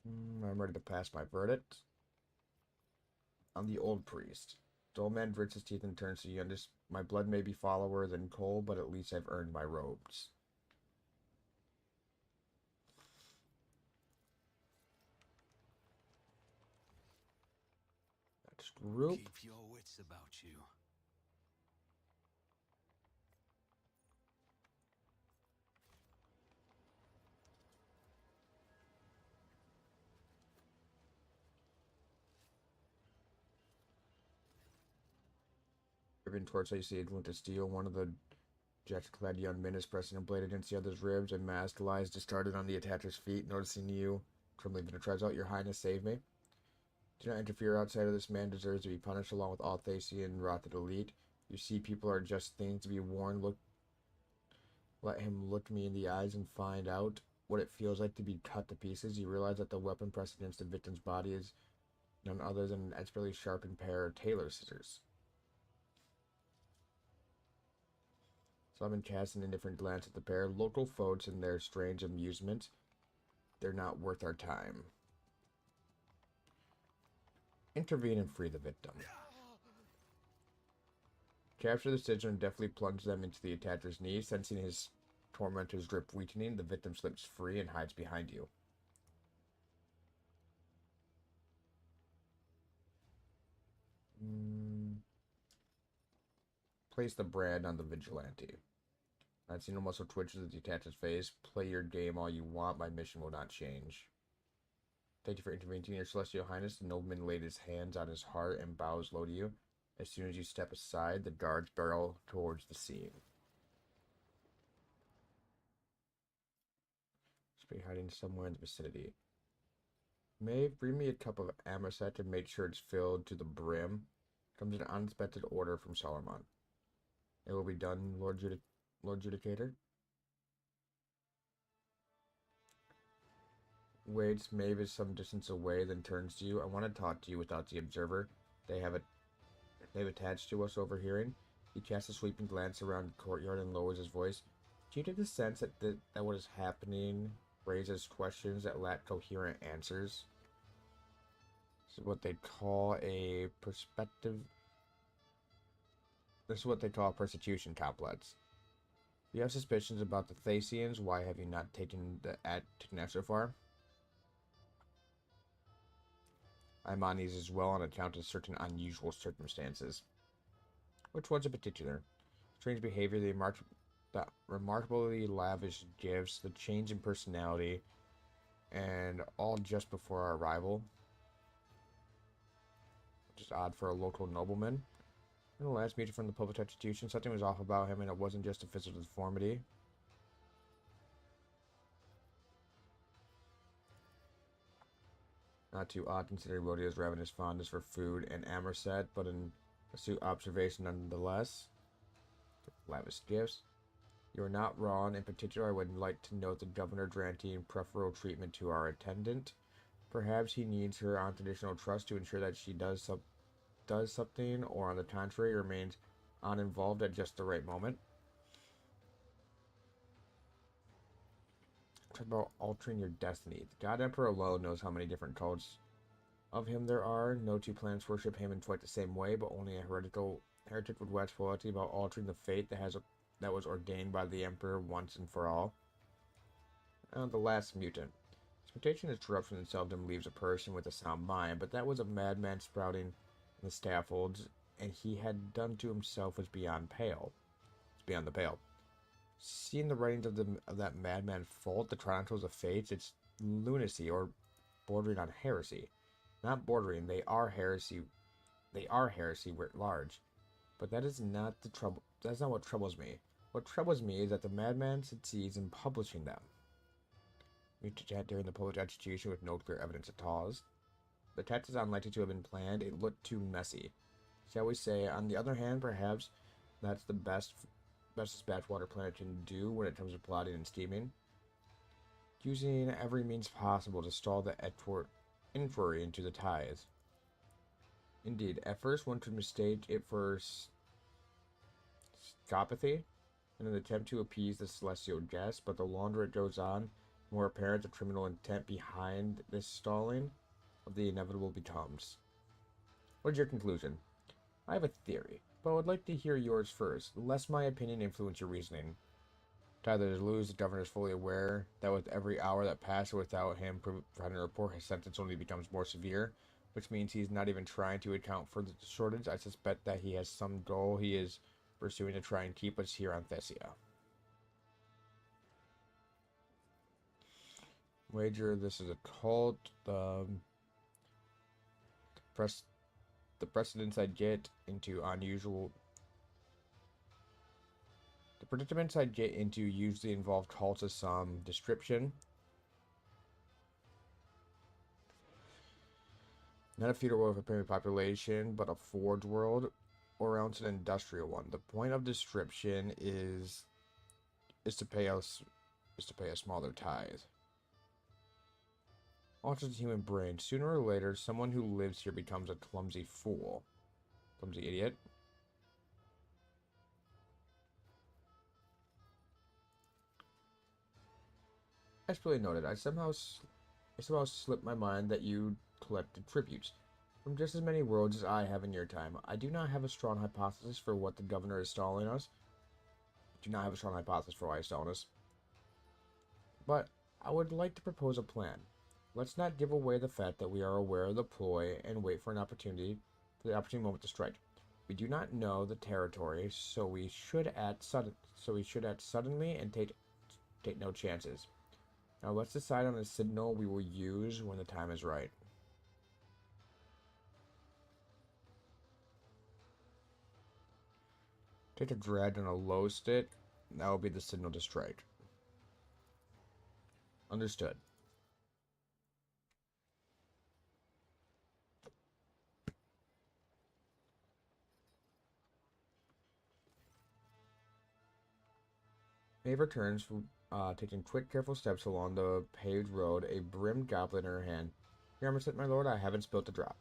I'm ready to pass my verdict. I'm the old priest. The old man grits his teeth and turns to you. "My blood may be follower than coal, but at least I've earned my robes." That's group. Keep your wits about you. Driven towards you see a glint of steel. One of the jacket-clad young men is pressing a blade against the other's ribs. A mask lies discarded on the attacher's feet. Noticing you, trembling, tries out, "Your Highness, save me. Do not interfere outside of this man deserves to be punished along with all Thasian rotted elite. You see, people are just things to be warned. Let him look me in the eyes and find out what it feels like to be cut to pieces, you realize that the weapon pressed against the victim's body is none other than an expertly sharpened pair of tailor scissors. Simon cast an indifferent glance at the pair. Local folks and their strange amusement, they're not worth our time. Intervene and free the victim. Capture the scissors and deftly plunge them into the attacker's knee. Sensing his tormentor's grip weakening, the victim slips free and hides behind you. Place the brand on the vigilante. I've seen a muscle twitches as he attaches his face. Play your game all you want. My mission will not change. Thank you for intervening, Your Celestial Highness. The nobleman laid his hands on his heart and bows low to you. As soon as you step aside, the guards barrel towards the scene. Should be hiding somewhere in the vicinity. Maeve, bring me a cup of Amoset and make sure it's filled to the brim. Comes an unexpected order from Solomon. It will be done, Lord Judicator. Waits. Maeve is some distance away, then turns to you. I want to talk to you without the observer. They've attached to us overhearing. He casts a sweeping glance around the courtyard and lowers his voice. Do you get the sense that what is happening raises questions that lack coherent answers? This is what they call a perspective. This is what they call a persecution complex. You have suspicions about the Thasians. Why have you not taken that so far? I'm on these as well on account of certain unusual circumstances. Which ones in particular? Strange behavior, the remarkably lavish gifts, the change in personality, and all just before our arrival. Which is odd for a local nobleman. In the last meeting from the public execution, something was off about him, and it wasn't just a physical deformity. Not too odd considering Rhodio's ravenous fondness for food and Amoset, but an astute observation nonetheless. Lavish gifts. You are not wrong. In particular, I would like to note the governor granting preferential treatment to our attendant. Perhaps he needs her unconditional trust to ensure that she does something, or on the contrary, remains uninvolved at just the right moment. Talk about altering your destiny. The God Emperor alone knows how many different cults of him there are. No two planets worship him in quite the same way, but only a heretic would wax poetry about altering the fate that was ordained by the Emperor once and for all. The last mutant. Expectation is corruption and seldom leaves a person with a sound mind, but that was a madman sprouting in the scaffolds, and he had done to himself was beyond pale. It's beyond the pale. Seeing the writings of that madman fault the chronicles of fates, it's lunacy or bordering on heresy. Not bordering, they are heresy. They are heresy writ large. But that is not the trouble. That's not what troubles me. What troubles me is that the madman succeeds in publishing them. Mutant chat during the public execution with no clear evidence at all. The attack is unlikely to have been planned. It looked too messy, shall we say. On the other hand, perhaps that's the best Batchwater Planet can do when it comes to plotting and scheming. Using every means possible to stall the inquiry into the ties. Indeed, at first one could mistake it for scopathy in an attempt to appease the celestial guest, but the longer it goes on, the more apparent the criminal intent behind this stalling of the inevitable becomes. What is your conclusion? I have a theory, but I would like to hear yours first, lest my opinion influence your reasoning. Tyler Luz, the governor, is fully aware that with every hour that passes without him providing a report, his sentence only becomes more severe, which means he's not even trying to account for the shortage. I suspect that he has some goal he is pursuing to try and keep us here on Thessia. Wager this is a cult. The precedents I get into unusual. The predicaments I get into usually involve cults of some description. Not a feudal world with a primitive population, but a forge world, or else an industrial one. The point of description is to pay a smaller tithe. alters the human brain. Sooner or later, someone who lives here becomes a clumsy fool. Clumsy idiot. Expertly noted. I somehow slipped my mind that you collected tributes from just as many worlds as I have in your time. I do not have a strong hypothesis for what the governor is stalling us. Do not have a strong hypothesis for why he's stalling us. But I would like to propose a plan. Let's not give away the fact that we are aware of the ploy and wait for the opportunity moment to strike. We do not know the territory, so we should act suddenly and take no chances. Now let's decide on a signal we will use when the time is right. Take a dread and a low stick. That will be the signal to strike. Understood. Maeve returns, taking quick, careful steps along the paved road, a brimmed goblet in her hand. Your Armistead, my lord, I haven't spilt a drop.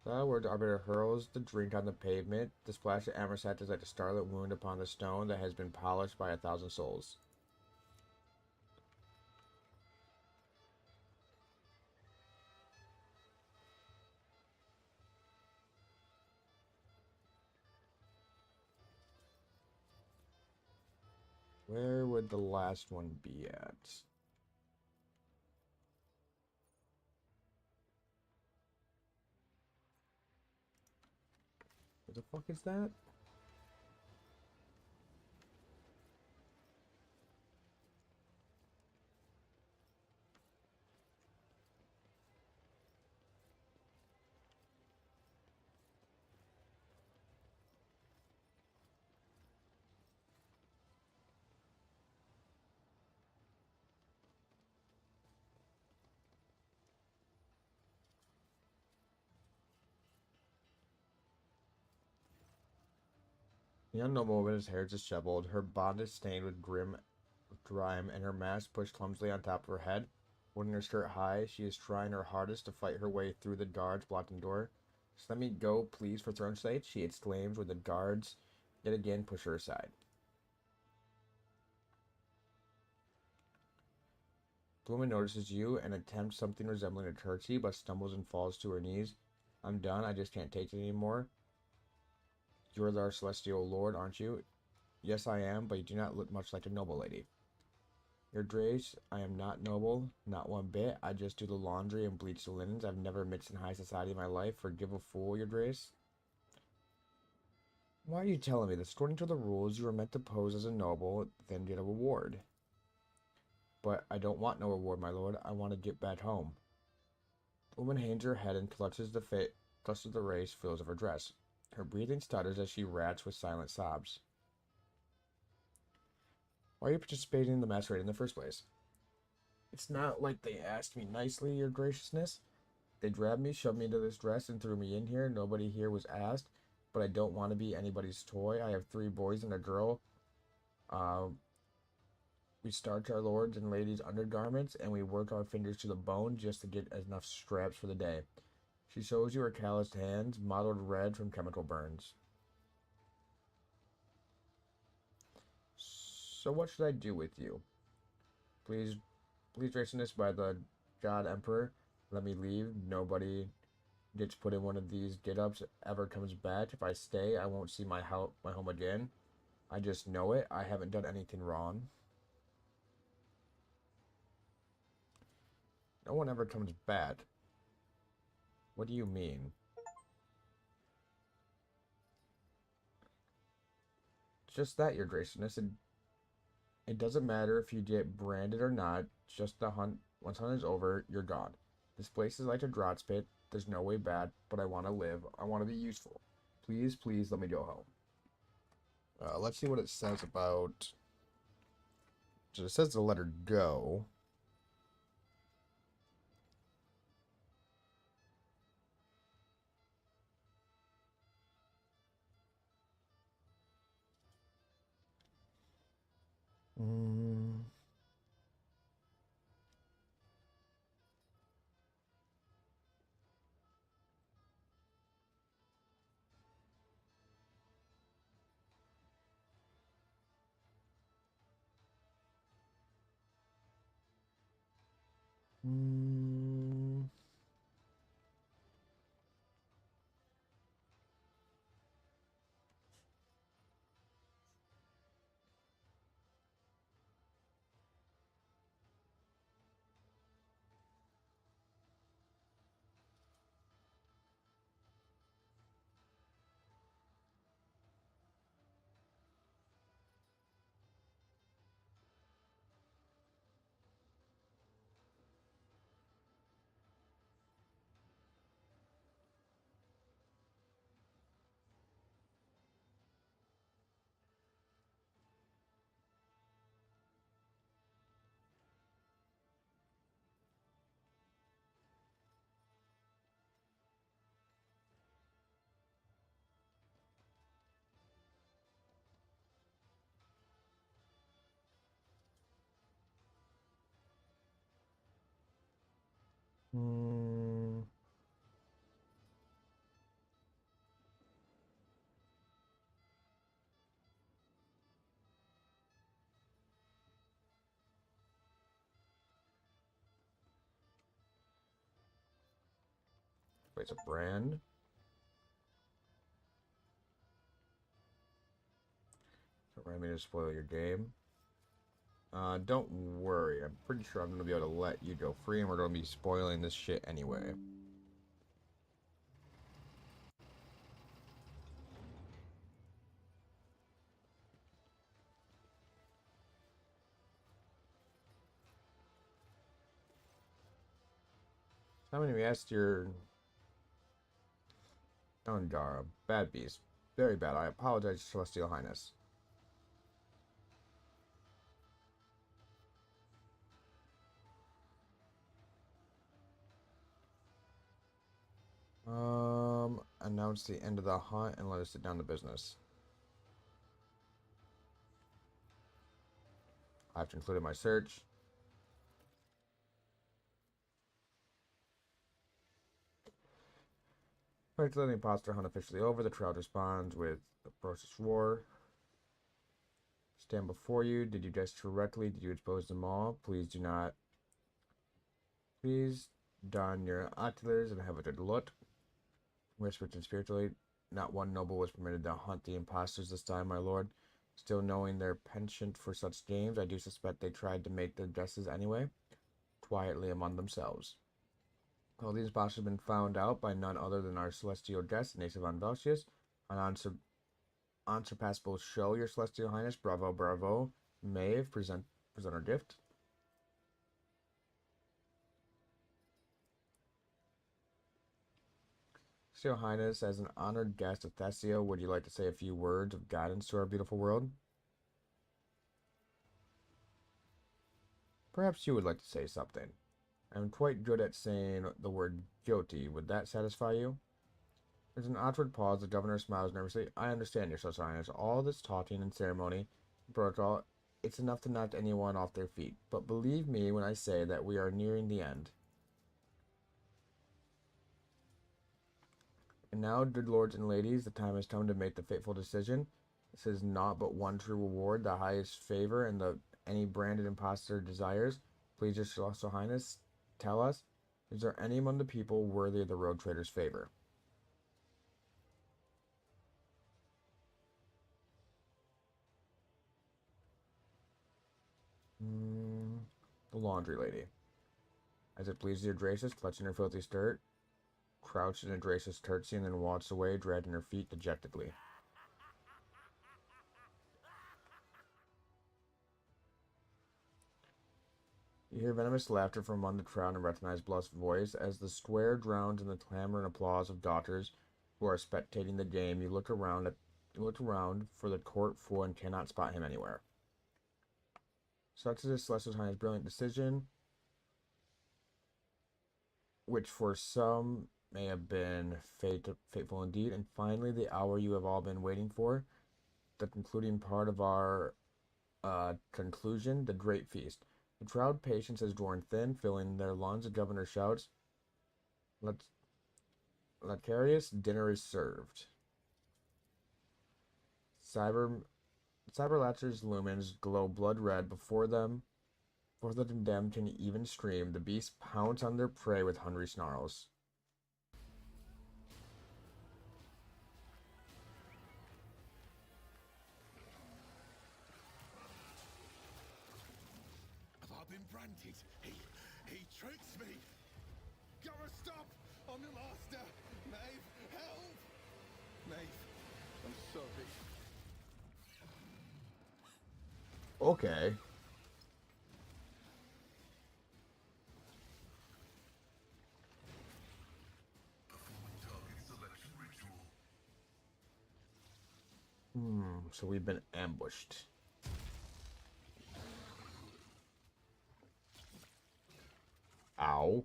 The word arbiter hurls the drink on the pavement. The splash of Amorsat is like a scarlet wound upon the stone that has been polished by 1,000 souls. Where would the last one be at? What the fuck is that? The young noblewoman, his hair disheveled, her bodice stained with grime, and her mask pushed clumsily on top of her head. Holding her skirt high, she is trying her hardest to fight her way through the guards blocking the door. Just let me go, please, for throne's sake, she exclaims, when the guards yet again push her aside. The woman notices you and attempts something resembling a curtsy, but stumbles and falls to her knees. I'm done, I just can't take it anymore. You're our celestial lord, aren't you? Yes, I am, but you do not look much like a noble lady. Your Grace, I am not noble, not one bit. I just do the laundry and bleach the linens. I've never mixed in high society in my life. Forgive a fool, Your Grace. Why are you telling me this? According to the rules, you were meant to pose as a noble, then get a reward. But I don't want no reward, my lord. I want to get back home. The woman hangs her head and clutches the raised frills of her dress. Her breathing stutters as she rats with silent sobs. Why are you participating in the masquerade in the first place? It's not like they asked me nicely, your graciousness. They grabbed me, shoved me into this dress, and threw me in here. Nobody here was asked, but I don't want to be anybody's toy. I have 3 boys and a girl. We starch our lords and ladies' undergarments, and we work our fingers to the bone just to get enough scraps for the day. She shows you her calloused hands, mottled red from chemical burns. So what should I do with you? Please, graciousness by the God Emperor, let me leave. Nobody gets put in one of these get-ups ever comes back. If I stay, I won't see my home again. I just know it. I haven't done anything wrong. No one ever comes back. What do you mean? Just that, your graciousness. It doesn't matter if you get branded or not. Just the hunt. Once hunt is over, you're gone. This place is like a grot's pit. There's no way back, but I want to live. I want to be useful. Please, please let me go home. Let's see what it says about... So it says to let her go. Mm. Mm. Wait, it's a brand? Don't mind me to spoil your game. Don't worry. I'm pretty sure I'm gonna be able to let you go free, and we're gonna be spoiling this shit anyway. How many we asked your Ondara? Bad beast. Very bad. I apologize, Celestial Highness. Announce the end of the hunt and let us sit down to business. I've concluded my search. Right to the imposter hunt officially over, the crowd responds with a ferocious roar. Stand before you. Did you guess correctly? Did you expose them all? Please do not. Please don your oculars and have a good look. Whispered conspiratorially. Not one noble was permitted to hunt the imposters this time, my lord. Still knowing their penchant for such games, I do suspect they tried to make their guesses anyway, quietly among themselves. All these imposters have been found out by none other than our celestial guest, Nasa von Valsius. An unsurpassable show, your celestial highness. Bravo, bravo. Maeve, present our gift. Your Highness, as an honored guest of Thessia, would you like to say a few words of guidance to our beautiful world? Perhaps you would like to say something. I'm quite good at saying the word guilty. Would that satisfy you? There's an awkward pause. The governor smiles nervously. I understand, your Celestial Highness. All this talking and ceremony, protocol, it's enough to knock anyone off their feet. But believe me when I say that we are nearing the end. And now, good lords and ladies, the time has come to make the fateful decision. This is not but one true reward, the highest favor and any branded impostor desires. Please, your Celestial Highness, tell us, is there any among the people worthy of the Road Trader's favor? The laundry lady. As it pleases your graces, clutching her filthy skirt, crouched in a gracious curtsy and then walks away, dragging her feet dejectedly. You hear venomous laughter from among the crowd and recognize Bluff's voice. As the square drowns in the clamor and applause of daughters who are spectating the game, you look around for the court fool and cannot spot him anywhere. Such is his Celestial Highness' brilliant decision, which for some may have been fateful indeed. And finally, the hour you have all been waiting for, the concluding part of our conclusion, the great feast. The crowd patience has worn thin, filling their lungs. The governor shouts, Lecarius, dinner is served. Cyberlatcher's lumens glow blood red before them, Before letting them to an even stream, the beasts pounce on their prey with hungry snarls. Have I been branded? He tricks me. Gotta stop! I'm the master. Maeve, help! Maeve, I'm sorry. Okay. Performing target selection ritual. So we've been ambushed. Ow.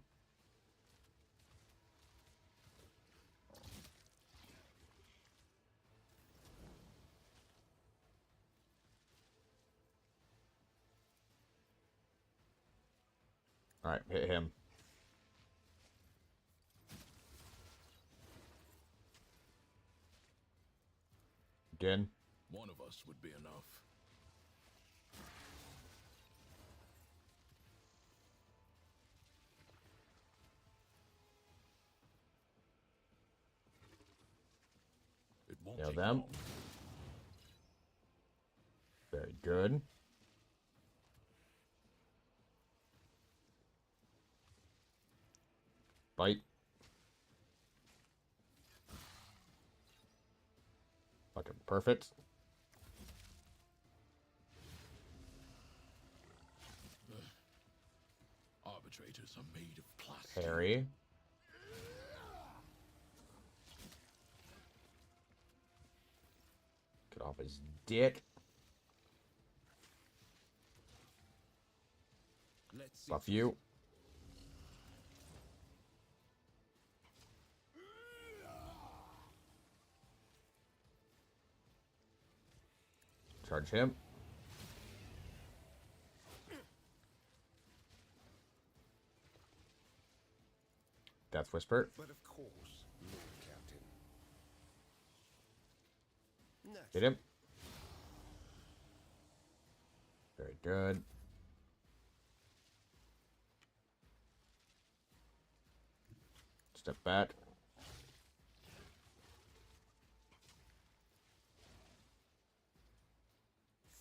Alright, hit him. Again. One of us would be enough. It won't Nail take them. long. Very good. Bite. Fucking perfect. Arbitrators are made of plastic. Parry. Get off his dick. Let's see. Buff you. Charge him. Death Whisper. But of course, Lord Captain. Hit him. Very good. Step back.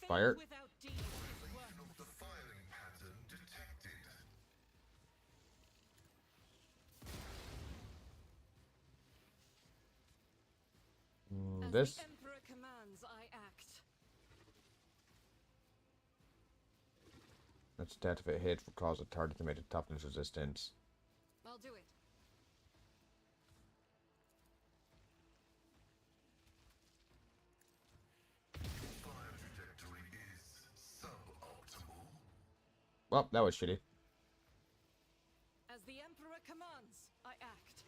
Fire. Faith without deeds is worthless. The firing pattern detected. As This. the Emperor commands, I act. That's death if it hits will cause a target to make a toughness resistance. I'll do it. Fire trajectory is suboptimal. Well, that was shitty. As the Emperor commands, I act.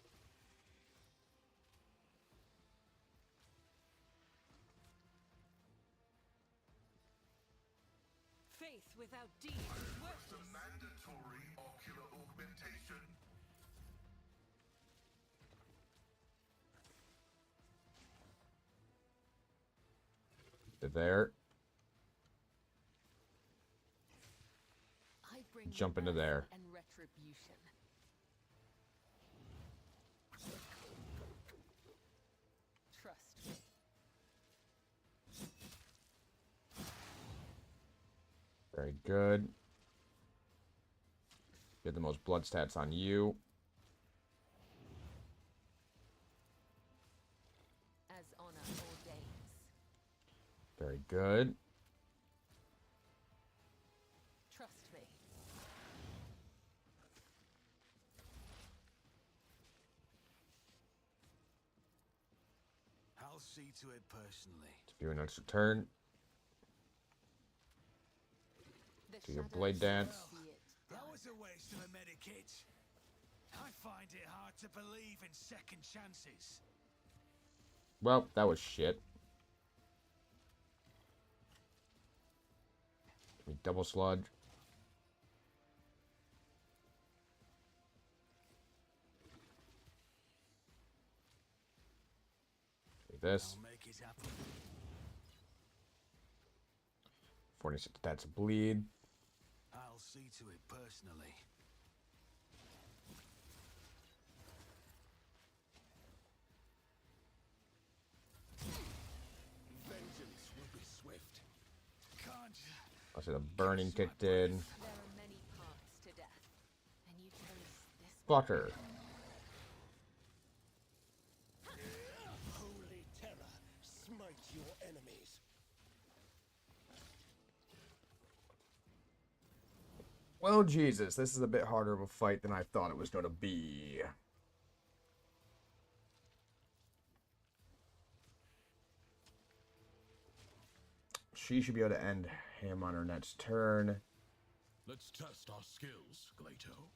Faith without deeds is The worthless. mandatory ocular augmentation. There. I bring Jump into wrath there. and retribution. Trust me. Very good. Get the most blood stats on you. As honor ordains. Very good. Trust me. I'll see to it personally. Do an extra turn. The Do your shadows blade dance. see it That done. was a waste of a medikit. I find it hard to believe in second chances. Well, that was shit. Give me double sludge. Take this. I'll make it happen. 46 stats of bleed. I'll see to it personally. Vengeance will be swift. Can't you? I see the burning kicked in. There are many paths to death, and you chose this one. Butter. Holy terror, smite your enemies. Well, Jesus, this is a bit harder of a fight than I thought it was going to be. She should be able to end him on her next turn. Let's test our skills, Glato.